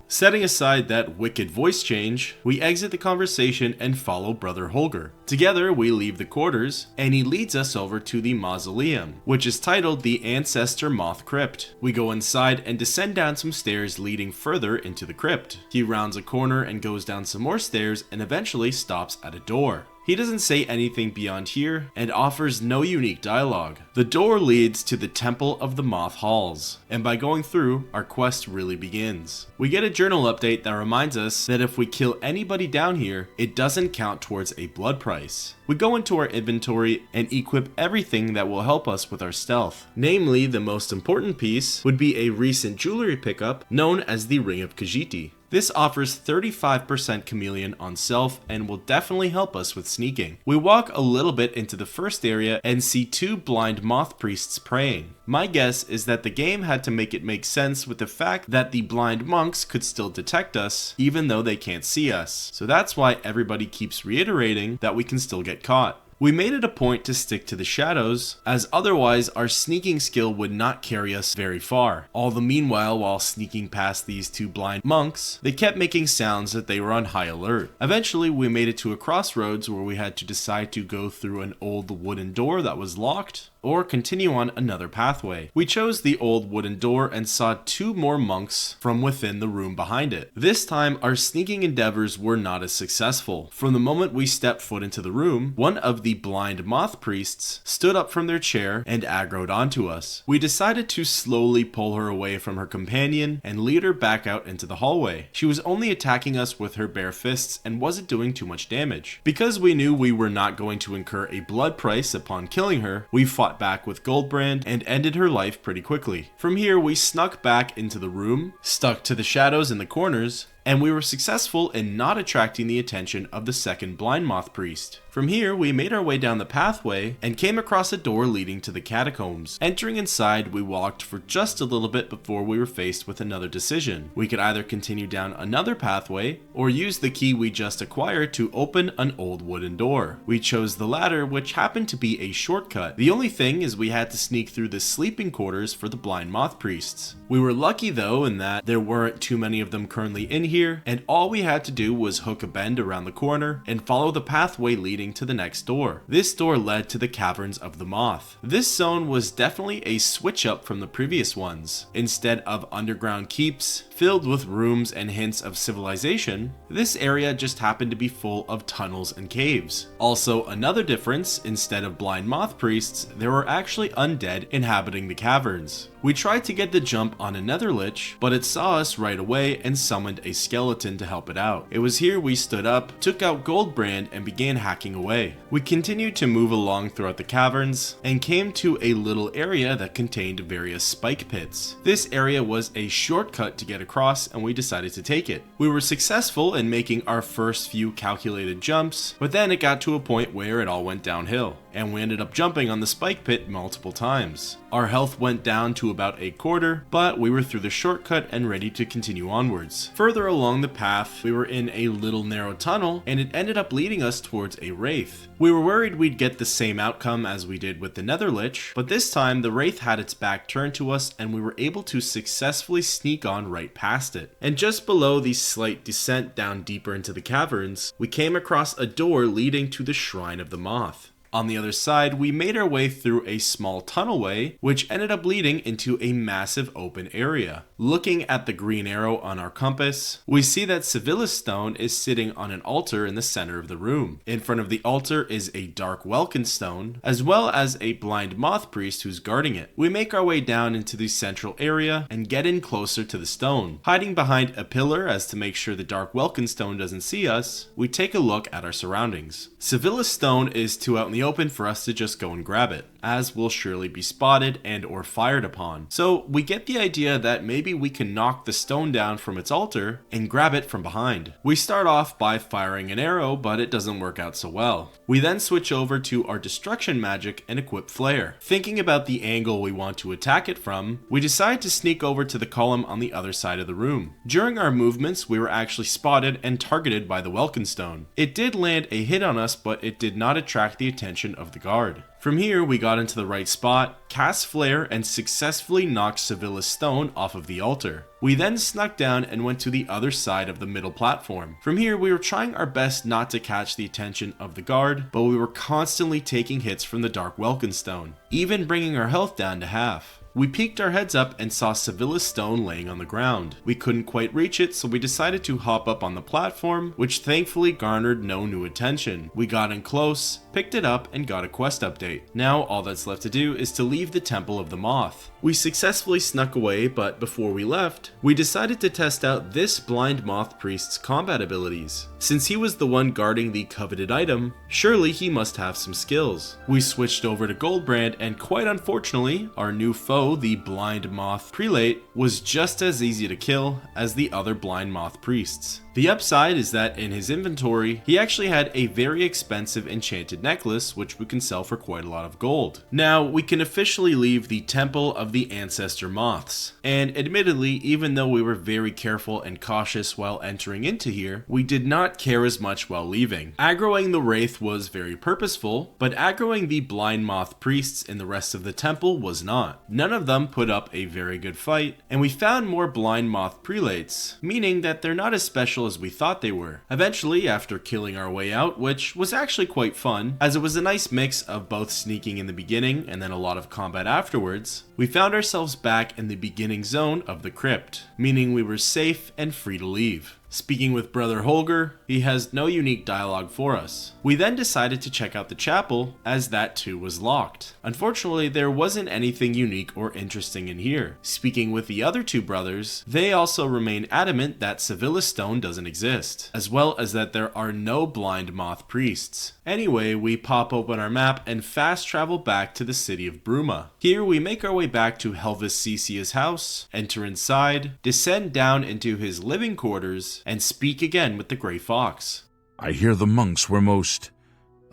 Setting aside that wicked voice change, we exit the conversation and follow Brother Holger. Together, we leave the quarters, and he leads us over to the mausoleum, which is titled the Ancestor Moth Crypt. We go inside and descend down some stairs leading further into the crypt. He rounds a corner and goes down some more stairs and eventually stops at a door. He doesn't say anything beyond here and offers no unique dialogue. The door leads to the Temple of the Moth Halls, and by going through, our quest really begins. We get a journal update that reminds us that if we kill anybody down here, it doesn't count towards a blood price. We go into our inventory and equip everything that will help us with our stealth. Namely, the most important piece would be a recent jewelry pickup known as the Ring of Khajiit. This offers 35% chameleon on self and will definitely help us with sneaking. We walk a little bit into the first area and see 2 blind moth priests praying. My guess is that the game had to make it make sense with the fact that the blind monks could still detect us even though they can't see us. So that's why everybody keeps reiterating that we can still get caught. We made it a point to stick to the shadows, as otherwise our sneaking skill would not carry us very far. All the meanwhile, while sneaking past these 2 blind monks, they kept making sounds that they were on high alert. Eventually, we made it to a crossroads where we had to decide to go through an old wooden door that was locked, or continue on another pathway. We chose the old wooden door and saw 2 more monks from within the room behind it. This time, our sneaking endeavors were not as successful. From the moment we stepped foot into the room, one of the blind moth priests stood up from their chair and aggroed onto us. We decided to slowly pull her away from her companion and lead her back out into the hallway. She was only attacking us with her bare fists and wasn't doing too much damage. Because we knew we were not going to incur a blood price upon killing her, we fought back with Goldbrand and ended her life pretty quickly. From here, we snuck back into the room, stuck to the shadows in the corners, and we were successful in not attracting the attention of the second blind moth priest. From here, we made our way down the pathway and came across a door leading to the catacombs. Entering inside, we walked for just a little bit before we were faced with another decision. We could either continue down another pathway or use the key we just acquired to open an old wooden door. We chose the latter, which happened to be a shortcut. The only thing is we had to sneak through the sleeping quarters for the blind moth priests. We were lucky though in that there weren't too many of them currently in here, and all we had to do was hook a bend around the corner and follow the pathway leading to the next door. This door led to the Caverns of the Moth. This zone was definitely a switch up from the previous ones. Instead of underground keeps filled with rooms and hints of civilization, this area just happened to be full of tunnels and caves. Also, another difference, instead of blind moth priests, there were actually undead inhabiting the caverns. We tried to get the jump on another lich, but it saw us right away and summoned a skeleton to help it out. It was here we stood up, took out Goldbrand, and began hacking away. We continued to move along throughout the caverns, and came to a little area that contained various spike pits. This area was a shortcut to get across, and we decided to take it. We were successful in making our first few calculated jumps, but then it got to a point where it all went downhill, and we ended up jumping on the spike pit multiple times. Our health went down to about a quarter, but we were through the shortcut and ready to continue onwards. Further along the path, we were in a little narrow tunnel, and it ended up leading us towards a wraith. We were worried we'd get the same outcome as we did with the Nether Lich, but this time the wraith had its back turned to us, and we were able to successfully sneak on right past it. And just below the slight descent down deeper into the caverns, we came across a door leading to the Shrine of the Moth. On the other side, we made our way through a small tunnelway, which ended up leading into a massive open area. Looking at the green arrow on our compass, we see that Civilis stone is sitting on an altar in the center of the room. In front of the altar is a dark welkin stone, as well as a blind moth priest who's guarding it. We make our way down into the central area and get in closer to the stone. Hiding behind a pillar as to make sure the dark welkin stone doesn't see us, we take a look at our surroundings. Civilis stone is too out in the open for us to just go and grab it, as we'll surely be spotted and or fired upon. So we get the idea that maybe we can knock the stone down from its altar and grab it from behind. We start off by firing an arrow, but it doesn't work out so well. We then switch over to our destruction magic and equip flare. Thinking about the angle we want to attack it from, we decide to sneak over to the column on the other side of the room. During our movements, we were actually spotted and targeted by the welkin stone. It did land a hit on us, but it did not attract the attention of the guard. From here, we got into the right spot, cast flare, and successfully knocked Civilis stone off of the altar. We then snuck down and went to the other side of the middle platform. From here, we were trying our best not to catch the attention of the guard, but we were constantly taking hits from the dark welkin stone, even bringing our health down to half. We peeked our heads up and saw Civilis stone laying on the ground. We couldn't quite reach it, so we decided to hop up on the platform, which thankfully garnered no new attention. We got in close, picked it up, and got a quest update. Now all that's left to do is to leave the Temple of the Moth. We successfully snuck away, but before we left, we decided to test out this blind moth priest's combat abilities. Since he was the one guarding the coveted item, surely he must have some skills. We switched over to Goldbrand, and quite unfortunately, our new foe, the blind moth prelate, was just as easy to kill as the other blind moth priests. The upside is that in his inventory, he actually had a very expensive enchanted necklace, which we can sell for quite a lot of gold. Now, we can officially leave the Temple of the Ancestor Moths, and admittedly, even though we were very careful and cautious while entering into here, we did not care as much while leaving. Aggroing the Wraith was very purposeful, but aggroing the blind moth priests in the rest of the temple was not. None of them put up a very good fight, and we found more blind moth prelates, meaning that they're not as special as we thought they were. Eventually, after killing our way out, which was actually quite fun, as it was a nice mix of both sneaking in the beginning and then a lot of combat afterwards, we found ourselves back in the beginning zone of the crypt, meaning we were safe and free to leave. Speaking with Brother Holger, he has no unique dialogue for us. We then decided to check out the chapel, as that too was locked. Unfortunately, there wasn't anything unique or interesting in here. Speaking with the other two brothers, they also remain adamant that Civilis stone doesn't exist, as well as that there are no blind moth priests. Anyway, we pop open our map and fast travel back to the city of Bruma. Here we make our way back to Helvis Cecia's house, enter inside, descend down into his living quarters, and speak again with the Grey Fox.
I hear the monks were most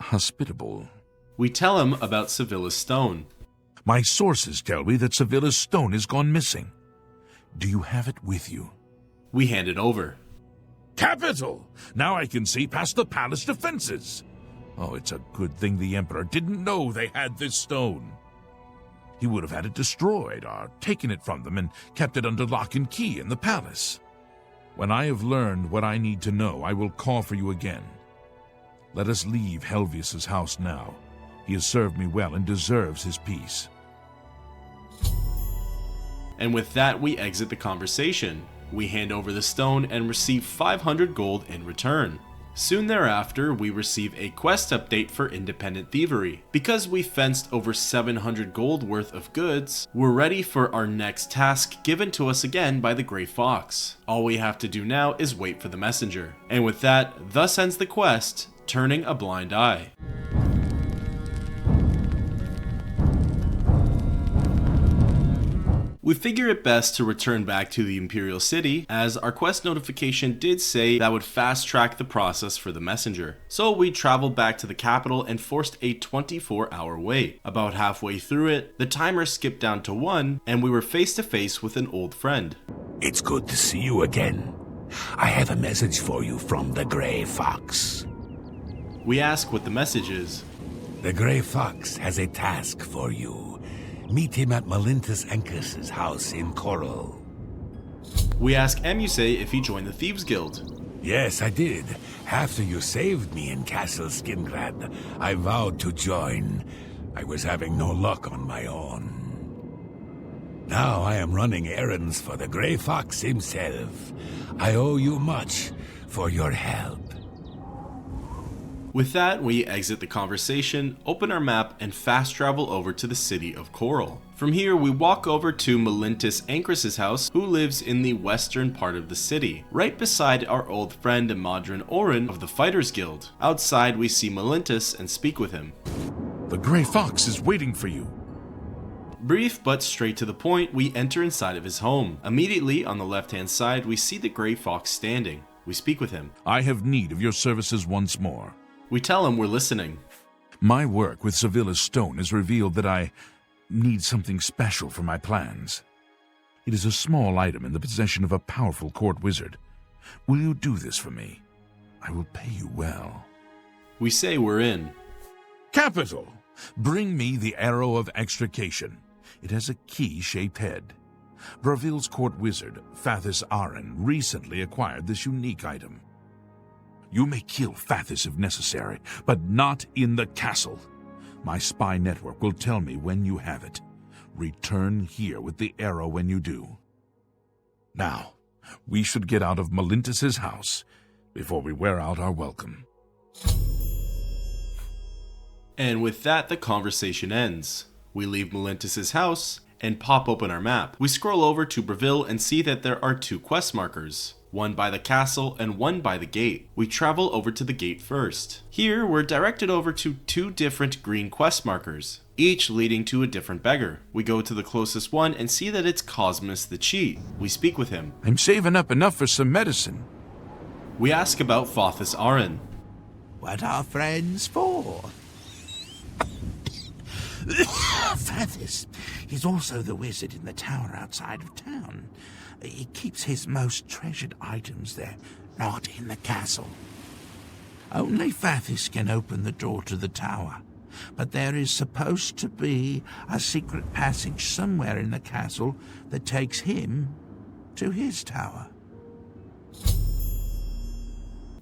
hospitable.
We tell him about Civilis stone.
My sources tell me that Civilis stone has gone missing. Do you have it with you?
We hand it over.
Capital! Now I can see past the palace defenses. Oh, it's a good thing the Emperor didn't know they had this stone. He would have had it destroyed or taken it from them and kept it under lock and key in the palace. When I have learned what I need to know, I will call for you again. Let us leave Helvius's house now. He has served me well and deserves his peace.
And with that, we exit the conversation. We hand over the stone and receive 500 gold in return. Soon thereafter, we receive a quest update for independent thievery. Because we fenced over 700 gold worth of goods, we're ready for our next task given to us again by the Grey Fox. All we have to do now is wait for the messenger. And with that, thus ends the quest, Turning a Blind Eye. We figure it best to return back to the Imperial City, as our quest notification did say that would fast track the process for the messenger. So we traveled back to the capital and forced a 24-hour wait. About halfway through it, the timer skipped down to 1, and we were face to face with an old friend.
It's good to see you again. I have a message for you from the Grey Fox.
We ask what the message is.
The Grey Fox has a task for you. Meet him at Melintus Encus's house in Coral.
We ask Emusay if he joined the Thieves Guild.
Yes, I did. After you saved me in Castle Skingrad, I vowed to join. I was having no luck on my own. Now I am running errands for the Grey Fox himself. I owe you much for your help.
With that, we exit the conversation, open our map, and fast travel over to the city of Coral. From here, we walk over to Melintus Ancrus's house, who lives in the western part of the city, right beside our old friend Modron Orin of the Fighters Guild. Outside, we see Melintus and speak with him.
The Grey Fox is waiting for you.
Brief but straight to the point, we enter inside of his home. Immediately, on the left-hand side, we see the Grey Fox standing. We speak with him.
I have need of your services once more.
We tell him we're listening.
My work with Sevilla's stone has revealed that I need something special for my plans. It is a small item in the possession of a powerful court wizard. Will you do this for me? I will pay you well.
We say we're in.
Capital! Bring me the Arrow of Extrication. It has a key-shaped head. Braville's court wizard, Fathis Aren, recently acquired this unique item. You may kill Fathis if necessary, but not in the castle. My spy network will tell me when you have it. Return here with the arrow when you do. Now, we should get out of Melintus's house before we wear out our welcome.
And with that, the conversation ends. We leave Melintus's house and pop open our map. We scroll over to Braville and see that there are 2 quest markers. One by the castle and one by the gate. We travel over to the gate first. Here, we're directed over to 2 different green quest markers, each leading to a different beggar. We go to the closest one and see that it's Cosmus the Cheat. We speak with him.
I'm saving up enough for some medicine.
We ask about Fathis Aren.
What are friends for? Fathis is also the wizard in the tower outside of town. He keeps his most treasured items there, not in the castle. Only Fathis can open the door to the tower, but there is supposed to be a secret passage somewhere in the castle that takes him to his tower.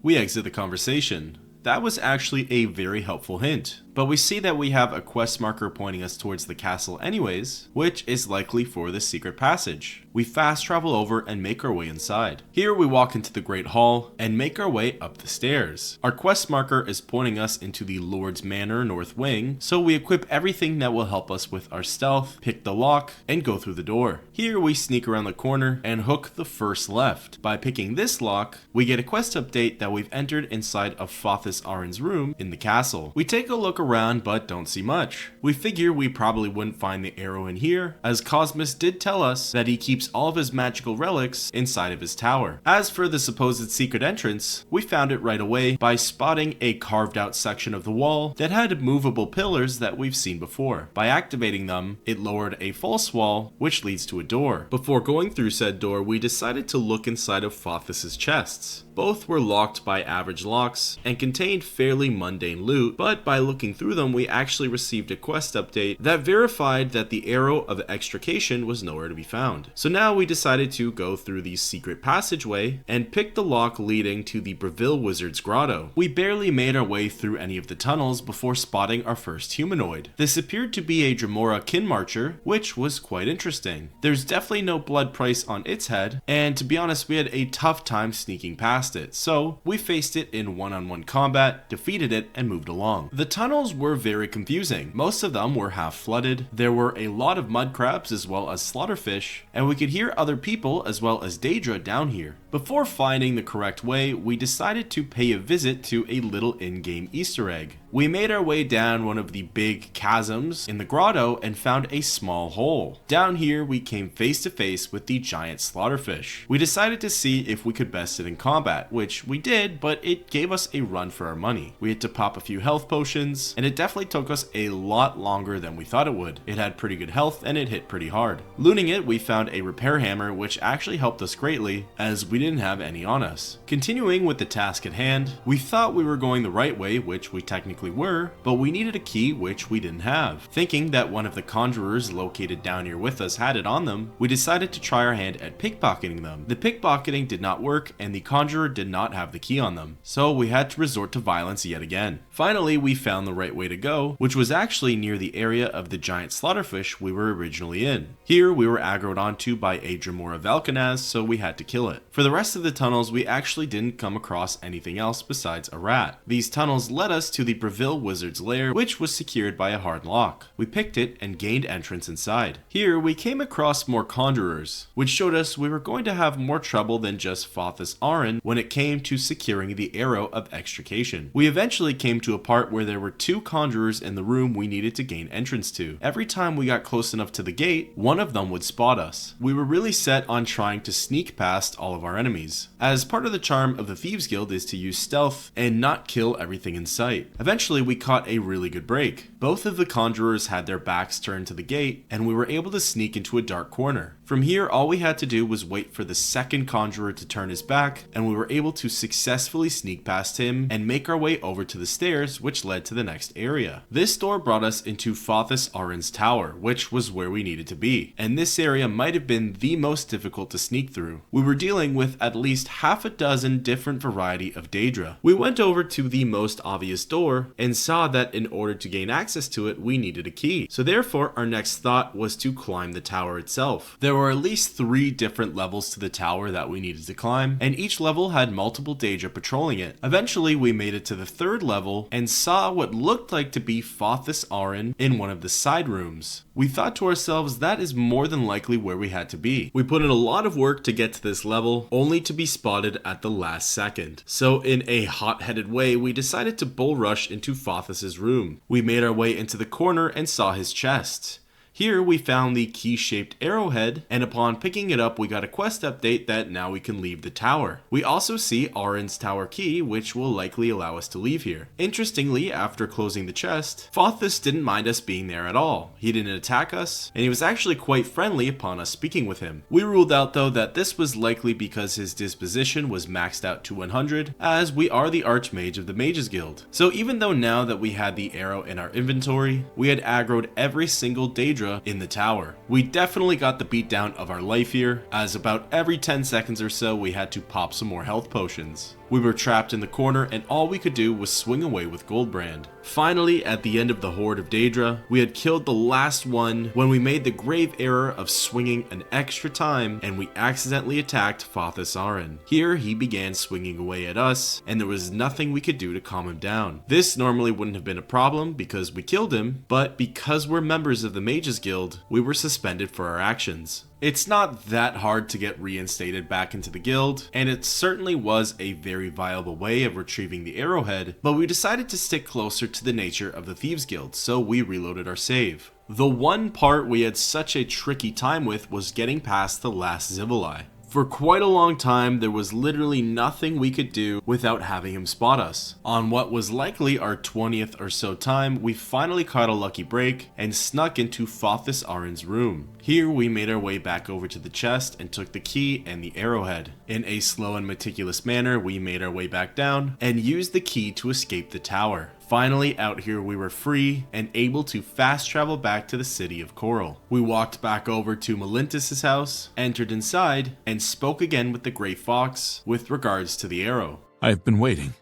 We exit the conversation. That was actually a very helpful hint, but we see that we have a quest marker pointing us towards the castle anyways, which is likely for the secret passage. We fast travel over and make our way inside. Here we walk into the Great Hall and make our way up the stairs. Our quest marker is pointing us into the Lord's Manor North Wing, so we equip everything that will help us with our stealth, pick the lock, and go through the door. Here we sneak around the corner and hook the first left. By picking this lock, we get a quest update that we've entered inside of Fathis Aren's room in the castle. We take a look around but don't see much. We figure we probably wouldn't find the arrow in here, as Cosmus did tell us that he keeps all of his magical relics inside of his tower. As for the supposed secret entrance, we found it right away by spotting a carved out section of the wall that had movable pillars that we've seen before. By activating them, it lowered a false wall which leads to a door. Before going through said door, we decided to look inside of Fathis' chests. Both were locked by average locks and contained fairly mundane loot, but by looking through them we actually received a quest update that verified that the Arrow of Extrication was nowhere to be found. So now we decided to go through the secret passageway and pick the lock leading to the Braville Wizard's Grotto. We barely made our way through any of the tunnels before spotting our first humanoid. This appeared to be a Dremora Kinmarcher, which was quite interesting. There's definitely no blood price on its head, and to be honest we had a tough time sneaking past past it, so we faced it in one-on-one combat, defeated it, and moved along. The tunnels were very confusing. Most of them were half flooded, there were a lot of mud crabs as well as slaughterfish, and we could hear other people as well as Daedra down here. Before finding the correct way, we decided to pay a visit to a little in-game Easter egg. We made our way down one of the big chasms in the grotto and found a small hole. Down here, we came face to face with the giant slaughterfish. We decided to see if we could best it in combat, which we did, but it gave us a run for our money. We had to pop a few health potions, and it definitely took us a lot longer than we thought it would. It had pretty good health, and it hit pretty hard. Looting it, we found a repair hammer, which actually helped us greatly, as we didn't have any on us. Continuing with the task at hand, we thought we were going the right way, which we technically were, but we needed a key which we didn't have. Thinking that one of the conjurers located down here with us had it on them, we decided to try our hand at pickpocketing them. The pickpocketing did not work, and the conjurer did not have the key on them, so we had to resort to violence yet again. Finally, we found the right way to go, which was actually near the area of the giant slaughterfish we were originally in. Here, we were aggroed onto by a Dremora Valkanaz, so we had to kill it. For the rest of the tunnels, we actually didn't come across anything else besides a rat. These tunnels led us to the Breville Wizard's lair, which was secured by a hard lock. We picked it and gained entrance inside. Here, we came across more conjurers, which showed us we were going to have more trouble than just Fothis Arin when it came to securing the Arrow of Extrication. We eventually came to a part where there were two conjurers in the room we needed to gain entrance to. Every time we got close enough to the gate, one of them would spot us. We were really set on trying to sneak past all of our enemies, as part of the charm of the Thieves Guild is to use stealth and not kill everything in sight. Eventually, we caught a really good break. Both of the conjurers had their backs turned to the gate, and we were able to sneak into a dark corner. From here, all we had to do was wait for the second conjurer to turn his back, and we were able to successfully sneak past him and make our way over to the stairs, which led to the next area. This door brought us into Fothis Arin's tower, which was where we needed to be, and this area might have been the most difficult to sneak through. We were dealing with at least half a dozen different variety of Daedra. We went over to the most obvious door and saw that in order to gain access to it, we needed a key. So therefore, our next thought was to climb the tower itself. There were at least 3 different levels to the tower that we needed to climb, and each level had multiple Daedra patrolling it. Eventually, we made it to the 3rd level and saw what looked like to be Fothis Arin in one of the side rooms. We thought to ourselves, that is more than likely where we had to be. We put in a lot of work to get to this level, only to be spotted at the last second. So in a hot-headed way, we decided to bull rush into Fothis's room. We made our way into the corner and saw his chest. Here we found the key-shaped arrowhead, and upon picking it up we got a quest update that now we can leave the tower. We also see Arin's tower key, which will likely allow us to leave here. Interestingly, after closing the chest, Fothis didn't mind us being there at all. He didn't attack us, and he was actually quite friendly upon us speaking with him. We ruled out though that this was likely because his disposition was maxed out to 100, as we are the Archmage of the Mages Guild. So even though now that we had the arrow in our inventory, we had aggroed every single Daedra in the tower. We definitely got the beatdown of our life here, as about every 10 seconds or so we had to pop some more health potions. We were trapped in the corner and all we could do was swing away with Goldbrand. Finally, at the end of the horde of Daedra, we had killed the last one when we made the grave error of swinging an extra time and we accidentally attacked Fothis Arin. Here he began swinging away at us and there was nothing we could do to calm him down. This normally wouldn't have been a problem because we killed him, but because we're members of the Mages Guild, we were suspended for our actions. It's not that hard to get reinstated back into the guild, and it certainly was a very viable way of retrieving the arrowhead, but we decided to stick closer to the nature of the Thieves Guild, so we reloaded our save. The one part we had such a tricky time with was getting past the last Zivilai. For quite a long time, there was literally nothing we could do without having him spot us. On what was likely our 20th or so time, we finally caught a lucky break and snuck into Fothis Arin's room. Here we made our way back over to the chest and took the key and the arrowhead. In a slow and meticulous manner, we made our way back down and used the key to escape the tower. Finally, out here we were free and able to fast travel back to the city of Coral. We walked back over to Melintus's house, entered inside, and spoke again with the Grey Fox with regards to the arrow.
I have been waiting.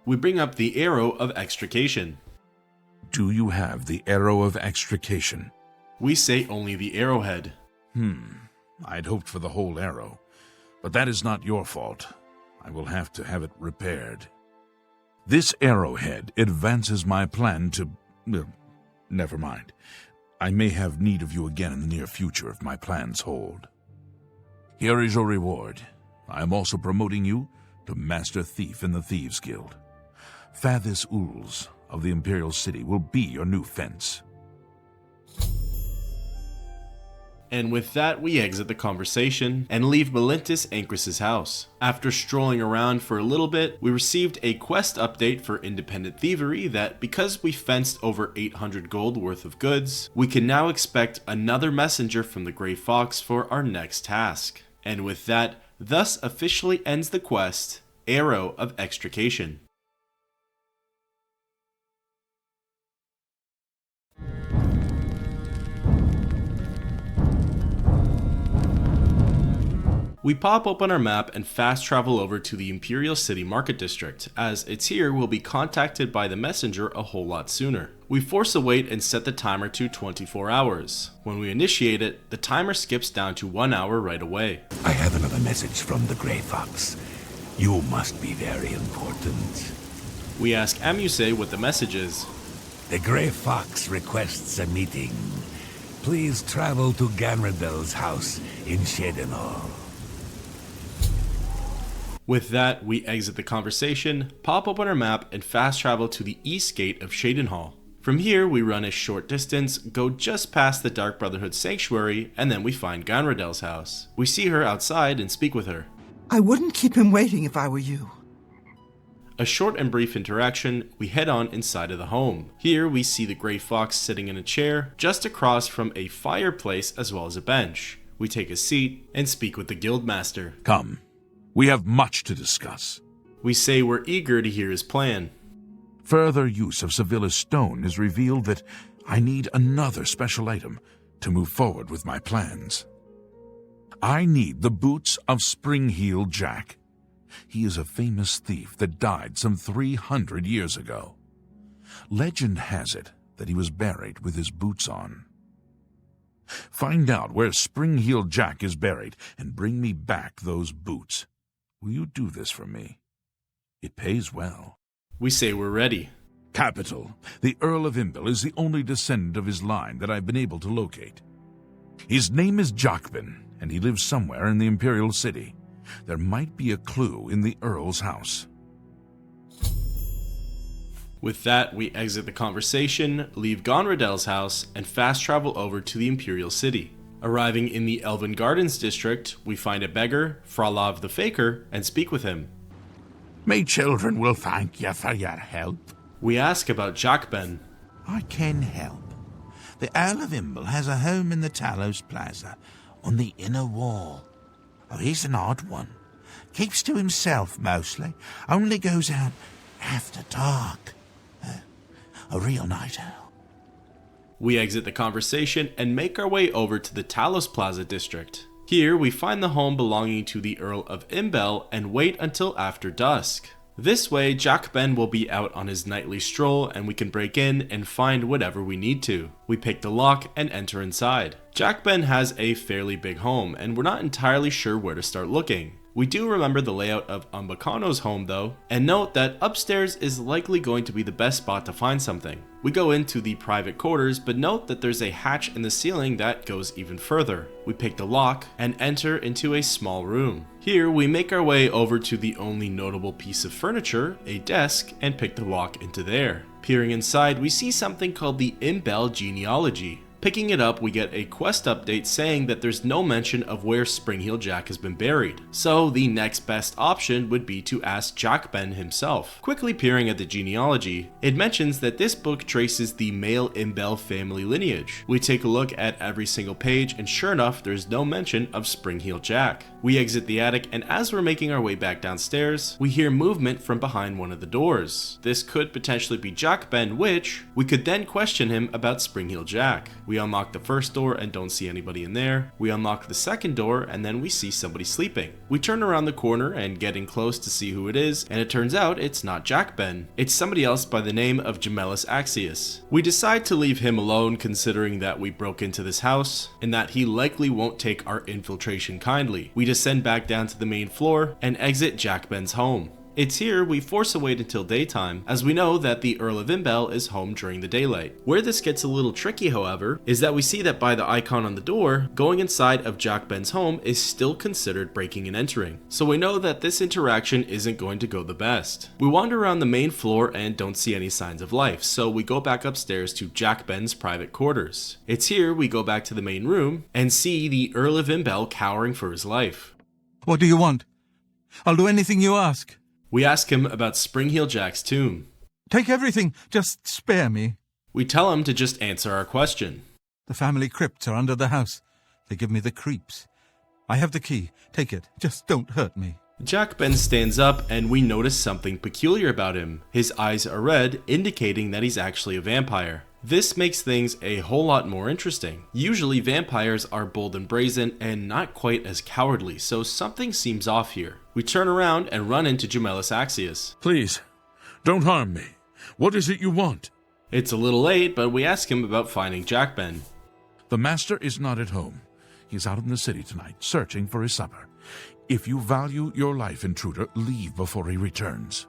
We bring up the Arrow of Extrication.
Do you have the Arrow of Extrication?
We say only the arrowhead.
I'd hoped for the whole arrow, but that is not your fault. I will have to have it repaired. This arrowhead advances my plan to... never mind. I may have need of you again in the near future if my plans hold. Here is your reward. I am also promoting you to Master Thief in the Thieves Guild. Fathis Uls of the Imperial City will be your new fence.
And with that, we exit the conversation and leave Melintis Ancris's house. After strolling around for a little bit, we received a quest update for independent thievery that, because we fenced over 800 gold worth of goods, we can now expect another messenger from the Grey Fox for our next task. And with that, thus officially ends the quest, Arrow of Extrication. We pop open our map and fast travel over to the Imperial City Market District, as it's here we'll be contacted by the messenger a whole lot sooner. We force a wait and set the timer to 24 hours. When we initiate it, the timer skips down to 1 hour right away.
I have another message from the Grey Fox. You must be very important.
We ask Amuse what the message is.
The Grey Fox requests a meeting. Please travel to Ganradel's house in Shaidenhall.
With that, we exit the conversation, pop open our map, and fast travel to the east gate of Shaidenhall. From here, we run a short distance, go just past the Dark Brotherhood Sanctuary, and then we find Ganradel's house. We see her outside and speak with her.
I wouldn't keep him waiting if I were you.
A short and brief interaction, we head on inside of the home. Here we see the Grey Fox sitting in a chair, just across from a fireplace as well as a bench. We take a seat and speak with the Guildmaster.
Come. We have much to discuss.
We say we're eager to hear his plan.
Further use of Sevilla's stone has revealed that I need another special item to move forward with my plans. I need the boots of Springheel Jack. He is a famous thief that died some 300 years ago. Legend has it that he was buried with his boots on. Find out where Springheel Jack is buried and bring me back those boots. Will you do this for me? It pays well.
We say we're ready.
Capital. The Earl of Imbil is the only descendant of his line that I've been able to locate. His name is Jacben, and he lives somewhere in the Imperial City. There might be a clue in the Earl's house.
With that, we exit the conversation, leave Ganradel's house, and fast travel over to the Imperial City. Arriving in the Elven Gardens district, we find a beggar, Frolav the Faker, and speak with him.
Me children will thank you for your help.
We ask about Jacben.
I can help. The Earl of Imbil has a home in the Talos Plaza, on the inner wall. Oh, he's an odd one. Keeps to himself mostly. Only goes out after dark. A real night owl.
We exit the conversation and make our way over to the Talos Plaza district. Here we find the home belonging to the Earl of Imbel and wait until after dusk. This way, Jacben will be out on his nightly stroll and we can break in and find whatever we need to. We pick the lock and enter inside. Jacben has a fairly big home and we're not entirely sure where to start looking. We do remember the layout of Umbacano's home though, and note that upstairs is likely going to be the best spot to find something. We go into the private quarters, but note that there's a hatch in the ceiling that goes even further. We pick the lock and enter into a small room. Here we make our way over to the only notable piece of furniture, a desk, and pick the lock into there. Peering inside, we see something called the Imbel Genealogy. Picking it up, we get a quest update saying that there's no mention of where Springheel Jack has been buried. So the next best option would be to ask Jacben himself. Quickly peering at the genealogy, it mentions that this book traces the male Imbel family lineage. We take a look at every single page and sure enough, there's no mention of Springheel Jack. We exit the attic and as we're making our way back downstairs, we hear movement from behind one of the doors. This could potentially be Jacben, which we could then question him about Springheel Jack. We We unlock the first door and don't see anybody in there. We unlock the second door and then we see somebody sleeping. We turn around the corner and get in close to see who it is, and it turns out it's not Jack Ben. It's somebody else by the name of Gemellus Axius. We decide to leave him alone considering that we broke into this house and that he likely won't take our infiltration kindly. We descend back down to the main floor and exit Jack Ben's home. It's here we force a wait until daytime, as we know that the Earl of Imbel is home during the daylight. Where this gets a little tricky, however, is that we see that by the icon on the door, going inside of Jack Ben's home is still considered breaking and entering. So we know that this interaction isn't going to go the best. We wander around the main floor and don't see any signs of life, so we go back upstairs to Jack Ben's private quarters. It's here we go back to the main room and see the Earl of Imbel cowering for his life.
What do you want? I'll do anything you ask.
We ask him about Springheel Jack's tomb.
Take everything, just spare me.
We tell him to just answer our question.
The family crypts are under the house. They give me the creeps. I have the key. Take it. Just don't hurt me.
Jack Ben stands up and we notice something peculiar about him. His eyes are red, indicating that he's actually a vampire. This makes things a whole lot more interesting. Usually vampires are bold and brazen and not quite as cowardly, so something seems off here. We turn around and run into Gemellus Axius.
Please, don't harm me. What is it you want?
It's a little late, but we ask him about finding Jack Ben.
The master is not at home. He's out in the city tonight, searching for his supper. If you value your life, intruder, leave before he returns.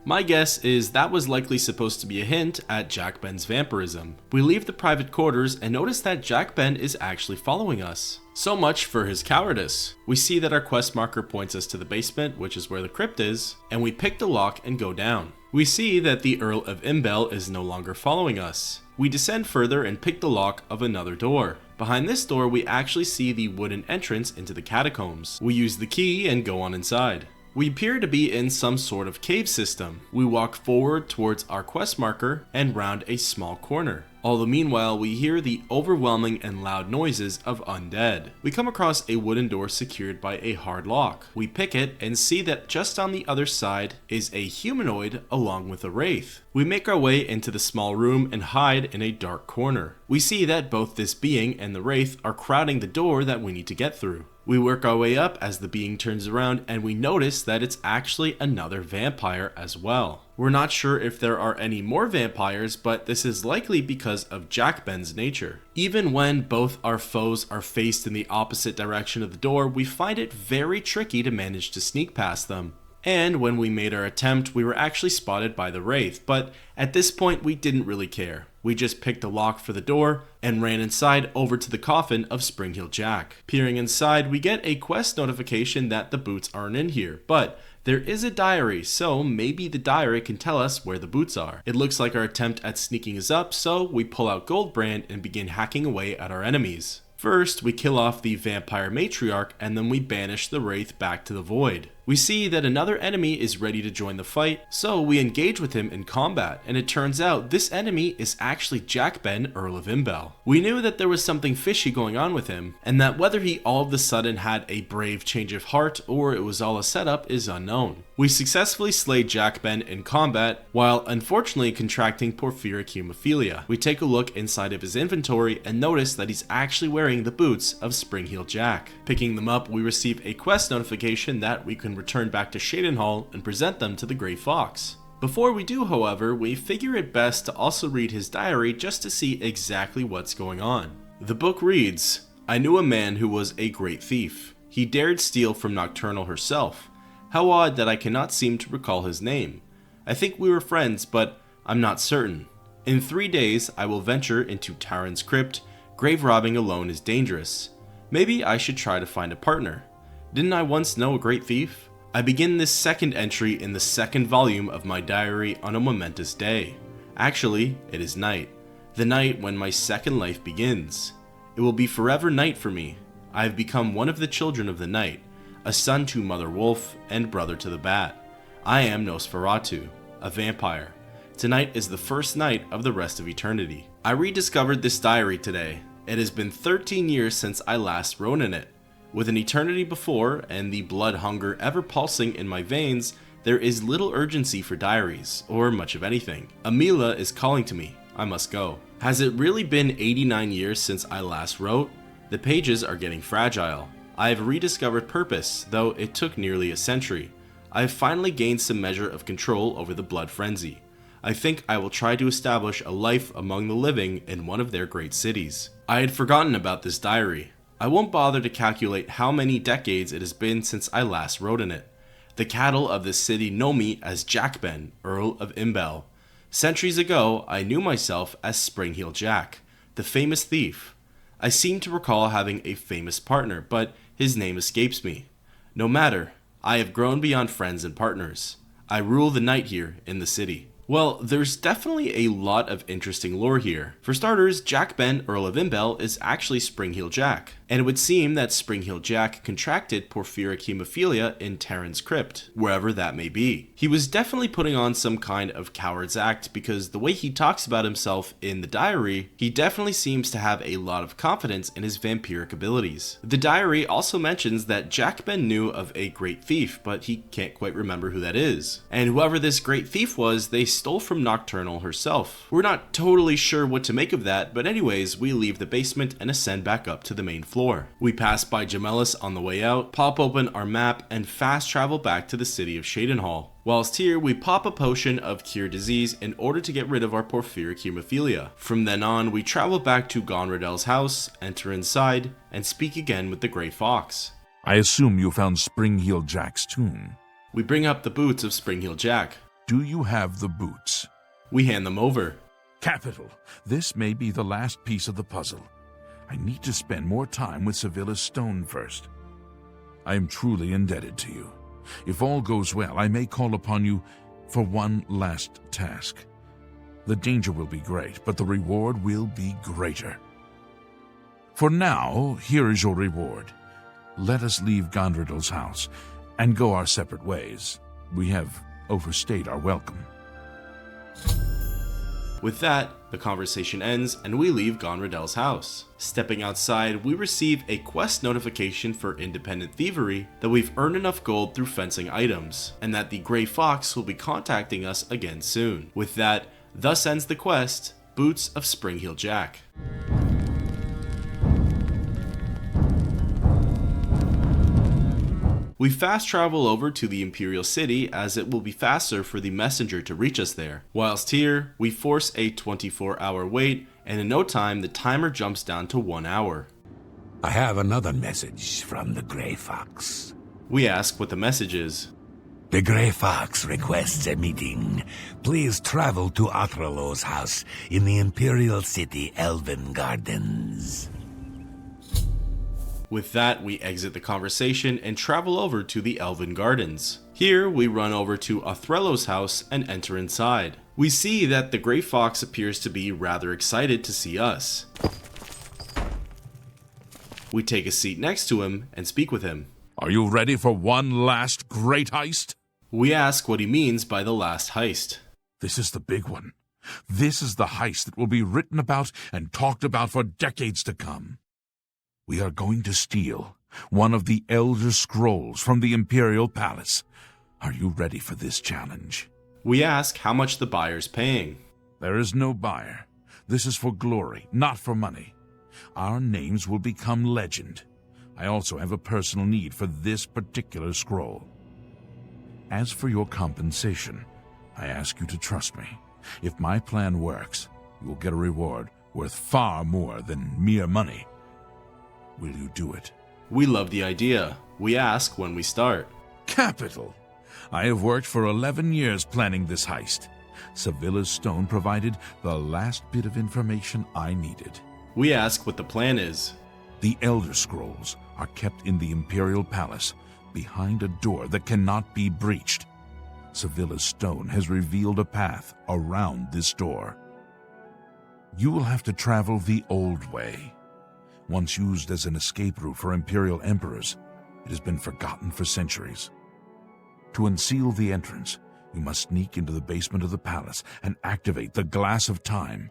My guess is that was likely supposed to be a hint at Jack Ben's vampirism. We leave the private quarters and notice that Jack Ben is actually following us. So much for his cowardice. We see that our quest marker points us to the basement, which is where the crypt is, and we pick the lock and go down. We see that the Earl of Imbel is no longer following us. We descend further and pick the lock of another door. Behind this door, we actually see the wooden entrance into the catacombs. We use the key and go on inside. We appear to be in some sort of cave system. We walk forward towards our quest marker and round a small corner. All the meanwhile, we hear the overwhelming and loud noises of undead. We come across a wooden door secured by a hard lock. We pick it and see that just on the other side is a humanoid along with a wraith. We make our way into the small room and hide in a dark corner. We see that both this being and the wraith are crowding the door that we need to get through. We work our way up as the being turns around and we notice that it's actually another vampire as well. We're not sure if there are any more vampires, but this is likely because of Jack Ben's nature. Even when both our foes are faced in the opposite direction of the door, we find it very tricky to manage to sneak past them. And when we made our attempt, we were actually spotted by the wraith, but at this point we didn't really care. We just picked a lock for the door and ran inside over to the coffin of Springheel Jack. Peering inside, we get a quest notification that the boots aren't in here, but there is a diary, so maybe the diary can tell us where the boots are. It looks like our attempt at sneaking is up, so we pull out Goldbrand and begin hacking away at our enemies. First, we kill off the vampire matriarch and then we banish the wraith back to the void. We see that another enemy is ready to join the fight, so we engage with him in combat, and it turns out this enemy is actually Jack Ben, Earl of Imbel. We knew that there was something fishy going on with him, and that whether he all of a sudden had a brave change of heart or it was all a setup is unknown. We successfully slay Jack Ben in combat, while unfortunately contracting porphyric hemophilia. We take a look inside of his inventory and notice that he's actually wearing the boots of Springheel Jack. Picking them up, we receive a quest notification that we can return back to Shadenhall and present them to the Grey Fox. Before we do, however, we figure it best to also read his diary just to see exactly what's going on. The book reads, "I knew a man who was a great thief. He dared steal from Nocturnal herself. How odd that I cannot seem to recall his name. I think we were friends, but I'm not certain. In 3 days I will venture into Taran's crypt. Grave robbing alone is dangerous. Maybe I should try to find a partner. Didn't I once know a great thief? I begin this second entry in the second volume of my diary on a momentous day. Actually, it is night. The night when my second life begins. It will be forever night for me. I have become one of the children of the night, a son to Mother Wolf and brother to the Bat. I am Nosferatu, a vampire. Tonight is the first night of the rest of eternity." I rediscovered this diary today. It has been 13 years since I last wrote in it. With an eternity before and the blood hunger ever pulsing in my veins, there is little urgency for diaries, or much of anything. Amila is calling to me. I must go. Has it really been 89 years since I last wrote? The pages are getting fragile. I have rediscovered purpose, though it took nearly a century. I have finally gained some measure of control over the blood frenzy. I think I will try to establish a life among the living in one of their great cities. I had forgotten about this diary. I won't bother to calculate how many decades it has been since I last wrote in it. The cattle of this city know me as Jack Ben, Earl of Imbel. Centuries ago, I knew myself as Springheel Jack, the famous thief. I seem to recall having a famous partner, but his name escapes me. No matter, I have grown beyond friends and partners. I rule the night here in the city. Well, there's definitely a lot of interesting lore here. For starters, Jack Ben, Earl of Imbel, is actually Springheel Jack, and it would seem that Springheel Jack contracted porphyric hemophilia in Terran's crypt, wherever that may be. He was definitely putting on some kind of coward's act because the way he talks about himself in the diary, he definitely seems to have a lot of confidence in his vampiric abilities. The diary also mentions that Jack Ben knew of a great thief, but he can't quite remember who that is. And whoever this great thief was, they stole from Nocturnal herself. We're not totally sure what to make of that, but anyways, we leave the basement and ascend back up to the main floor. We pass by Gemellis on the way out, pop open our map, and fast travel back to the city of Shadenhall. Whilst here, we pop a potion of cure disease in order to get rid of our porphyric hemophilia. From then on, we travel back to Gonradel's house, enter inside, and speak again with the Grey Fox.
I assume you found Springheel Jack's tomb.
We bring up the boots of Springheel Jack.
Do you have the boots?
We hand them over.
Capital. This may be the last piece of the puzzle. I need to spend more time with Sevilla's stone first. I am truly indebted to you. If all goes well, I may call upon you for one last task. The danger will be great, but the reward will be greater. For now, here is your reward. Let us leave Gondredel's house and go our separate ways. We have overstayed our welcome.
With that, the conversation ends and we leave Gonradel's house. Stepping outside, we receive a quest notification for independent thievery that we've earned enough gold through fencing items, and that the Grey Fox will be contacting us again soon. With that, thus ends the quest, Boots of Springheel Jack. We fast travel over to the Imperial City as it will be faster for the messenger to reach us there. Whilst here, we force a 24-hour wait, and in no time the timer jumps down to 1 hour.
I have another message from the Grey Fox.
We ask what the message is.
The Grey Fox requests a meeting. Please travel to Athralo's house in the Imperial City Elven Gardens.
With that, we exit the conversation and travel over to the Elven Gardens. Here, we run over to Athralo's house and enter inside. We see that the Grey Fox appears to be rather excited to see us. We take a seat next to him and speak with him.
Are you ready for one last great heist?
We ask what he means by the last heist.
This is the big one. This is the heist that will be written about and talked about for decades to come. We are going to steal one of the Elder Scrolls from the Imperial Palace. Are you ready for this challenge?
We ask how much the buyer's paying.
There is no buyer. This is for glory, not for money. Our names will become legend. I also have a personal need for this particular scroll. As for your compensation, I ask you to trust me. If my plan works, you will get a reward worth far more than mere money. Will you do it?
We love the idea. We ask when we start.
Capital! I have worked for 11 years planning this heist. Sevilla's stone provided the last bit of information I needed.
We ask what the plan is.
The Elder Scrolls are kept in the Imperial Palace, behind a door that cannot be breached. Sevilla's stone has revealed a path around this door. You will have to travel the old way. Once used as an escape route for Imperial Emperors, it has been forgotten for centuries. To unseal the entrance, you must sneak into the basement of the palace and activate the Glass of Time.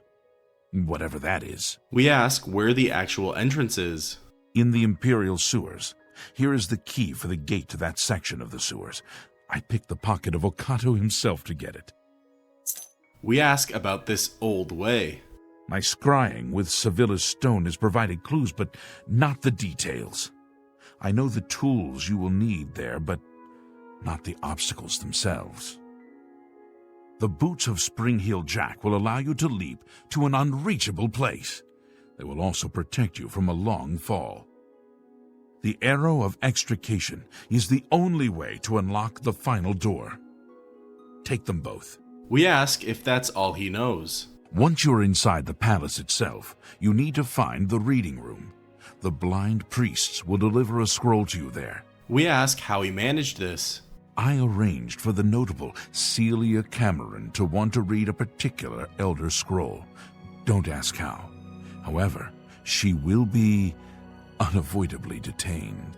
Whatever that is.
We ask where the actual entrance is.
In the Imperial sewers. Here is the key for the gate to that section of the sewers. I picked the pocket of Okato himself to get it.
We ask about this old way.
My scrying with Sevilla's stone has provided clues, but not the details. I know the tools you will need there, but not the obstacles themselves. The boots of Spring-Heel Jack will allow you to leap to an unreachable place. They will also protect you from a long fall. The arrow of extrication is the only way to unlock the final door. Take them both.
We ask if that's all he knows.
Once you're inside the palace itself, you need to find the reading room. The blind priests will deliver a scroll to you there.
We ask how he managed this.
I arranged for the notable Celia Cameron to want to read a particular elder scroll. Don't ask how. However, she will be unavoidably detained.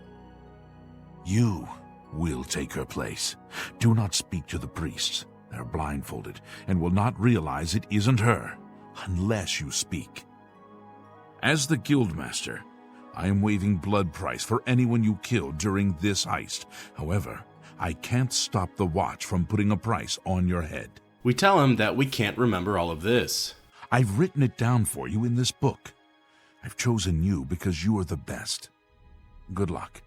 You will take her place. Do not speak to the priests. They're blindfolded and will not realize it isn't her unless you speak. As the guildmaster, I am waiving blood price for anyone you kill during this heist. However, I can't stop the watch from putting a price on your head.
We tell him that we can't remember all of this.
I've written it down for you in this book. I've chosen you because you are the best. Good luck.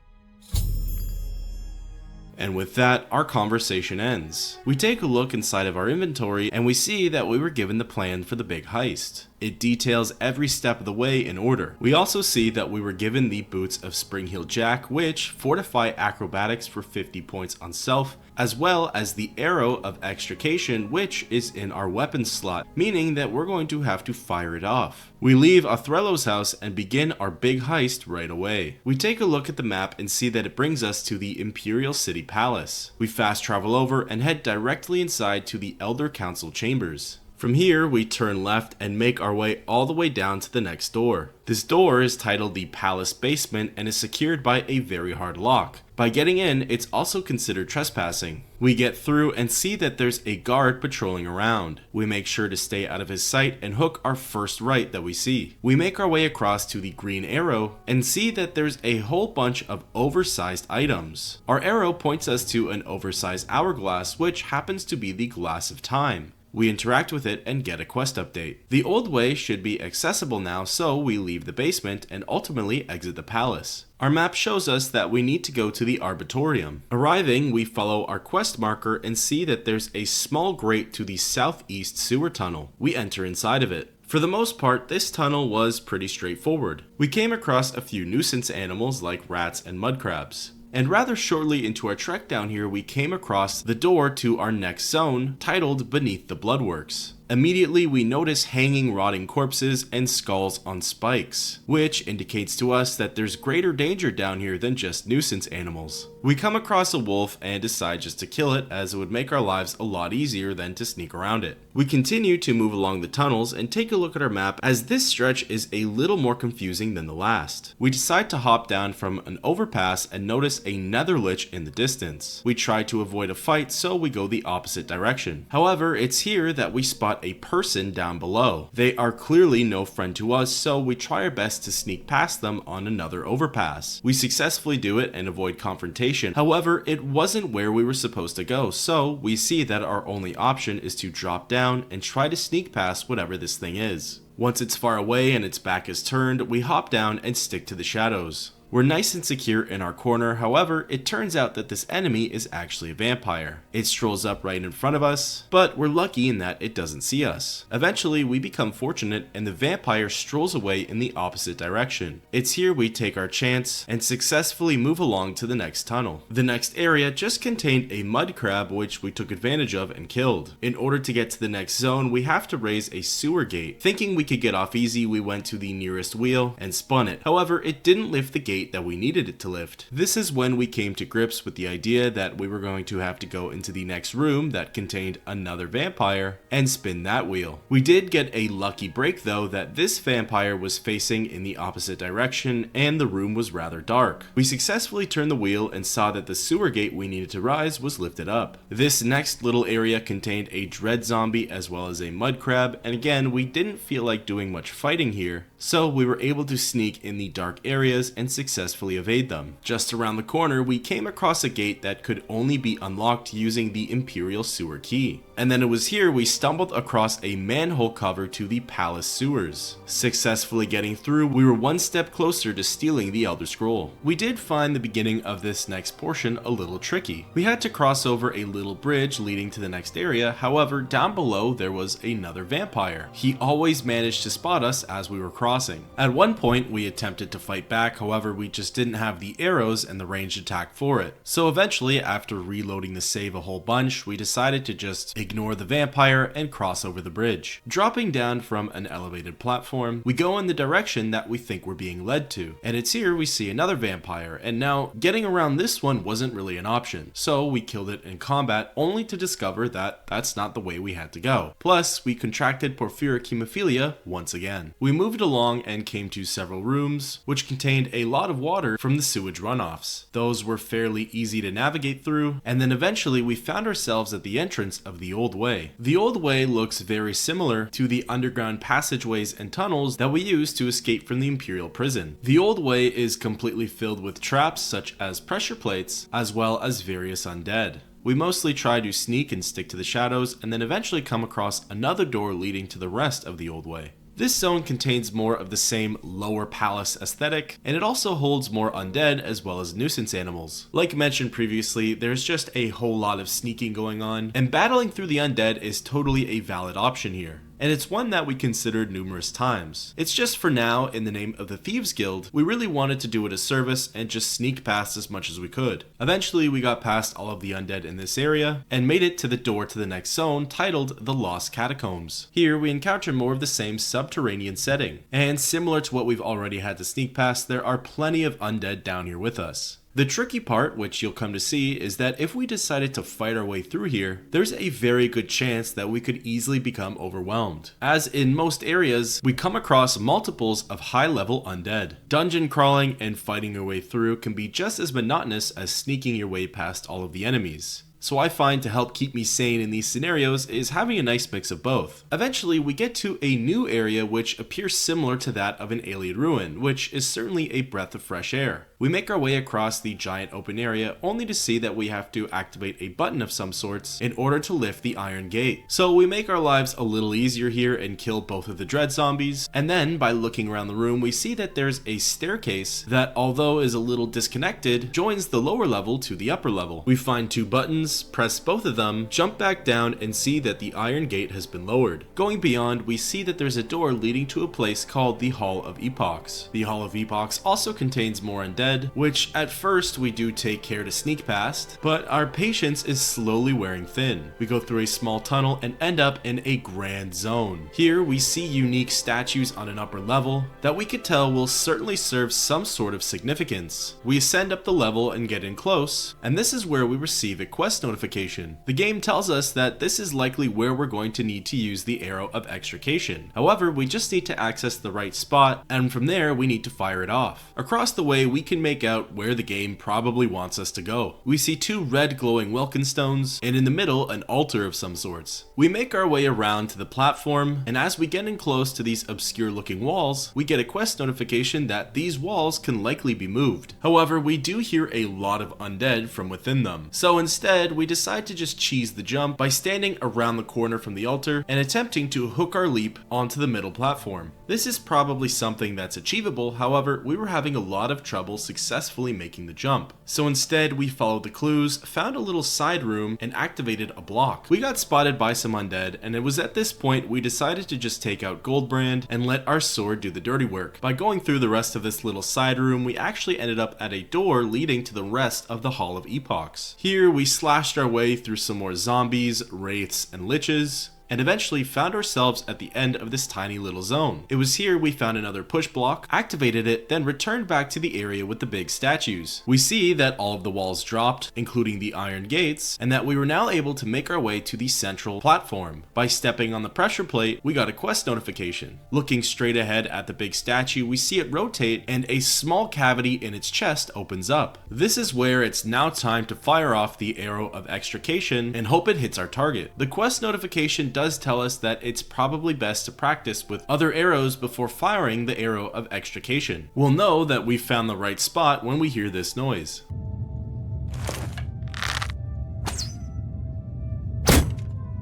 And with that, our conversation ends. We take a look inside of our inventory and we see that we were given the plan for the big heist. It details every step of the way in order. We also see that we were given the boots of Spring-Heel Jack, which fortify acrobatics for 50 points on self, as well as the arrow of extrication, which is in our weapons slot, meaning that we're going to have to fire it off. We leave Othrello's house and begin our big heist right away. We take a look at the map and see that it brings us to the Imperial City Palace. We fast travel over and head directly inside to the Elder Council chambers. From here, we turn left and make our way all the way down to the next door. This door is titled the Palace Basement and is secured by a very hard lock. By getting in, it's also considered trespassing. We get through and see that there's a guard patrolling around. We make sure to stay out of his sight and hook our first right that we see. We make our way across to the green arrow and see that there's a whole bunch of oversized items. Our arrow points us to an oversized hourglass, which happens to be the Glass of Time. We interact with it and get a quest update. The old way should be accessible now, so we leave the basement and ultimately exit the palace. Our map shows us that we need to go to the Arbitorium. Arriving, we follow our quest marker and see that there's a small grate to the southeast sewer tunnel. We enter inside of it. For the most part, this tunnel was pretty straightforward. We came across a few nuisance animals like rats and mud crabs. And rather shortly into our trek down here, we came across the door to our next zone, titled Beneath the Bloodworks. Immediately, we notice hanging rotting corpses and skulls on spikes, which indicates to us that there's greater danger down here than just nuisance animals. We come across a wolf and decide just to kill it, as it would make our lives a lot easier than to sneak around it. We continue to move along the tunnels and take a look at our map, as this stretch is a little more confusing than the last. We decide to hop down from an overpass and notice a nether lich in the distance. We try to avoid a fight, so we go the opposite direction. However, it's here that we spot a person down below. They are clearly no friend to us, so we try our best to sneak past them on another overpass. We successfully do it and avoid confrontation. However, it wasn't where we were supposed to go, so we see that our only option is to drop down and try to sneak past whatever this thing is. Once it's far away and its back is turned, we hop down and stick to the shadows. We're nice and secure in our corner, however, it turns out that this enemy is actually a vampire. It strolls up right in front of us, but we're lucky in that it doesn't see us. Eventually, we become fortunate and the vampire strolls away in the opposite direction. It's here we take our chance and successfully move along to the next tunnel. The next area just contained a mud crab, which we took advantage of and killed. In order to get to the next zone, we have to raise a sewer gate. Thinking we could get off easy, we went to the nearest wheel and spun it. However, it didn't lift the gate that we needed it to lift. This is when we came to grips with the idea that we were going to have to go into the next room that contained another vampire and spin that wheel. We did get a lucky break though, that this vampire was facing in the opposite direction and the room was rather dark. We successfully turned the wheel and saw that the sewer gate we needed to rise was lifted up. This next little area contained a dread zombie as well as a mud crab, and again we didn't feel like doing much fighting here, so we were able to sneak in the dark areas and successfully evade them. Just around the corner, we came across a gate that could only be unlocked using the Imperial Sewer Key. And then it was here we stumbled across a manhole cover to the palace sewers. Successfully getting through, we were one step closer to stealing the Elder Scroll. We did find the beginning of this next portion a little tricky. We had to cross over a little bridge leading to the next area, however down below there was another vampire. He always managed to spot us as we were crossing. At one point we attempted to fight back, however we just didn't have the arrows and the ranged attack for it. So eventually, after reloading the save a whole bunch, we decided to just ignore the vampire and cross over the bridge. Dropping down from an elevated platform, we go in the direction that we think we're being led to, and it's here we see another vampire, and now getting around this one wasn't really an option, so we killed it in combat only to discover that that's not the way we had to go. Plus, we contracted porphyric hemophilia once again. We moved along and came to several rooms, which contained a lot of water from the sewage runoffs. Those were fairly easy to navigate through, and then eventually we found ourselves at the entrance of the Old Way. The Old Way looks very similar to the underground passageways and tunnels that we used to escape from the Imperial prison. The Old Way is completely filled with traps such as pressure plates, as well as various undead. We mostly try to sneak and stick to the shadows, and then eventually come across another door leading to the rest of the Old Way. This zone contains more of the same lower palace aesthetic, and it also holds more undead as well as nuisance animals. Like mentioned previously, there's just a whole lot of sneaking going on, and battling through the undead is totally a valid option here. And it's one that we considered numerous times. It's just for now, in the name of the Thieves Guild, we really wanted to do it a service and just sneak past as much as we could. Eventually we got past all of the undead in this area, and made it to the door to the next zone titled the Lost Catacombs. Here we encounter more of the same subterranean setting, and similar to what we've already had to sneak past, there are plenty of undead down here with us. The tricky part, which you'll come to see, is that if we decided to fight our way through here, there's a very good chance that we could easily become overwhelmed. As in most areas, we come across multiples of high-level undead. Dungeon crawling and fighting your way through can be just as monotonous as sneaking your way past all of the enemies. So I find to help keep me sane in these scenarios is having a nice mix of both. Eventually we get to a new area which appears similar to that of an alien ruin, which is certainly a breath of fresh air. We make our way across the giant open area only to see that we have to activate a button of some sorts in order to lift the iron gate. So we make our lives a little easier here and kill both of the dread zombies, and then by looking around the room we see that there's a staircase that, although is a little disconnected, joins the lower level to the upper level. We find two buttons, press both of them, jump back down, and see that the iron gate has been lowered. Going beyond, we see that there's a door leading to a place called the Hall of Epochs. The Hall of Epochs also contains more undead, which at first we do take care to sneak past, but our patience is slowly wearing thin. We go through a small tunnel and end up in a grand zone. Here we see unique statues on an upper level that we could tell will certainly serve some sort of significance. We ascend up the level and get in close, and this is where we receive a quest notification. The game tells us that this is likely where we're going to need to use the arrow of extrication. However, we just need to access the right spot, and from there we need to fire it off. Across the way we can make out where the game probably wants us to go. We see two red glowing Welkin stones, and in the middle an altar of some sorts. We make our way around to the platform, and as we get in close to these obscure looking walls, we get a quest notification that these walls can likely be moved. However, we do hear a lot of undead from within them. So instead, we decide to just cheese the jump by standing around the corner from the altar and attempting to hook our leap onto the middle platform. This is probably something that's achievable, however, we were having a lot of trouble successfully making the jump. So instead, we followed the clues, found a little side room, and activated a block. We got spotted by some undead, and it was at this point we decided to just take out Goldbrand and let our sword do the dirty work. By going through the rest of this little side room, we actually ended up at a door leading to the rest of the Hall of Epochs. Here, we slashed our way through some more zombies, wraiths, and liches, and eventually found ourselves at the end of this tiny little zone. It was here we found another push block, activated it, then returned back to the area with the big statues. We see that all of the walls dropped, including the iron gates, and that we were now able to make our way to the central platform. By stepping on the pressure plate, we got a quest notification. Looking straight ahead at the big statue, we see it rotate and a small cavity in its chest opens up. This is where it's now time to fire off the arrow of extrication and hope it hits our target. The quest notification does tell us that it's probably best to practice with other arrows before firing the arrow of extrication. We'll know that we've found the right spot when we hear this noise.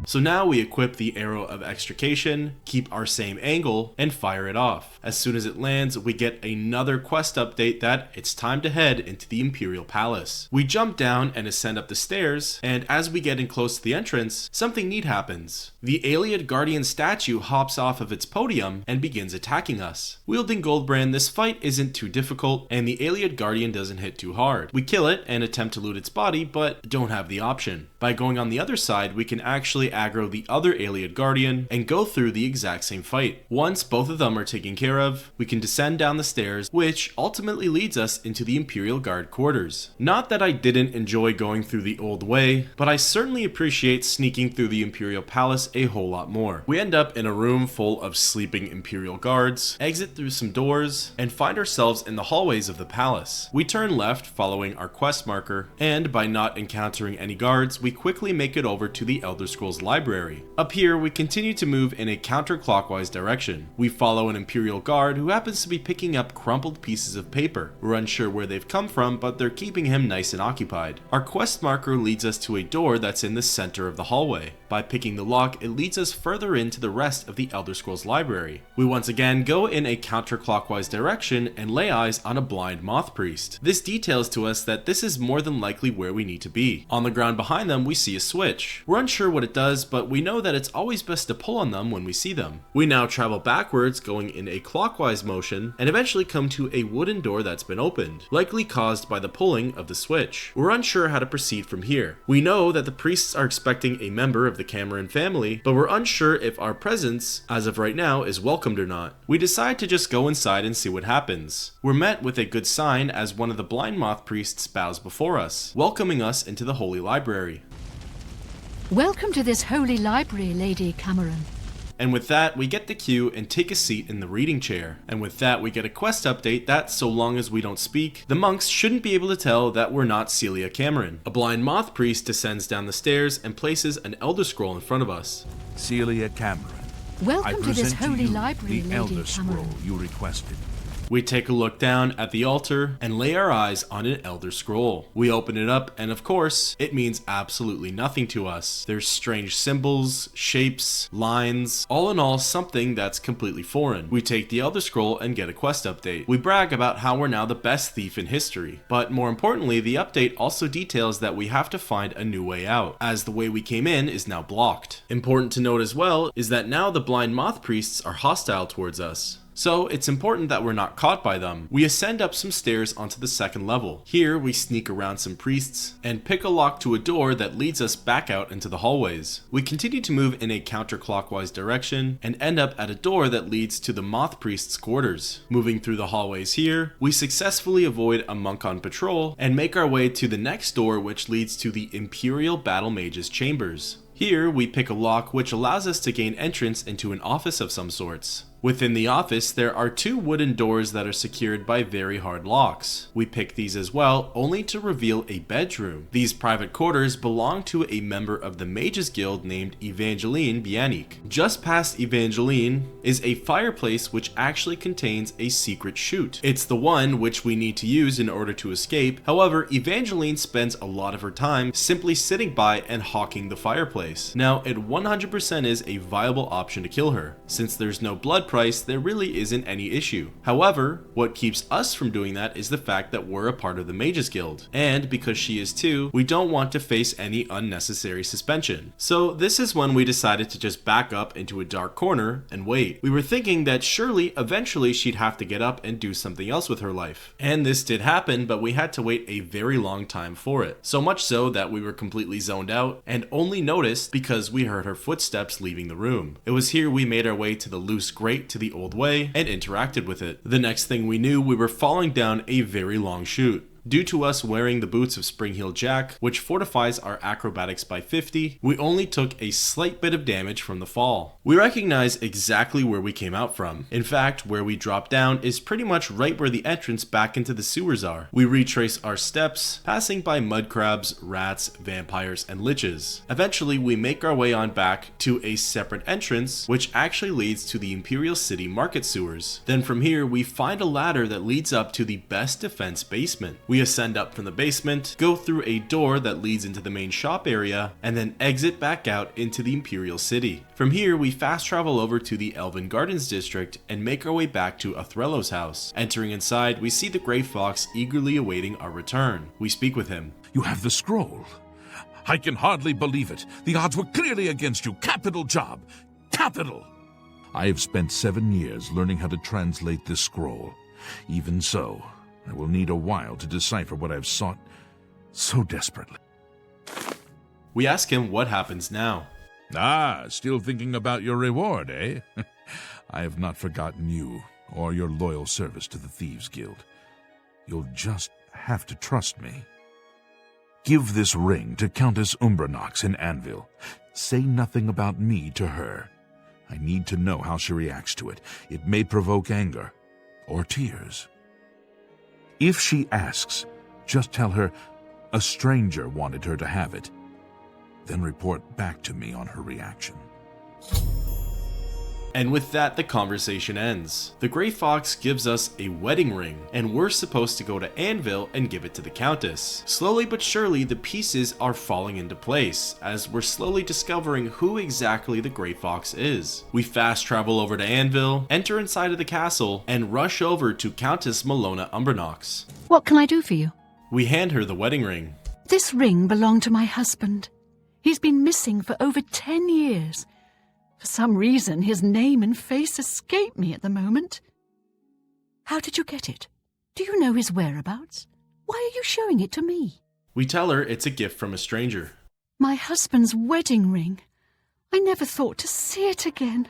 So now we equip the arrow of extrication, keep our same angle, and fire it off. As soon as it lands, we get another quest update that it's time to head into the Imperial Palace. We jump down and ascend up the stairs, and as we get in close to the entrance, something neat happens. The Ayleid Guardian statue hops off of its podium and begins attacking us. Wielding Goldbrand, this fight isn't too difficult, and the Ayleid Guardian doesn't hit too hard. We kill it and attempt to loot its body, but don't have the option. By going on the other side, we can actually aggro the other Ayleid Guardian and go through the exact same fight. Once both of them are taken care of, we can descend down the stairs, which ultimately leads us into the Imperial Guard quarters. Not that I didn't enjoy going through the old way, but I certainly appreciate sneaking through the Imperial Palace a whole lot more. We end up in a room full of sleeping Imperial guards, exit through some doors, and find ourselves in the hallways of the palace. We turn left following our quest marker, and by not encountering any guards, we quickly make it over to the Elder Scrolls library. Up here, we continue to move in a counterclockwise direction. We follow an Imperial guard who happens to be picking up crumpled pieces of paper. We're unsure where they've come from, but they're keeping him nice and occupied. Our quest marker leads us to a door that's in the center of the hallway. By picking the lock, it leads us further into the rest of the Elder Scrolls library. We once again go in a counterclockwise direction and lay eyes on a blind moth priest. This details to us that this is more than likely where we need to be. On the ground behind them, we see a switch. We're unsure what it does, but we know that it's always best to pull on them when we see them. We now travel backwards, going in a clockwise motion, and eventually come to a wooden door that's been opened, likely caused by the pulling of the switch. We're unsure how to proceed from here. We know that the priests are expecting a member of the Cameron family, but we're unsure if our presence, as of right now, is welcomed or not. We decide to just go inside and see what happens. We're met with a good sign as one of the blind moth priests bows before us, welcoming us into the Holy Library.
Welcome to this holy library, Lady Cameron.
And with that, we get the cue and take a seat in the reading chair. And with that, we get a quest update that, so long as we don't speak, the monks shouldn't be able to tell that we're not Celia Cameron. A blind moth priest descends down the stairs and places an elder scroll in front of us.
Celia Cameron,
Welcome to this holy library,
the
Lady
elder scroll
Cameron.
you requested.
We take a look down at the altar and lay our eyes on an elder scroll. We open it up and of course, it means absolutely nothing to us. There's strange symbols, shapes, lines, all in all something that's completely foreign. We take the elder scroll and get a quest update. We brag about how we're now the best thief in history. But more importantly, the update also details that we have to find a new way out, as the way we came in is now blocked. Important to note as well is that now the blind moth priests are hostile towards us. So it's important that we're not caught by them. We ascend up some stairs onto the second level. Here we sneak around some priests and pick a lock to a door that leads us back out into the hallways. We continue to move in a counterclockwise direction and end up at a door that leads to the moth priest's quarters. Moving through the hallways here, we successfully avoid a monk on patrol and make our way to the next door, which leads to the Imperial Battle Mage's chambers. Here, we pick a lock which allows us to gain entrance into an office of some sorts. Within the office, there are two wooden doors that are secured by very hard locks. We pick these as well, only to reveal a bedroom. These private quarters belong to a member of the Mages Guild named Evangeline Bianic. Just past Evangeline is a fireplace which actually contains a secret chute. It's the one which we need to use in order to escape. However, Evangeline spends a lot of her time simply sitting by and hawking the fireplace. Now, it 100% is a viable option to kill her. Since there's no blood price, there really isn't any issue. However, what keeps us from doing that is the fact that we're a part of the Mages Guild, and because she is too, we don't want to face any unnecessary suspension. So this is when we decided to just back up into a dark corner and wait. We were thinking that surely eventually she'd have to get up and do something else with her life. And this did happen, but we had to wait a very long time for it. So much so that we were completely zoned out and only noticed because we heard her footsteps leaving the room. It was here we made our way to the loose grate to the old way and interacted with it. The next thing we knew, we were falling down a very long chute. Due to us wearing the boots of Spring-Heeled Jack, which fortifies our acrobatics by 50, we only took a slight bit of damage from the fall. We recognize exactly where we came out from. In fact, where we dropped down is pretty much right where the entrance back into the sewers are. We retrace our steps, passing by mud crabs, rats, vampires, and liches. Eventually, we make our way on back to a separate entrance, which actually leads to the Imperial City market sewers. Then from here, we find a ladder that leads up to the best defense basement. We We ascend up from the basement, go through a door that leads into the main shop area, and then exit back out into the Imperial City. From here, we fast travel over to the Elven Gardens district and make our way back to Othrello's house. Entering inside, we see the Grey Fox eagerly awaiting our return. We speak with him.
You have the scroll. I can hardly believe it. The odds were clearly against you. Capital job. Capital! I have spent 7 years learning how to translate this scroll. Even so, I will need a while to decipher what I have sought so desperately.
We ask him what happens now.
Ah, still thinking about your reward, eh? I have not forgotten you or your loyal service to the Thieves Guild. You'll just have to trust me. Give this ring to Countess Umbranox in Anvil. Say nothing about me to her. I need to know how she reacts to it. It may provoke anger or tears. If she asks, just tell her a stranger wanted her to have it. Then report back to me on her reaction.
And with that, the conversation ends. The Grey Fox gives us a wedding ring, and we're supposed to go to Anvil and give it to the Countess. Slowly but surely, the pieces are falling into place, as we're slowly discovering who exactly the Grey Fox is. We fast travel over to Anvil, enter inside of the castle, and rush over to Countess Melona Umbranox.
What can I do for you?
We hand her the wedding ring.
This ring belonged to my husband. He's been missing for over 10 years. For some reason, his name and face escape me at the moment. How did you get it? Do you know his whereabouts? Why are you showing it to me?
We tell her it's a gift from a stranger.
My husband's wedding ring. I never thought to see it again.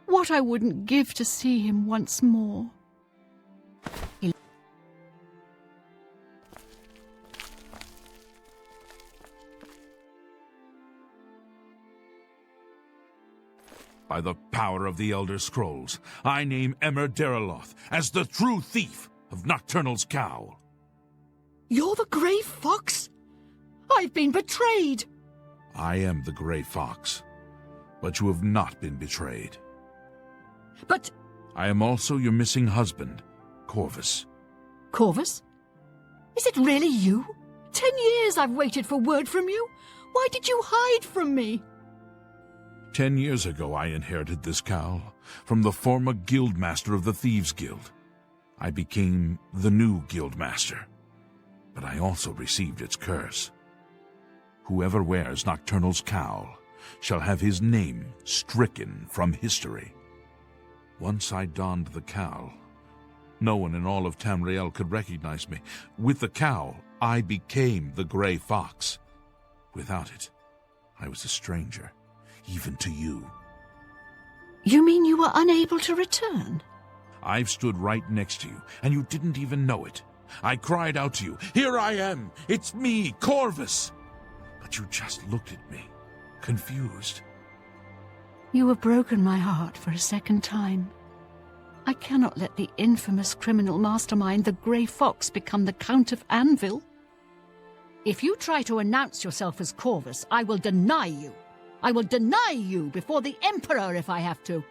What I wouldn't give to see him once more.
By the power of the elderscrolls, I name Emer Deriloth as the true thief of Nocturnal's Cowl.
You're the Grey Fox? I've been betrayed!
I am the Grey Fox, but you have not been betrayed.
But...
I am also your missing husband, Corvus.
Corvus? Is it really you? 10 years I've waited for word from you. Why did you hide from me?
10 years ago, I inherited this cowl from the former guildmaster of the Thieves Guild. I became the new guildmaster, but I also received its curse. Whoever wears Nocturnal's cowl shall have his name stricken from history. Once I donned the cowl, no one in all of Tamriel could recognize me. With the cowl, I became the Grey Fox. Without it, I was a stranger. Even to you.
You mean you were unable to return?
I've stood right next to you, and you didn't even know it. I cried out to you, "Here I am! It's me, Corvus!" But you just looked at me, confused.
You have broken my heart for a second time. I cannot let the infamous criminal mastermind, the Grey Fox, become the Count of Anvil. If you try to announce yourself as Corvus, I will deny you. I will deny you before the Emperor if I have to.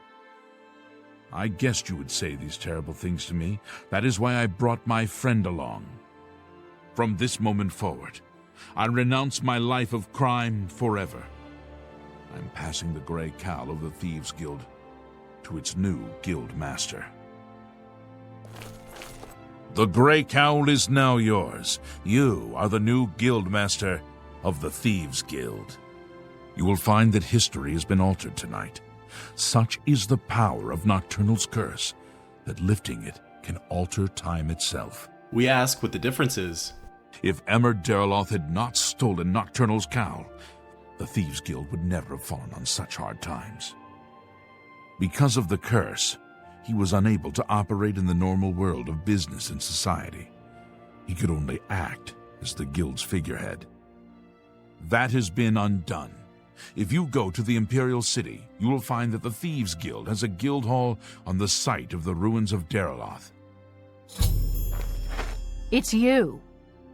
I guessed you would say these terrible things to me. That is why I brought my friend along. From this moment forward, I renounce my life of crime forever. I'm passing the Grey Cowl of the Thieves Guild to its new guild master. The Grey Cowl is now yours. You are the new guild master of the Thieves Guild. You will find that history has been altered tonight. Such is the power of Nocturnal's curse that lifting it can alter time itself.
We ask what the difference is.
If Emer Deriloth had not stolen Nocturnal's cowl, the Thieves Guild would never have fallen on such hard times. Because of the curse, he was unable to operate in the normal world of business and society. He could only act as the Guild's figurehead. That has been undone. If you go to the Imperial City, you will find that the Thieves Guild has a guild hall on the site of the ruins of Deriloth.
It's you.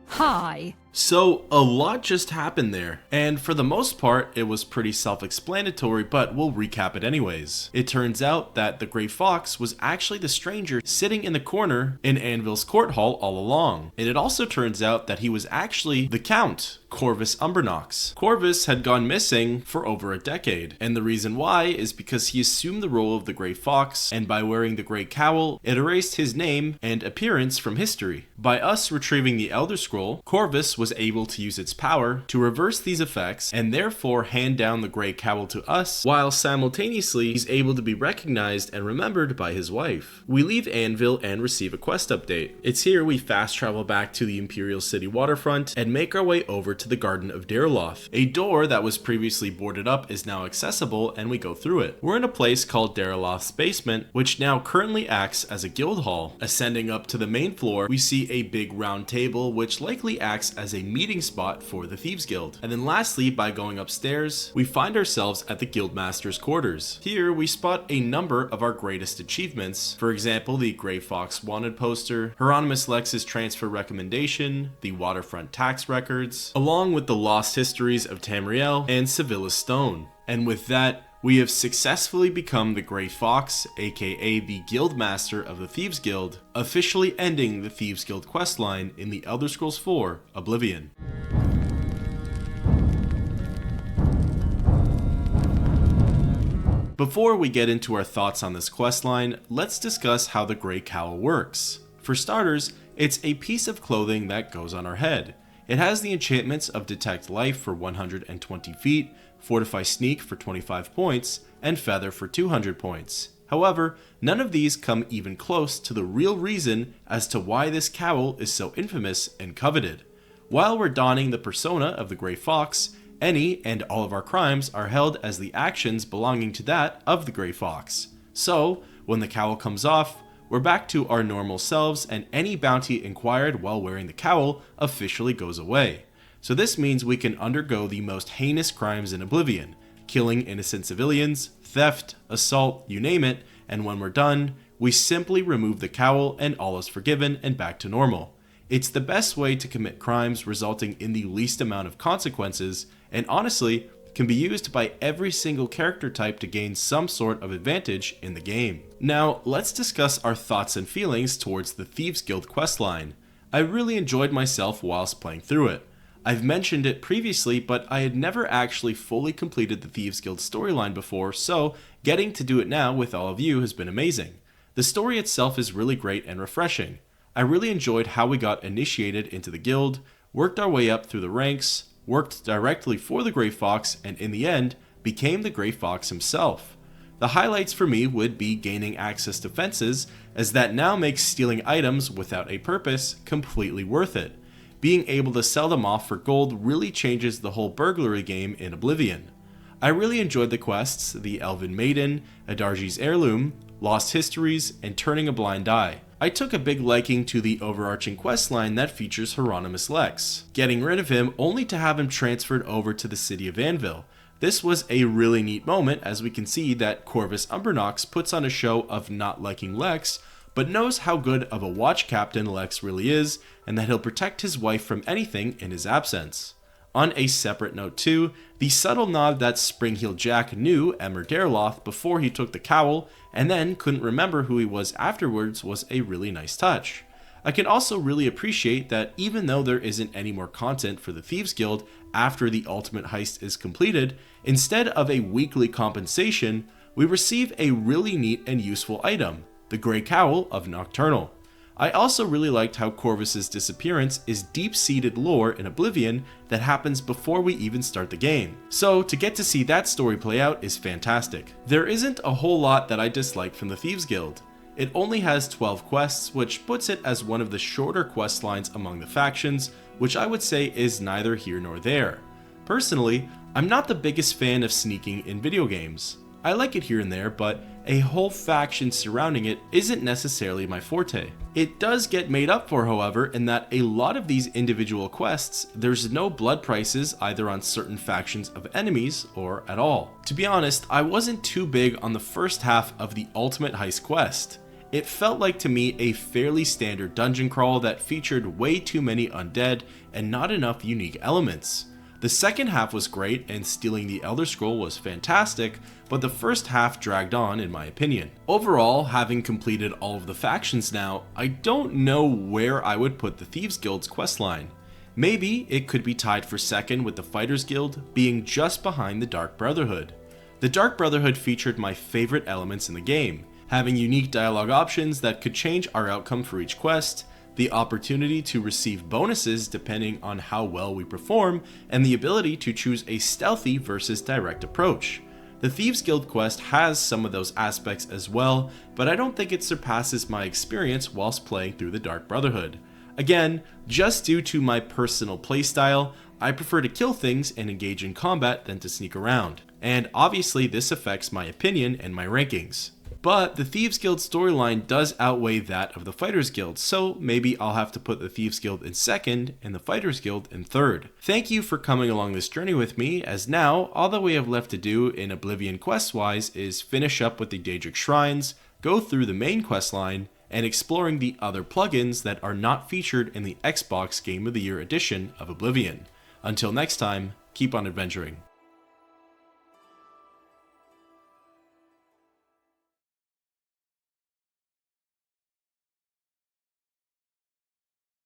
Hi.
So a lot just happened there, and for the most part it was pretty self-explanatory, but we'll recap it anyways. It turns out that the Grey Fox was actually the stranger sitting in the corner in Anvil's court hall all along, and it also turns out that he was actually the Count, Corvus Umbernox. Corvus had gone missing for over a decade, and the reason why is because he assumed the role of the Grey Fox, and by wearing the Grey Cowl, it erased his name and appearance from history. By us retrieving the Elder Scroll, Corvus was able to use its power to reverse these effects and therefore hand down the Grey Cowl to us, while simultaneously he's able to be recognized and remembered by his wife. We leave Anvil and receive a quest update. It's here we fast travel back to the Imperial City waterfront and make our way over to the Garden of Dariloth. A door that was previously boarded up is now accessible and we go through it. We're in a place called Dariloth's basement, which now currently acts as a guild hall. Ascending up to the main floor, we see a big round table which likely acts as a meeting spot for the Thieves Guild. And then lastly, by going upstairs, we find ourselves at the Guildmaster's quarters. Here we spot a number of our greatest achievements. For example, the Grey Fox wanted poster, Hieronymus Lex's transfer recommendation, the waterfront tax records, along with the lost histories of Tamriel and Sevilla's Stone. And with that, we have successfully become the Grey Fox, aka the Guildmaster of the Thieves Guild, officially ending the Thieves Guild questline in the Elder Scrolls IV: Oblivion. Before we get into our thoughts on this questline, let's discuss how the Grey Cowl works. For starters, it's a piece of clothing that goes on our head. It has the enchantments of Detect Life for 120 feet, Fortify Sneak for 25 points, and Feather for 200 points. However, none of these come even close to the real reason as to why this cowl is so infamous and coveted. While we're donning the persona of the Grey Fox, any and all of our crimes are held as the actions belonging to that of the Grey Fox. So, when the cowl comes off, we're back to our normal selves and any bounty inquired while wearing the cowl officially goes away. So this means we can undergo the most heinous crimes in Oblivion, killing innocent civilians, theft, assault, you name it, and when we're done, we simply remove the cowl and all is forgiven and back to normal. It's the best way to commit crimes resulting in the least amount of consequences, and honestly, can be used by every single character type to gain some sort of advantage in the game. Now, let's discuss our thoughts and feelings towards the Thieves Guild questline. I really enjoyed myself whilst playing through it. I've mentioned it previously, but I had never actually fully completed the Thieves Guild storyline before, so getting to do it now with all of you has been amazing. The story itself is really great and refreshing. I really enjoyed how we got initiated into the guild, worked our way up through the ranks, worked directly for the Grey Fox, and in the end, became the Grey Fox himself. The highlights for me would be gaining access to fences, as that now makes stealing items without a purpose completely worth it. Being able to sell them off for gold really changes the whole burglary game in Oblivion. I really enjoyed the quests, the Elven Maiden, Adargi's Heirloom, Lost Histories, and Turning a Blind Eye. I took a big liking to the overarching questline that features Hieronymus Lex, getting rid of him only to have him transferred over to the city of Anvil. This was a really neat moment, as we can see that Corvus Umbernox puts on a show of not liking Lex, but knows how good of a watch captain Lex really is, and that he'll protect his wife from anything in his absence. On a separate note too, the subtle nod that Springheel Jack knew Emmer Dariloth before he took the cowl, and then couldn't remember who he was afterwards was a really nice touch. I can also really appreciate that even though there isn't any more content for the Thieves Guild after the ultimate heist is completed, instead of a weekly compensation, we receive a really neat and useful item, the Grey Cowl of Nocturnal. I also really liked how Corvus's disappearance is deep-seated lore in Oblivion that happens before we even start the game. So to get to see that story play out is fantastic. There isn't a whole lot that I dislike from the Thieves Guild. It only has 12 quests, which puts it as one of the shorter quest lines among the factions, which I would say is neither here nor there. Personally, I'm not the biggest fan of sneaking in video games. I like it here and there, but a whole faction surrounding it isn't necessarily my forte. It does get made up for, however, in that a lot of these individual quests, there's no blood prices either on certain factions of enemies or at all. To be honest, I wasn't too big on the first half of the Ultimate Heist quest. it felt like to me a fairly standard dungeon crawl that featured way too many undead and not enough unique elements. The second half was great and stealing the Elder Scroll was fantastic, but the first half dragged on in my opinion. Overall, having completed all of the factions now, I don't know where I would put the Thieves Guild's questline. Maybe it could be tied for second with the Fighters Guild being just behind the Dark Brotherhood. The Dark Brotherhood featured my favorite elements in the game, having unique dialogue options that could change our outcome for each quest, the opportunity to receive bonuses depending on how well we perform, and the ability to choose a stealthy versus direct approach. The Thieves Guild quest has some of those aspects as well, but I don't think it surpasses my experience whilst playing through the Dark Brotherhood. Again, just due to my personal playstyle, I prefer to kill things and engage in combat than to sneak around, and obviously this affects my opinion and my rankings. But the Thieves Guild storyline does outweigh that of the Fighters Guild, so maybe I'll have to put the Thieves Guild in second and the Fighters Guild in third. Thank you for coming along this journey with me, as now all that we have left to do in Oblivion quest-wise is finish up with the Daedric Shrines, go through the main quest line, and exploring the other plugins that are not featured in the Xbox Game of the Year edition of Oblivion. Until next time, keep on adventuring.